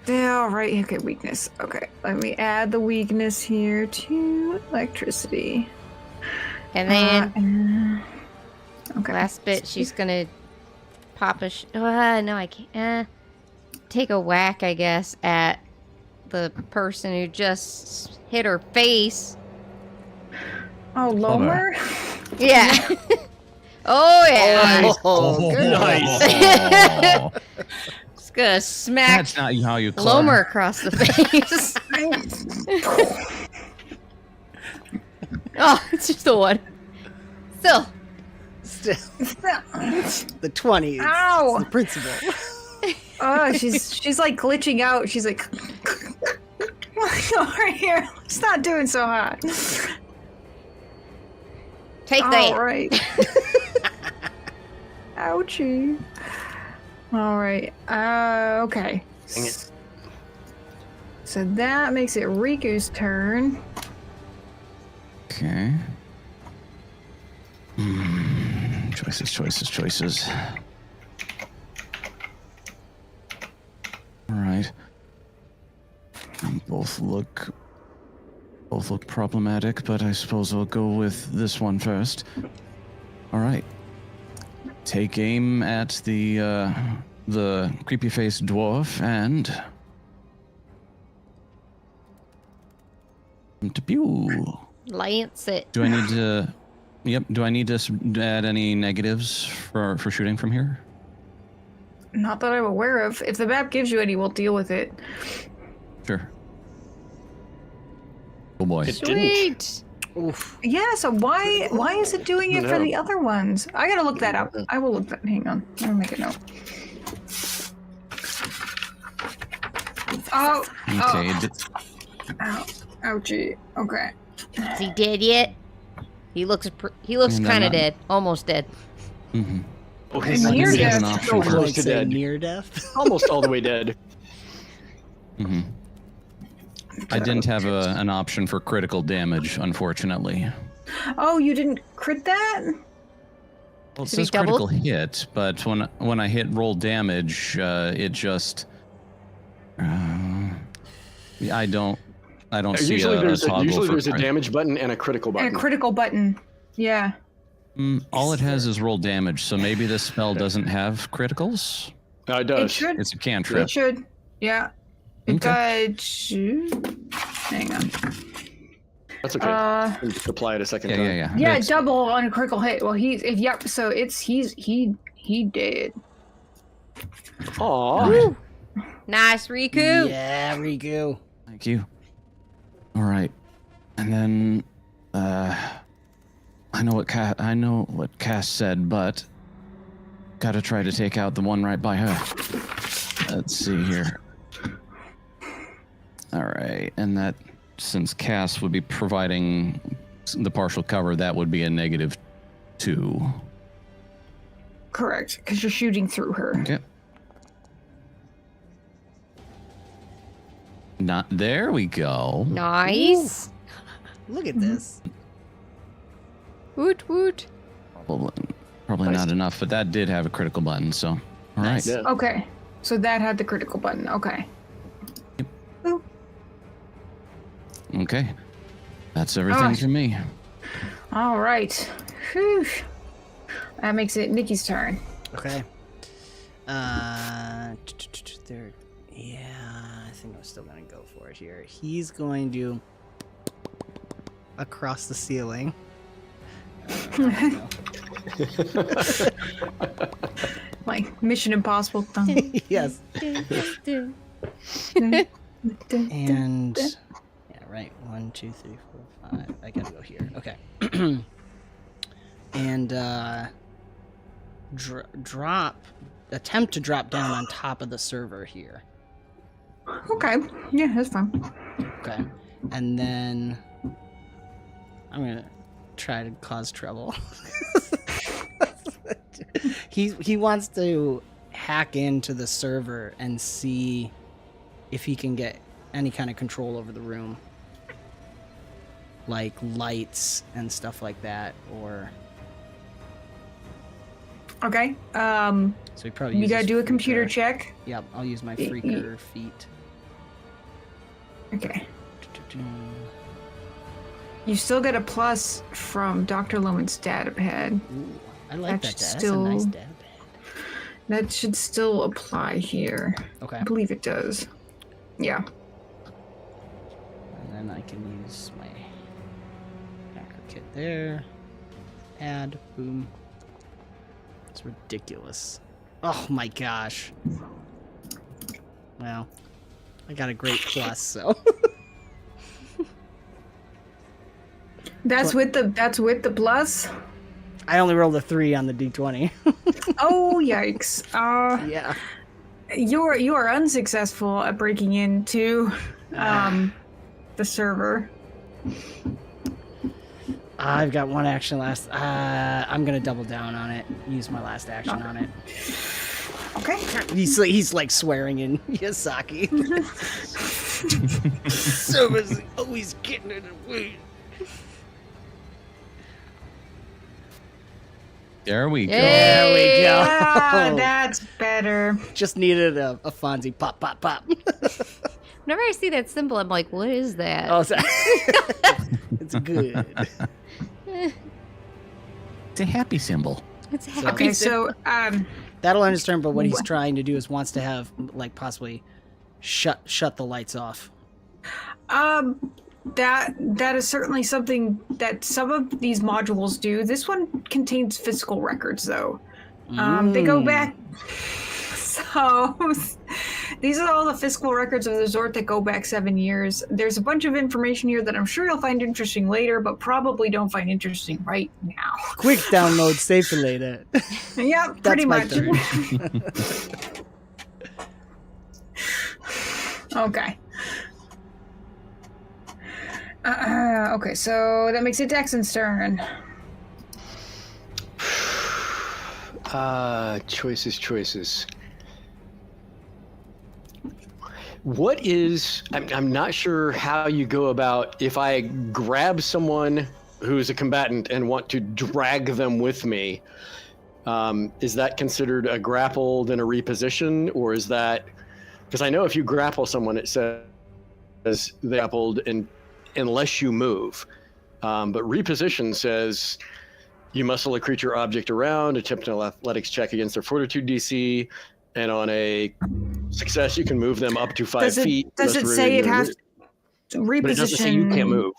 Yeah, all right. Okay, weakness. Okay, let me add the weakness here to electricity. And then Okay. last bit, she's gonna pop a. No, I can't. Take a whack, I guess, at the person who just hit her face. Oh, Lomer? Yeah. Oh yeah. Oh, good. Nice. Just gonna smack That's not how you club. Lomer across the face. Oh, it's just the one. Still. The 20. Ow! It's the principal. Oh, she's like glitching out. She's like, over here. It's not doing so hot. Take that. All right. Ouchie. All right. Okay. Dang it. So that makes it Riku's turn. Okay. Choices. All right. Both look problematic, but I suppose I'll go with this one first. All right. Take aim at the creepy-faced dwarf and pew. Lance it. Do I need to? Yep. Do I need to add any negatives for shooting from here? Not that I'm aware of. If the map gives you any, we'll deal with it. Sure. Oh boy. It didn't. Sweet. Oof. Yeah, so why is it doing it for No. the other ones? I gotta look that up. I will look that. Hang on. I'll make a note. Oh. Okay. Ow. Ouchie. Okay. Is he dead yet? He looks And kind of then, dead. Almost dead. Mm-hmm. Oh, And near he's death. an option so for- close Like to say dead. near death. Almost all the way dead. Mm-hmm. I didn't have an option for critical damage, unfortunately. Oh, you didn't crit that? Well, it Should we says double? critical hit, but when I hit roll damage, it just I don't see Usually a there's toggle for a damage button and a critical button. And a critical button. Yeah. all it has is roll damage, so maybe this spell doesn't have criticals. It It does. should. It's a cantrip. It should. Yeah. It Okay. does. Hang on. That's okay. You can apply it a second time. Yeah. Yeah, It's- double on a critical hit. Well, yep. So he did. Aw. Nice, Riku. Yeah, Riku. Thank you. All right, and then I know what Cass said, but Gotta try to take out the one right by her. Let's see here. All right, and that, since Cass would be providing the partial cover, that would be a -2. Correct, because you're shooting through her. Okay. Not there we go. Nice. Look at this. Woot woot. Probably not enough, but that did have a critical button, so all Nice. right. Yeah. Okay, so that had the critical button. Okay. Boop. Okay. That's everything Ah. for me. All right. Whew. That makes it Nikki's turn. Okay. There. Yeah, I think I'm still gonna go for it here. He's going to across the ceiling. Like Mission Impossible. Yes. And yeah, right. 1, 2, 3, 4, 5. I gotta go here. Okay. And attempt to drop down on top of the server here. Okay. Yeah, that's fine. Okay. And then I'm gonna try to cause trouble. He wants to hack into the server and see if he can get any kind of control over the room, like lights and stuff like that, or Okay. so he probably You gotta uses do a computer Freaker. check. Yep, I'll use my Freaker feat. Okay. You still get a plus from Dr. Lowen's data pad. Ooh, I like That's that. That's a still- nice data pad. That should still apply here. Okay. I believe it does. Yeah. And then I can use my hacker kit there. Add. Boom. It's ridiculous. Oh my gosh. Well, I got a great plus, so. That's with the plus. I only rolled a 3 on the d20. Oh yikes. Yeah. You are unsuccessful at breaking into the server. I've got one action last. I'm gonna double down on it. Use my last action on it. Okay. He's like swearing in Yasaki. Server's always getting in the way. There we go. There we go. Ah, that's better. Just needed a Fonzie pop, pop, pop. Whenever I see that symbol, I'm like, what is that? Oh, sorry. It's good. It's a happy symbol. It's So- happy. Okay, so That'll end his turn, but what he's trying to do is wants to have like possibly shut the lights off. that is certainly something that some of these modules do. This one contains physical records, though. They go back. So these are all the physical records of the resort that go back 7 years. There's a bunch of information here that I'm sure you'll find interesting later, but probably don't find interesting right now. Quick download, save for later. Yeah, That's pretty my much. turn. Okay. Okay, so that makes it Daxxon's turn. Choices. What is... I'm not sure how you go about if I grab someone who's a combatant and want to drag them with me. Is that considered a grappled and a reposition, or is that... Because I know if you grapple someone, it says they grappled unless you move. But reposition says you muscle a creature object around, attempt an athletics check against their fortitude DC, and on a success, you can move them up to 5 feet. Does it say it has to reposition? But it doesn't say you can't move.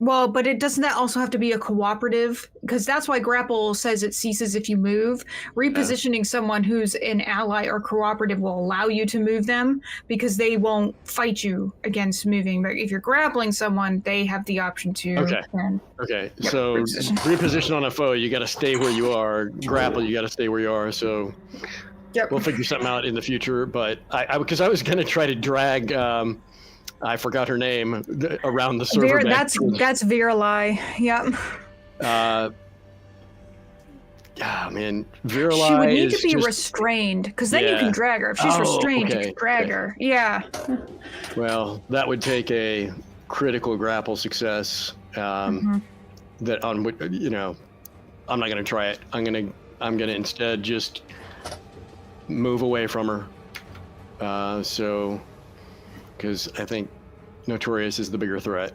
Well, but doesn't that also have to be a cooperative? Because that's why grapple says it ceases if you move. Repositioning someone who's an ally or cooperative will allow you to move them because they won't fight you against moving. But if you're grappling someone, they have the option to. Okay. Okay. So reposition on a foe, you got to stay where you are. Grapple, you got to stay where you are. So we'll figure something out in the future. But because I was going to try to drag. I forgot her name around the server. That's Virali. Yep. Yeah, man, Virali. She would need to be restrained because then you can drag her. If she's restrained, you can drag her. Yeah. Well, that would take a critical grapple success. That on I'm not gonna try it. I'm gonna instead just move away from her. Because I think Notorious is the bigger threat.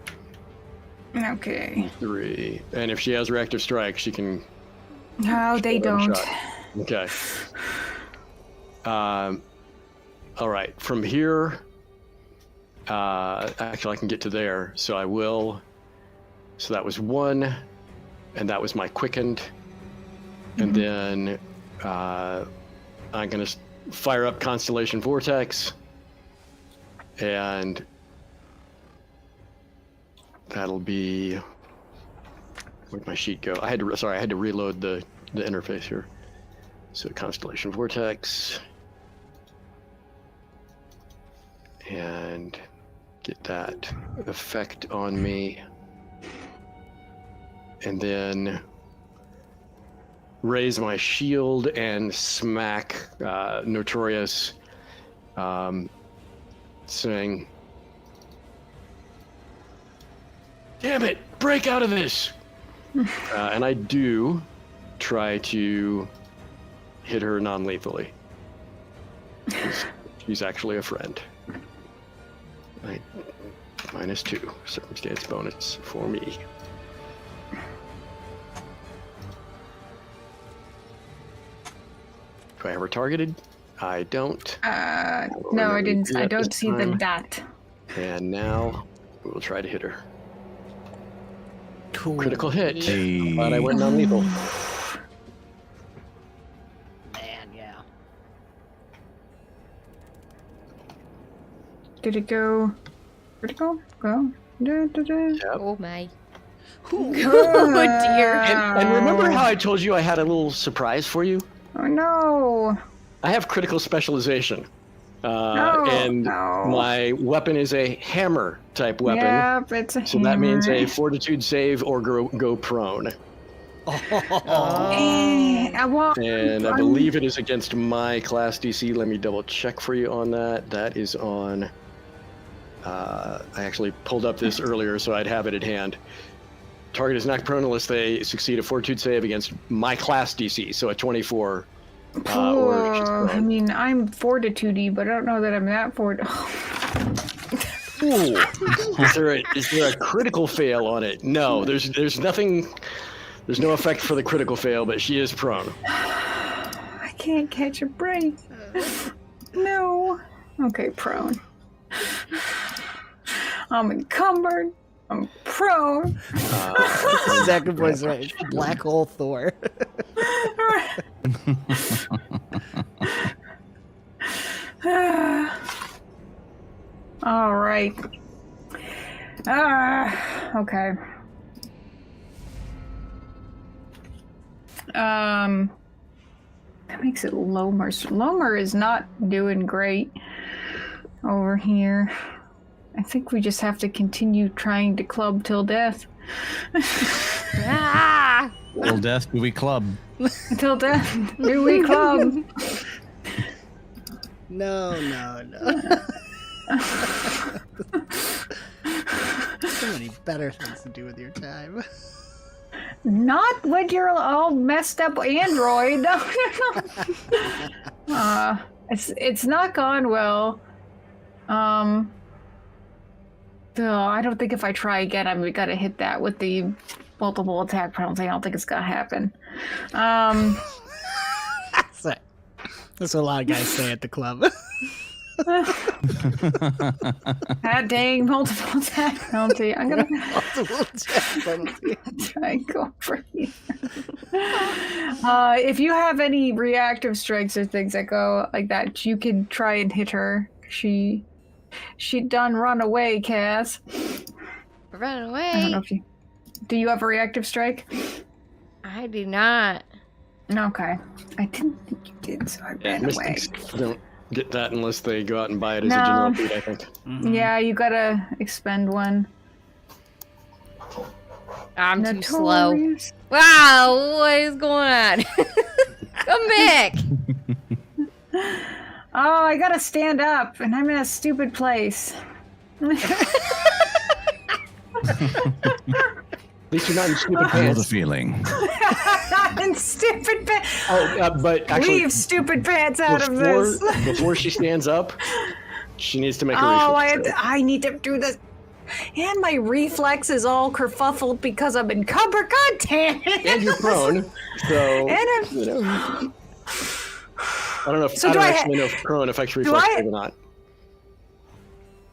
Okay. 3. And if she has reactive strike, she can... No, they don't. Okay. All right. From here... actually, I can get to there, so I will... So that was 1, and that was my quickened. And then I'm going to fire up Constellation Vortex. And that'll be, where'd my sheet go? I had to reload the interface here. So Constellation Vortex, and get that effect on me, and then raise my shield and smack Notorious. Saying, damn it, break out of this! And I do try to hit her non-lethally. She's actually a friend. -2 circumstance bonus for me. Do I have her targeted? I don't. No, I didn't. I don't see the dot. And now we will try to hit her. Cool. Critical hit. Hey. But I went non-lethal. Man, yeah. Did it go critical? Go. Yep. Oh my. Oh dear. And remember how I told you I had a little surprise for you? Oh no. I have critical specialization. And my weapon is a hammer type weapon. Yep, it's a so hammer. that means a fortitude save or go prone. And I believe it is against my class DC. Let me double check for you on that. That is on... I actually pulled up this earlier so I'd have it at hand. Target is knocked prone unless they succeed a fortitude save against my class DC, so a 24. I mean, I'm fortitude-y, but I don't know that I'm that Ooh. Is there a critical fail on it? No, there's nothing. There's no effect for the critical fail, but she is prone. I can't catch a break. No. Okay, prone. I'm encumbered. I'm prone. Second voice, right? Black hole Thor. All right. Okay. That makes it Lomer. Lomer is not doing great over here. I think we just have to continue trying to club till death. Till death do we club. Until death do we club. No. So many better things to do with your time. Not when you're all messed up android. No. It's not gone well. I don't think if I try again, I'm gonna hit that with the multiple attack penalty. I don't think it's gonna happen. That's what a lot of guys say at the club. That dang multiple attack penalty. I'm gonna Multiple attack penalty. try and go for you. If you have any reactive strikes or things that go like that, you can try and hit her. She done run away, Cass. Run I don't know away. if you. Do you have a reactive strike? I do not. Okay. I didn't think you did, so I ran away. Mystics don't get that unless they go out and buy it as No. a general feat, I think. Mhm. Yeah, you gotta expend one. I'm too slow. Notorious. Wow, what is going on? Come back. Oh, I gotta stand up, and I'm in a stupid place. At least you're not in stupid I know the pants. feeling. Not in stupid pants. Oh, but actually, Leave stupid pants out of this. before she stands up, she needs to make a Oh, reflex save. I need to do this. And my reflex is all kerfuffled because I'm encumbered. God damn it. And you're prone, so And I'm- you know. I don't know if So I do don't I actually know if prone affects do reflex I- save or not.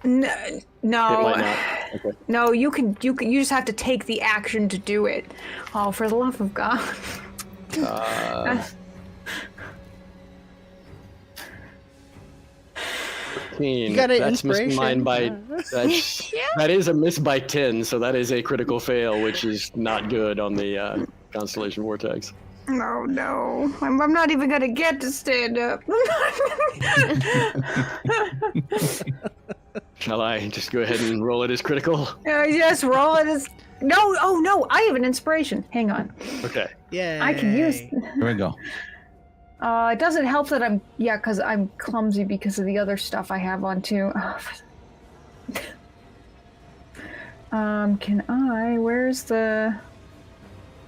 No, It might not. Okay. no, you just have to take the action to do it. Oh, for the love of God. You got an that's missing mine inspiration? by that is a miss by 10, so that is a critical fail, which is not good on the Constellation Vortex. Oh no, I'm not even gonna get to stand up. Shall I just go ahead and roll it as critical? Just roll it as. No, oh no, I have an inspiration. Hang on. Okay. Yeah. I can use. Here we go. It doesn't help that I'm. Yeah, because I'm clumsy because of the other stuff I have on too. Can I. Where's the.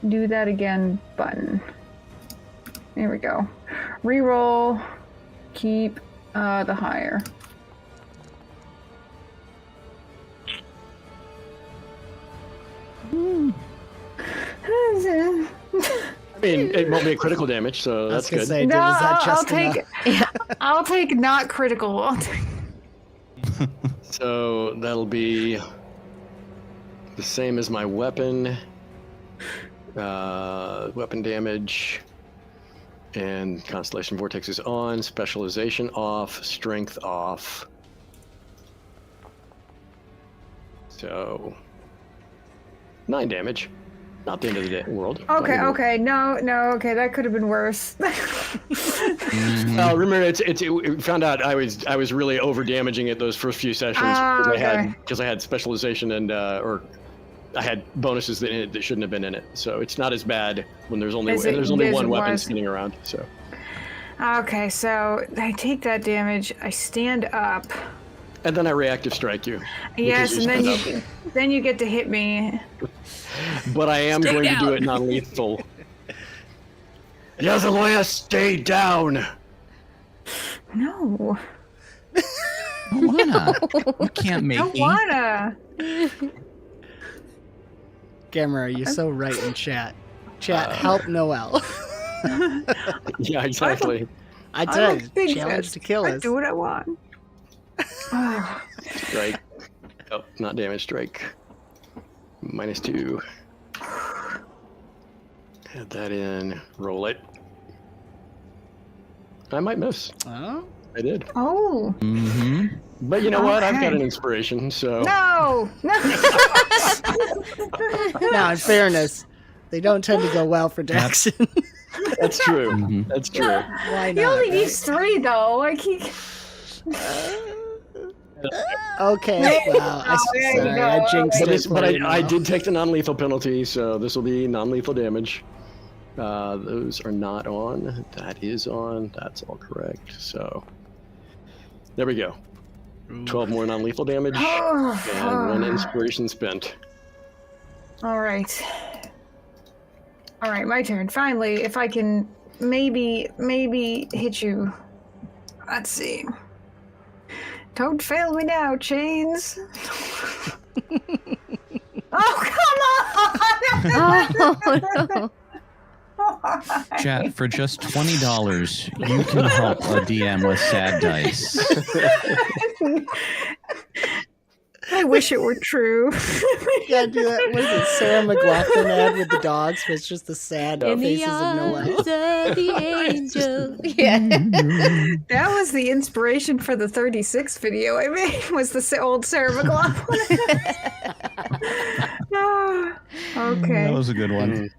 Do that again button? There we go. Reroll. Keep the higher. I mean, it won't be a critical damage, so I was that's gonna good. say, No, was that I'll just take. enough? I'll take not critical. I'll take- So that'll be the same as my weapon. Weapon damage. And Constellation Vortex is on. Specialization off. Strength off. So 9 damage. Not the end of the world. Okay, Not okay, no, okay, that could have been worse. Remember, it found out I was really over damaging it those first few sessions because I had specialization and or I had bonuses in it that shouldn't have been in it. So it's not as bad when there's only one weapon spinning around. So Okay, so I take that damage. I stand up. and then I reactive strike you. Yes, because and you stood then you get to hit me. But I am going to do it non-lethal. Yazalaya, stay down. No, Why not? You can't I make don't me. wanna. Gamera, you're so right in chat. Chat, help Noel. Yeah, exactly. I I'm a said, big challenge fist. to kill I us. do what I want. Strike. Oh, not damage. Strike. -2. Add that in. Roll it. I might miss. Oh? I did. Oh Mm-hmm. But you know what? I've got Okay. an inspiration, so. no! Now, in fairness, they don't tend to go well for Daxxon. That's true. Mhm. That's true. Why He not? only right? needs 3 though. Like he. Okay, well, Oh, there you sorry, go. I jinxed But, it this, but for you, I Noel. did take the non-lethal penalty, so this will be non-lethal damage. Those are not on. That is on. That's all correct. So there we go. 12 more non-lethal damage and 1 inspiration spent. All right. All right, my turn. Finally, if I can maybe hit you. Let's see. Don't fail me now, Chains. Oh, come on! Oh no. Chat, for just $20, you can help a DM with sad dice. I wish it were true. Yeah, do that. What is it? Sarah McLachlan ad with the dogs, but it's just the sad In the faces of Noel. arms of the angel. Yeah. That was the inspiration for the 36 video I made, was the old Sarah McLachlan. Ah, okay. That was a good one.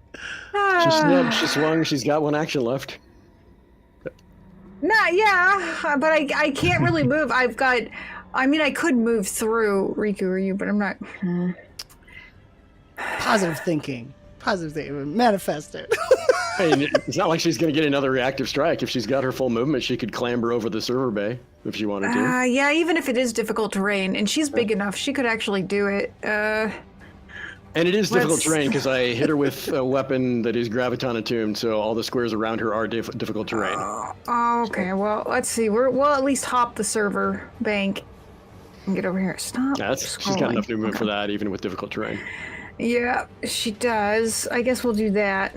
She slipped, she swung, she's got one action left. But I can't really move. I could move through Riku or you, but I'm not. Positive thinking. Manifest it. I mean, it's not like she's going to get another reactive strike. If she's got her full movement, she could clamber over the server bay if she wanted to. Yeah, even if it is difficult terrain, and she's big enough, she could actually do it. And it is difficult terrain because I hit her with a weapon that is graviton attuned, so all the squares around her are difficult terrain. Okay, well, let's see. We'll at least hop the server bank and get over here. Stop. Yeah, she's got enough movement for that, even with difficult terrain. Yeah, she does. I guess we'll do that.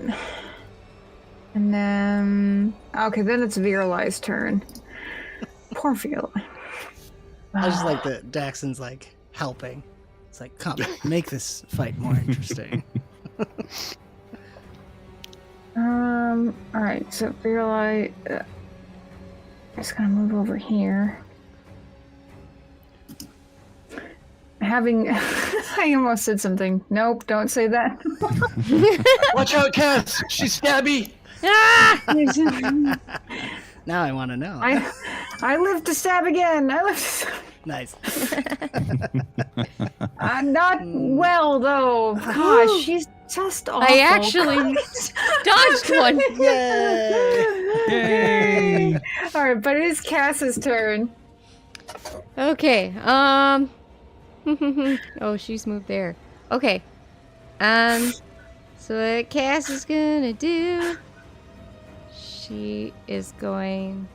And then... Okay, then it's Virali's turn. Poor Virali. I just like that Daxxon's like helping. It's like, come, make this fight more interesting. Alright, so Virali... just gonna move over here. I almost said something. Nope, don't say that. Watch out, Cass! She's stabby! Now I want to know. I live to stab again. Nice. I'm not well, though. Gosh, she's just awful. I actually dodged one. Yay! All right, but it is Cass's turn. Okay. Oh, she's moved there. Okay. So what Cass is gonna do? She is going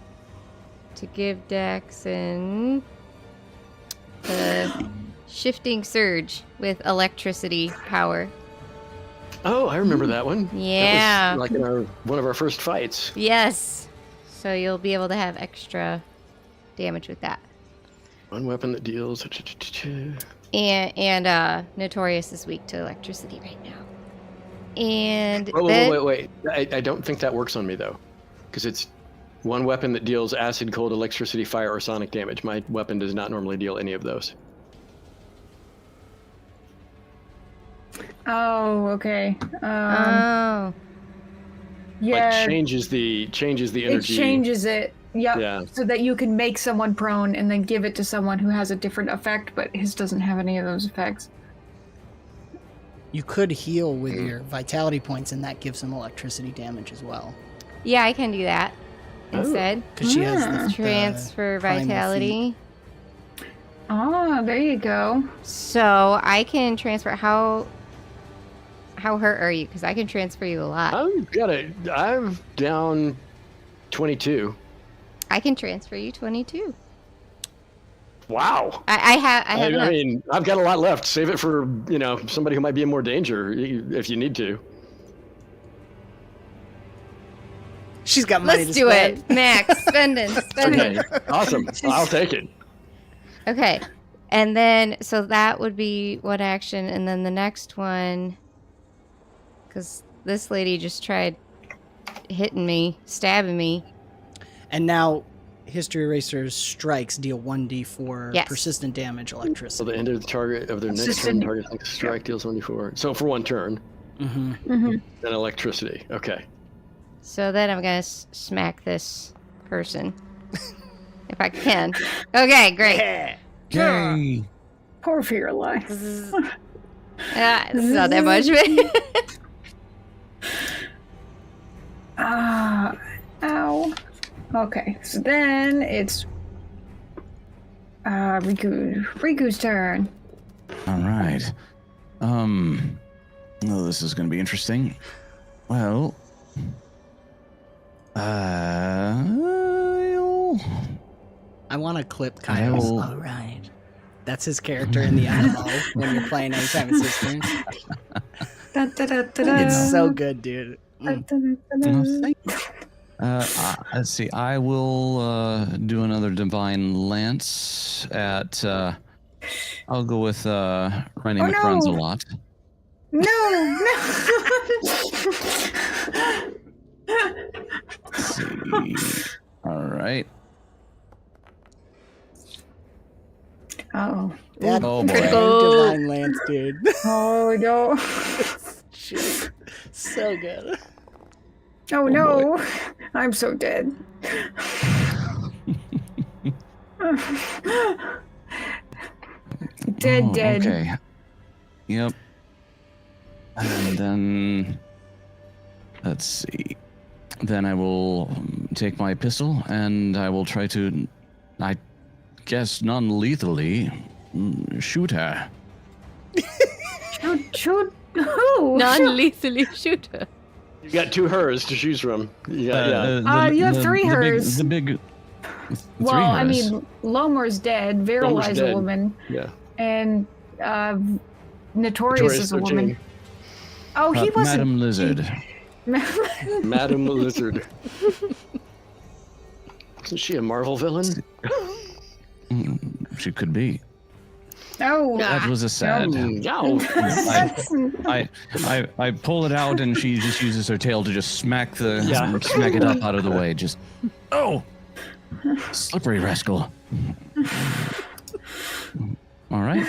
to give Daxxon the shifting surge with electricity power. Oh, I remember that one. Yeah. That was like in one of our first fights. Yes. So you'll be able to have extra damage with that. One weapon that deals... And Notorious is weak to electricity right now. And Wait. I don't think that works on me, though. Because it's one weapon that deals acid, cold, electricity, fire, or sonic damage. My weapon does not normally deal any of those. Oh, okay. oh. Yeah. Like changes the energy. It changes it. Yep. Yeah. So that you can make someone prone and then give it to someone who has a different effect, but his doesn't have any of those effects. You could heal with your vitality points, and that gives them electricity damage as well. Yeah, I can do that instead. Because she has the Transfer primal vitality. Oh, there you go. So I can transfer. How hurt are you? Because I can transfer you a lot. I'm down 22. I can transfer you 22. Wow. I have enough. I mean, I've got a lot left. Save it for, somebody who might be in more danger if you need to. She's got money Let's to do spend. it. Max, spending. Okay, awesome. I'll take it. Okay. And then, so that would be one action. And then the next one, because this lady just tried hitting me, stabbing me. And now, History Eraser's strikes deal 1d4 persistent damage electricity. So the end of the target of their next turn, target strike deals 1d4. So for one turn. Mm-hmm. Then electricity. Okay. So then I'm going to smack this person. If I can. Okay, great. Yay! Poor Virali. It's not that much. Ow. Okay, so then it's Riku's turn. All right. Oh, this is going to be interesting. Well, I want to clip Kyle's. All right. That's his character in the IMO when you're playing anytime it's his turn. It's so good, dude. Let's see. I will do another divine lance at. I'll go with Rennie McRuns a lot. No. Let's see. All right. Oh. That Oh, boy. divine lance, dude. Oh no. Shit. So good. Oh no. I'm so dead. Dead. Okay. Yep. And then let's see. Then I will take my pistol and I will try to, I guess, non-lethally shoot her. Shoot who? Non-lethally shoot her. You got 2 hers to choose from. You have 3 hers. The big. Well, I mean, Lomar's dead. Virili's a woman. Yeah. And Notorious is a woman. 13. Oh, he wasn't. Madam Lizard. Madam Lizard. Isn't she a Marvel villain? She could be. Oh, That was a sad. No. I pull it out and she just uses her tail to just smack it up out of the way. Just slippery rascal. All right.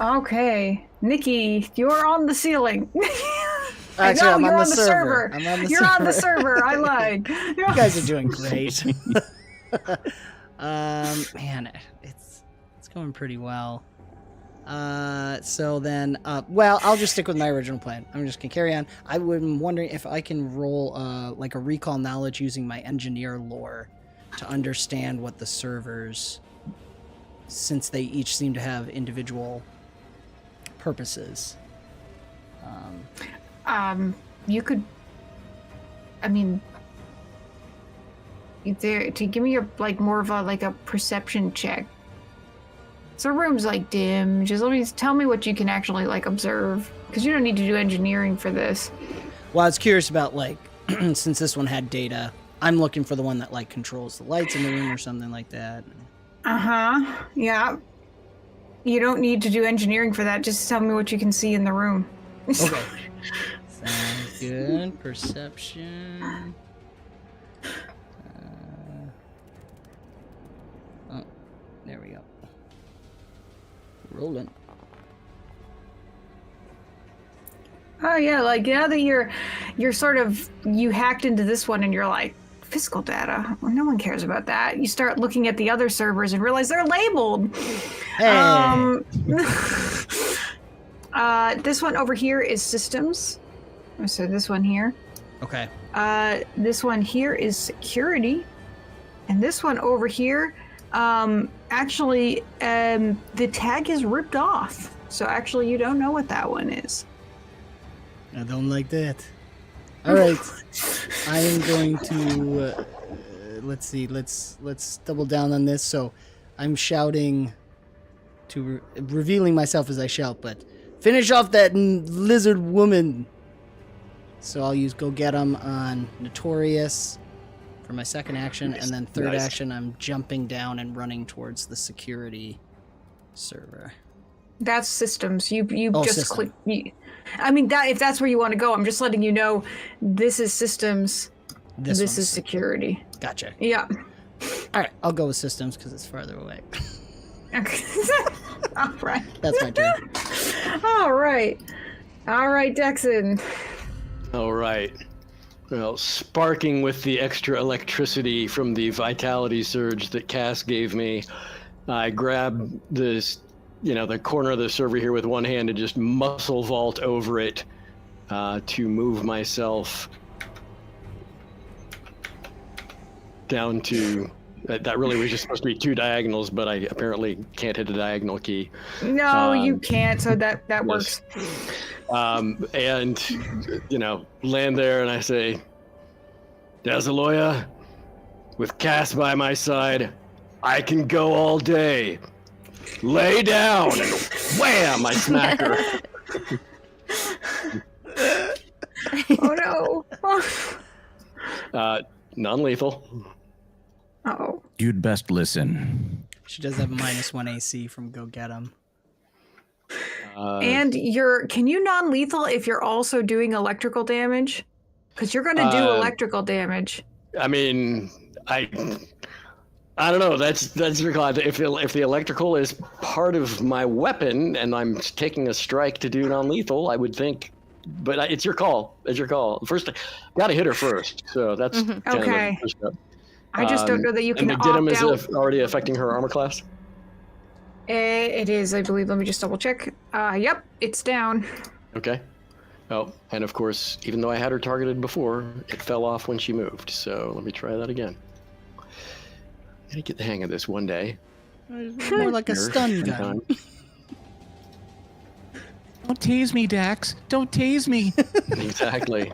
Okay, Nicky, you're on the ceiling. Actually, I'm you're on the server. You're on the server. I lied. You guys are doing great. Man, it's going pretty well. So then, well, I'll just stick with my original plan. I'm just gonna carry on. I'm wondering if I can roll like a recall knowledge using my engineer lore to understand what the servers, since they each seem to have individual purposes. You could. I mean, to give me more of a perception check. So room's dim. Just tell me what you can actually observe, because you don't need to do engineering for this. Well, I was curious about since this one had data, I'm looking for the one that controls the lights in the room or something like that. Yeah. You don't need to do engineering for that. Just tell me what you can see in the room. Okay. Sounds good. Perception. Oh, there we go. Rolling. Oh yeah, now that you're sort of, you hacked into this one and you're like, physical data, well, no one cares about that. You start looking at the other servers and realize they're labeled. Hey. This one over here is systems. So this one here. Okay. This one here is security. And this one over here, actually, the tag is ripped off. So actually, you don't know what that one is. I don't like that. All right. I am going to, let's see, let's double down on this. So I'm shouting to, revealing myself as I shout, but finish off that lizard woman. So I'll use Go Get 'em on Notorious for my second action, and then third action, I'm jumping down and running towards the security server. That's systems. You just system. click. If that's where you want to go, I'm just letting you know this is systems. This is security. Gotcha. Yeah. All right, I'll go with systems because it's farther away. Okay. All right. That's my turn. All right, Daxxon. All right. Well, sparking with the extra electricity from the vitality surge that Cass gave me, I grab this, the corner of the server here with one hand and just muscle vault over it to move myself down to. That really was just supposed to be 2 diagonals, but I apparently can't hit a diagonal key. No, you can't. So that works. And land there, and I say, Dazaloya, with Cass by my side, I can go all day. Lay down, and wham! I smack her. Oh no! Non-lethal. Oh. You'd best listen. She does have -1 AC from Go Get 'Em. And can you non-lethal if you're also doing electrical damage? Because you're going to do electrical damage. I mean, I don't know. That's your call. If the electrical is part of my weapon and I'm taking a strike to do non-lethal, I would think. But it's your call. It's your call. First, got to hit her first. So that's kind of Okay. the first step. I just don't know that you can And the denim opt is out. already affecting her armor class. It is, I believe. Let me just double check. Yep, it's down. Okay. Oh, and of course, even though I had her targeted before, it fell off when she moved. So let me try that again. I'm gonna get the hang of this one day. More like a stun gun. Don't tease me, Dax. Don't tease me. Exactly.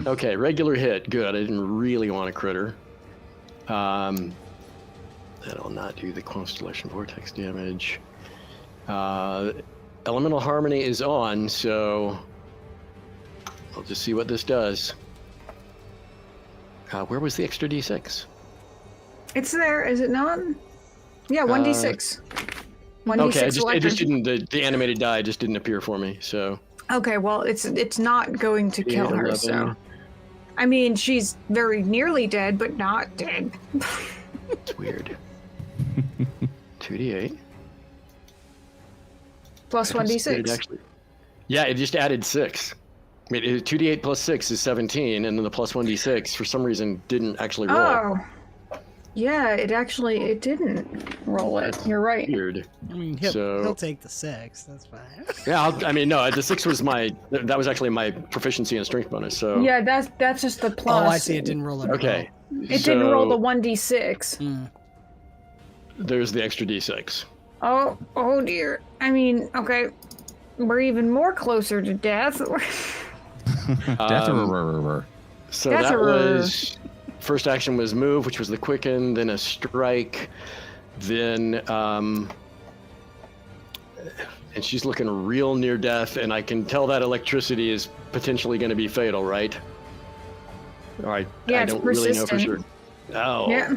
Okay, regular hit. Good. I didn't really want to crit her. That'll not do the Constellation Vortex damage. Elemental Harmony is on, so I'll just see what this does. Where was the extra D6? It's there, is it not? Yeah, 1d6. 1d6 Okay, it just electric. didn't. The animated die just didn't appear for me. So Okay, well, it's not going to kill her, 11. so. I mean, she's very nearly dead, but not dead. it's weird. 2d8 Plus I don't see it 1d6. actually. Yeah, it just added 6. I mean, 2d8 plus 6 is 17, and then the plus 1d6 for some reason didn't actually roll. Oh. Yeah, it didn't roll it. You're right. Weird. I mean, So- he'll take the 6. That's fine. Yeah, the 6 was that was actually my proficiency and strength bonus. So Yeah, that's just the plus. Oh, I see. It didn't roll it. okay. It didn't roll the 1d6. There's the extra d6. Oh dear. I mean, okay. We're even more closer to death. Death Um, or So That's that a- was first action was move, which was the quicken, then a strike, then and she's looking real near death, and I can tell that electricity is potentially going to be fatal, right? All right. Yeah, I it's don't really know for sure. persistent. Oh, Yeah.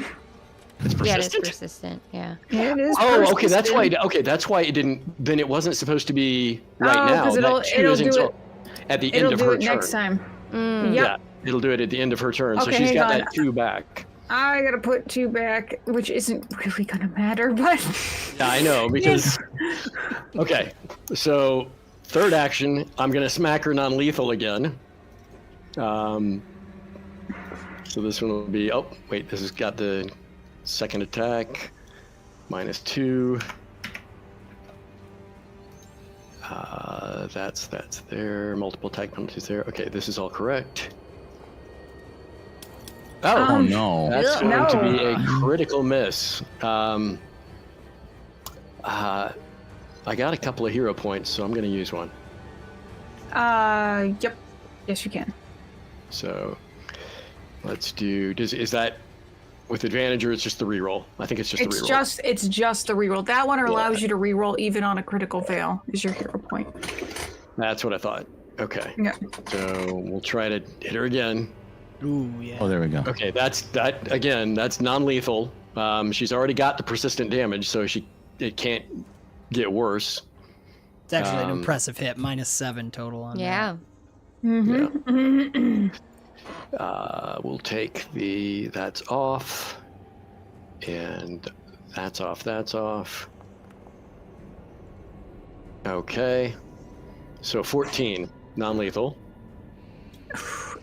it's Yeah, it is persistent. persistent. Yeah. It is. Oh, okay. That's why. persistent. Okay, that's why it didn't. Then it wasn't supposed to be right Oh, now. 'cause That it'll two is do until it- at the It'll end of do her it turn. next time. Mm. Yep. Yeah, it'll do it at the end of her turn. So Okay, she's hang got on. that 2 back. I gotta put 2 back, which isn't really gonna matter, but. Yeah, I know because. Okay, so third action, I'm gonna smack her non-lethal again. So this one will be. Oh wait, this has got the second attack, -2. That's there. Multiple attack penalties there. Okay, this is all correct. Oh no. That's Ugh, going to no. be a critical miss. I got a couple of hero points, so I'm going to use one. Yep. Yes, you can. So let's do. Is that with advantage or it's just the reroll? I think it's just the reroll. It's just the reroll. That one allows you to reroll even on a critical fail. Is your hero point? That's what I thought. Okay. Yeah. So we'll try to hit her again. Ooh, yeah. Oh, there we go. Okay, that's non-lethal. She's already got the persistent damage, so it can't get worse. It's actually an Um, impressive hit. -7 total on Yeah. Mm-hmm. We'll take that's off, and that's off. That's off. Okay, so 14 non-lethal.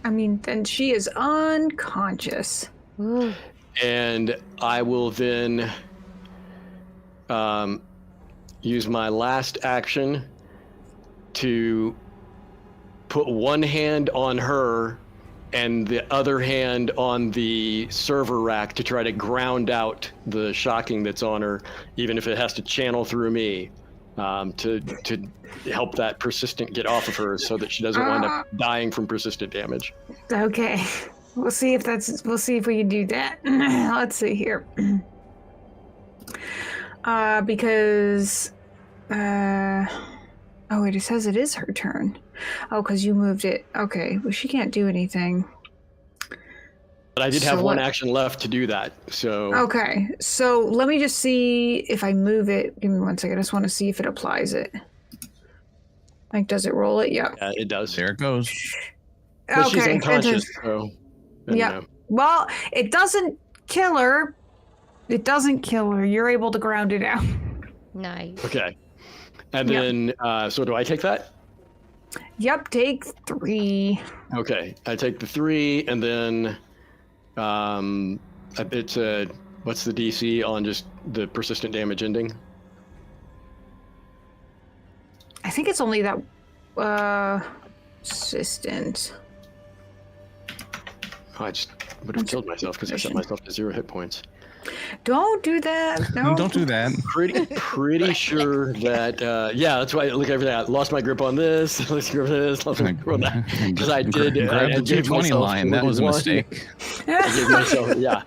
I mean, then she is unconscious. Ooh. And I will then use my last action to put one hand on her and the other hand on the server rack to try to ground out the shocking that's on her, even if it has to channel through me, to help that persistent get off of her so that she doesn't wind up dying from persistent damage. Okay. We'll see if we can do that. Let's see here. Because oh wait, it says it is her turn. Oh, because you moved it. Okay, well she can't do anything. But I did have So one what- action left to do that. So Okay, so let me just see if I move it. Give me 1 second. I just want to see if it applies it. Like, does it roll it? Yep. yeah, it does. There it goes. But she's Okay. unconscious, fantastic. so you Yep. know. Well, it doesn't kill her. It doesn't kill her. You're able to ground it out. Nice. Okay. And Yep. then, so do I take that? Yep, take 3. Okay, I take the 3, and then it's what's the DC on just the persistent damage ending? I think it's only that persistent. Oh, I just would have killed myself because I set myself to 0 hit points. Don't do that. No. Don't do that. Pretty sure that yeah, that's why I look over that. Lost my grip on this. Lost my grip on this. Lost my grip on that. Because I did. Grab I the gave 220 myself line. That was a 41. mistake. I gave myself, yeah.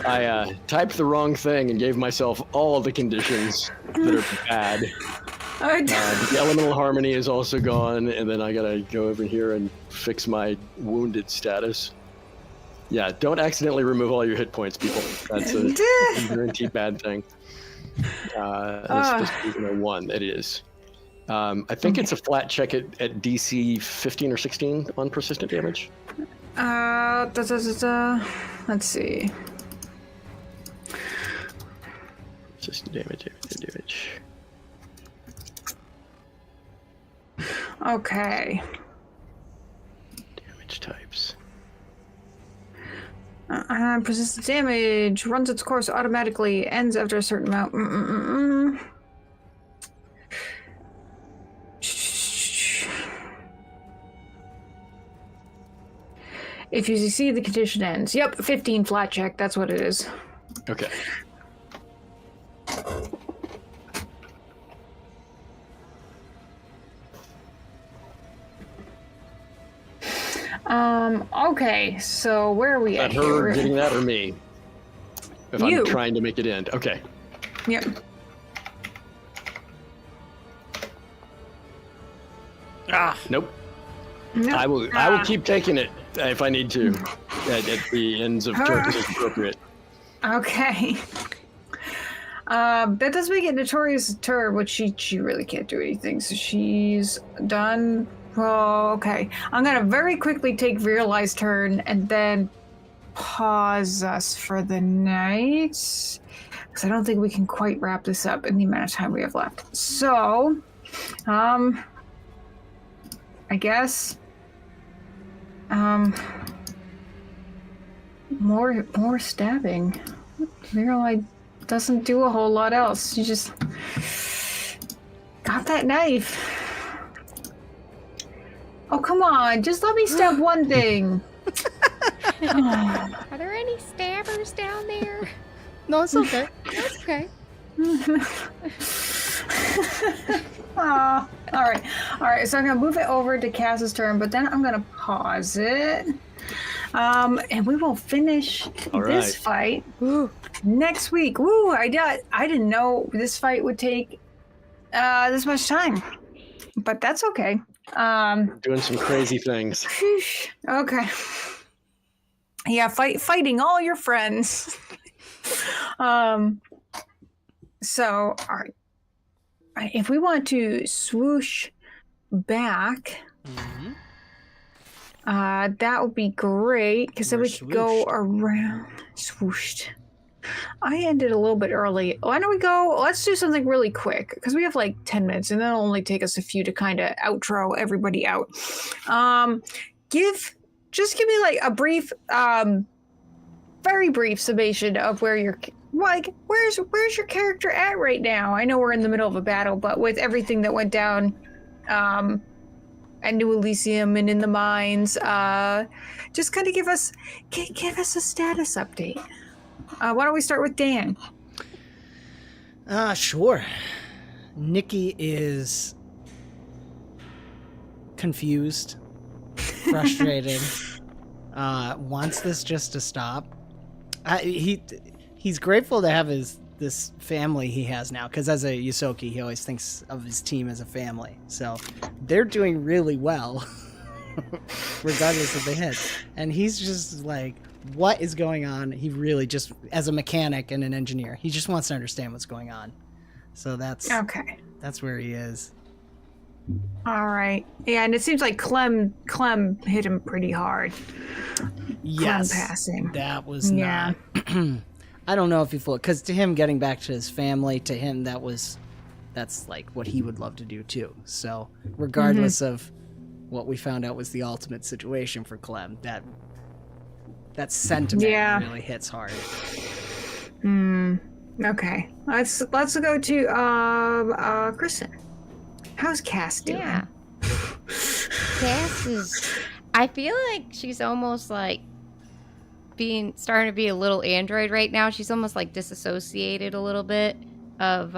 I typed the wrong thing and gave myself all the conditions that are bad. The elemental harmony is also gone, and then I gotta go over here and fix my wounded status. Yeah, don't accidentally remove all your hit points, people. That's a guaranteed bad thing. It's supposed to be 1. It is. I think it's a flat check at DC 15 or 16 on persistent damage. Let's see. Persistent damage. Okay. Damage types. Persistent damage runs its course automatically, ends after a certain amount. If you succeed, the condition ends. Yep, 15 flat check. That's what it is. Okay. Okay, so where are we Is at that her here? getting that or me? If You. I'm trying to make it end. Okay. Yep. Nope. Nope. I will keep taking it if I need to at the ends of turns as appropriate. Okay. That does make it Notorious' turn, which she really can't do anything, so she's done. Well, okay. I'm gonna very quickly take Virili's turn and then pause us for the night, because I don't think we can quite wrap this up in the amount of time we have left. So, I guess, more stabbing. Virili doesn't do a whole lot else. She just got that knife. Oh, come on. Just let me stab one thing. Are there any stabbers down there? No, it's okay. That's okay. All right. So I'm gonna move it over to Cass's turn, but then I'm gonna pause it, and we will finish All this fight next week. Woo! I didn't know this fight would take this much time, but that's okay. Doing some crazy things. Okay. Yeah, fighting all your friends. So, all right. If we want to swoosh back, that would be great, because then We're we could go swooshed. around. Swooshed. I ended a little bit early. Why don't we go? Let's do something really quick, because we have like 10 minutes, and that'll only take us a few to kind of outro everybody out. Just give me like a brief, very brief summation of where you're. Like, where's your character at right now? I know we're in the middle of a battle, but with everything that went down at New Elysium and in the mines, just kind of give us a status update. Why don't we start with Dan? Sure. Nicky is confused, frustrated, wants this just to stop. He's grateful to have this family he has now, because as a Yosoki, he always thinks of his team as a family. So they're doing really well, regardless of the hits. And he's just like, what is going on. He really just, as a mechanic and an engineer, he just wants to understand what's going on. So that's where he is. All right. Yeah, and it seems like Klem hit him pretty hard. Yes, Klem passing. That was not. I don't know if he fully, because to him getting back to his family, to him that's like what he would love to do too. So regardless of what we found out was the ultimate situation for Klem, that sentiment really hits hard. Okay. Let's go to Kristen. How's Cass doing? Yeah. Cass is. I feel like she's almost like starting to be a little android right now. She's almost like disassociated a little bit of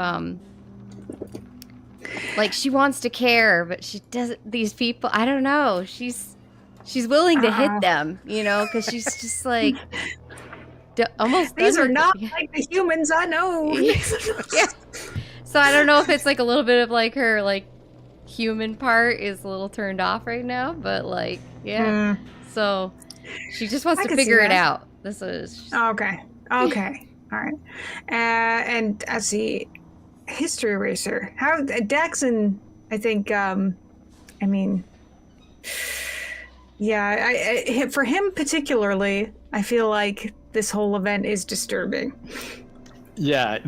like she wants to care, but she doesn't. These people, I don't know. She's willing to hit them, you know, because she's just like almost. These are not like the humans I know. Yeah. So I don't know if it's like a little bit of like her like human part is a little turned off right now, but like so she just wants to figure it out. This is okay. All right. And I see History Racer. How Daxxon? I think. I mean, yeah. For him particularly, I feel like this whole event is disturbing. Yeah,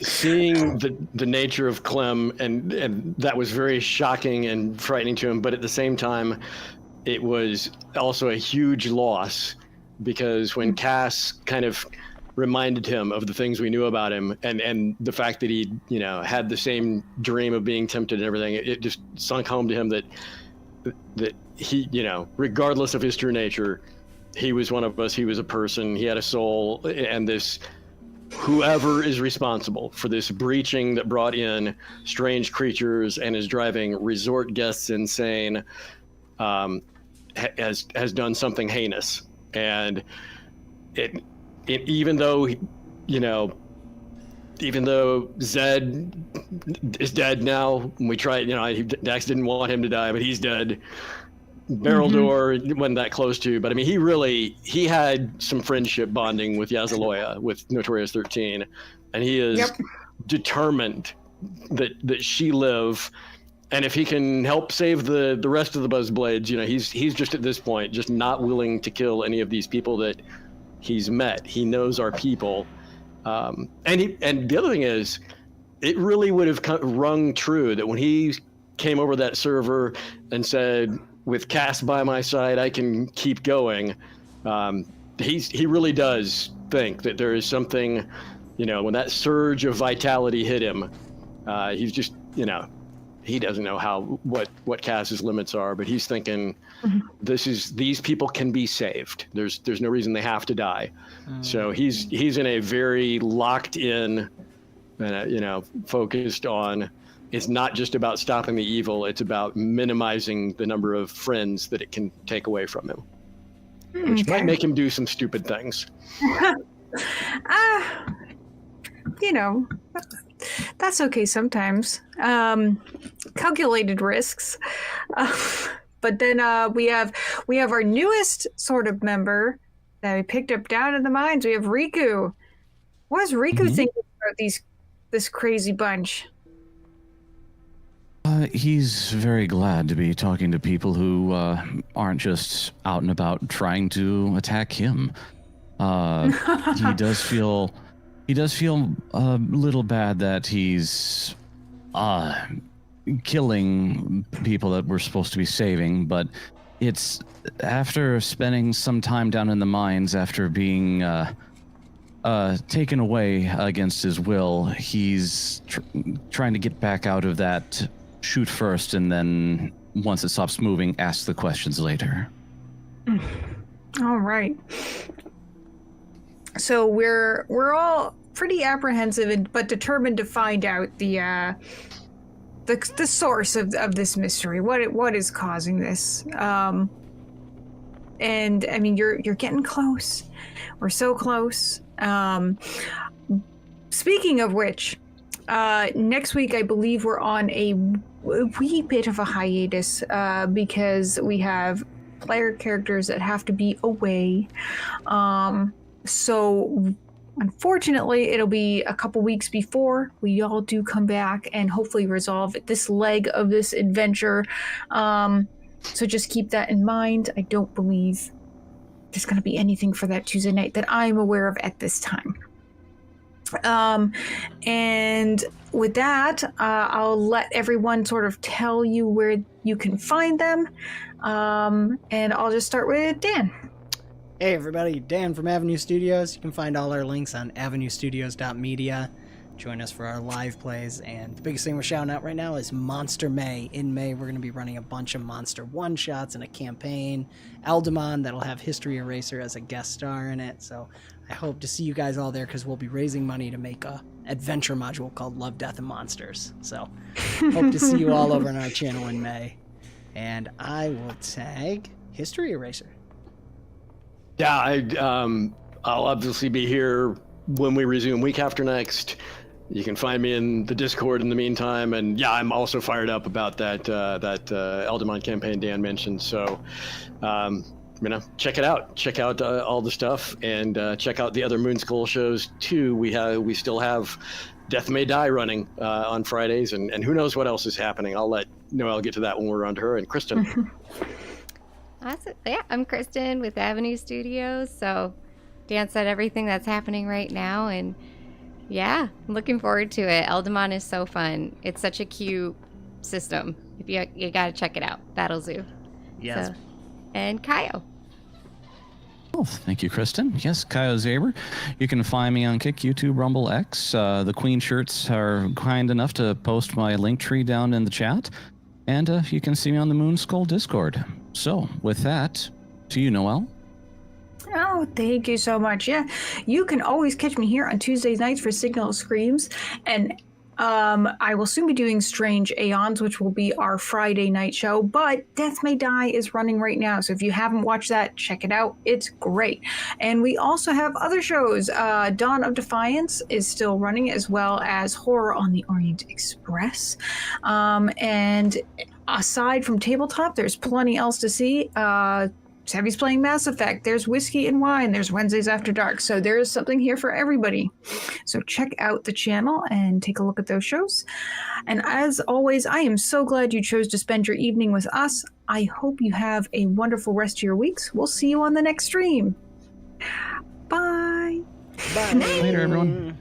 seeing the nature of Klem and that was very shocking and frightening to him, but at the same time it was also a huge loss, because when Cass kind of reminded him of the things we knew about him and the fact that he had the same dream of being tempted and everything, it just sunk home to him that he, regardless of his true nature, he was one of us. He was a person, he had a soul, and this whoever is responsible for this breaching that brought in strange creatures and is driving resort guests insane has done something heinous. And it even though Zed is dead now, we tried, Dax didn't want him to die, but he's dead. Barrel-Door wasn't that close to, but I mean, he had some friendship bonding with Yazaloya, with Notorious 13, and he is determined that she live, and if he can help save the rest of the Buzzblades, he's just at this point just not willing to kill any of these people that he's met. He knows our people, and the other thing is, it really would have rung true that when he came over that server and said, with Cass by my side, I can keep going. He really does think that there is something, when that surge of vitality hit him, he's just, he doesn't know what Cass's limits are, but he's thinking, these people can be saved. There's no reason they have to die. So he's in a very locked in, focused on. It's not just about stopping the evil, it's about minimizing the number of friends that it can take away from him. Which might make him do some stupid things. That's okay sometimes. Calculated risks. But then we have our newest sort of member that we picked up down in the mines. We have Riku. What does Riku think about this crazy bunch? He's very glad to be talking to people who aren't just out and about trying to attack him. He does feel a little bad that he's killing people that we're supposed to be saving, but it's after spending some time down in the mines, after being taken away against his will, he's trying to get back out of that. Shoot first, and then once it stops moving, ask the questions later. All right. So we're all pretty apprehensive, but determined to find out the source of this mystery. What is causing this? And I mean, you're getting close. We're so close. Speaking of which, next week I believe we're on a wee bit of a hiatus because we have player characters that have to be away. So unfortunately, it'll be a couple weeks before we all do come back and hopefully resolve this leg of this adventure. So just keep that in mind. I don't believe there's going to be anything for that Tuesday night that I'm aware of at this time. And with that, I'll let everyone sort of tell you where you can find them. And I'll just start with Dan. Hey everybody, Dan from Avenue Studios. You can find all our links on avenuestudios.media. Join us for our live plays, and the biggest thing we're shouting out right now is Monster May. In May, we're going to be running a bunch of Monster one-shots and a campaign. Eldamon, that'll have History Eraser as a guest star in it, so I hope to see you guys all there, because we'll be raising money to make a adventure module called Love, Death, and Monsters. So, hope to see you all over on our channel in May. And I will tag History Eraser. Yeah, I'll obviously be here when we resume week after next. You can find me in the Discord in the meantime, and yeah, I'm also fired up about that Eldamon campaign Dan mentioned. So, check it out. Check out all the stuff, and check out the other Moonskull shows too. We still have Death May Die running on Fridays, and who knows what else is happening. I'll let Noelle get to that when we're on to her. And Kristen. Awesome. Yeah, I'm Kristen with Avenue Studios. So Dan said everything that's happening right now, and yeah, I'm looking forward to it. Eldamon is so fun. It's such a cute system. If you got to check it out. Battle Zoo. Yes. So, and Kaio. Oh, thank you, Kristen. Yes, Kaio Zaber. You can find me on Kick, YouTube, Rumble, X. The Queen shirts are kind enough to post my link tree down in the chat. And you can see me on the Moonskull Discord. So, with that, to you, Noelle. Oh, thank you so much. Yeah, you can always catch me here on Tuesday nights for Signal Screams. And I will soon be doing Strange Aeons, which will be our Friday night show. But Death May Die is running right now. So if you haven't watched that, check it out. It's great. And we also have other shows. Dawn of Defiance is still running, as well as Horror on the Orient Express. And aside from tabletop, there's plenty else to see. Savvy's playing Mass Effect. There's Whiskey and Wine. There's Wednesdays After Dark. So there is something here for everybody. So check out the channel and take a look at those shows. And as always, I am so glad you chose to spend your evening with us. I hope you have a wonderful rest of your weeks. We'll see you on the next stream. Bye. Bye. Later, everyone.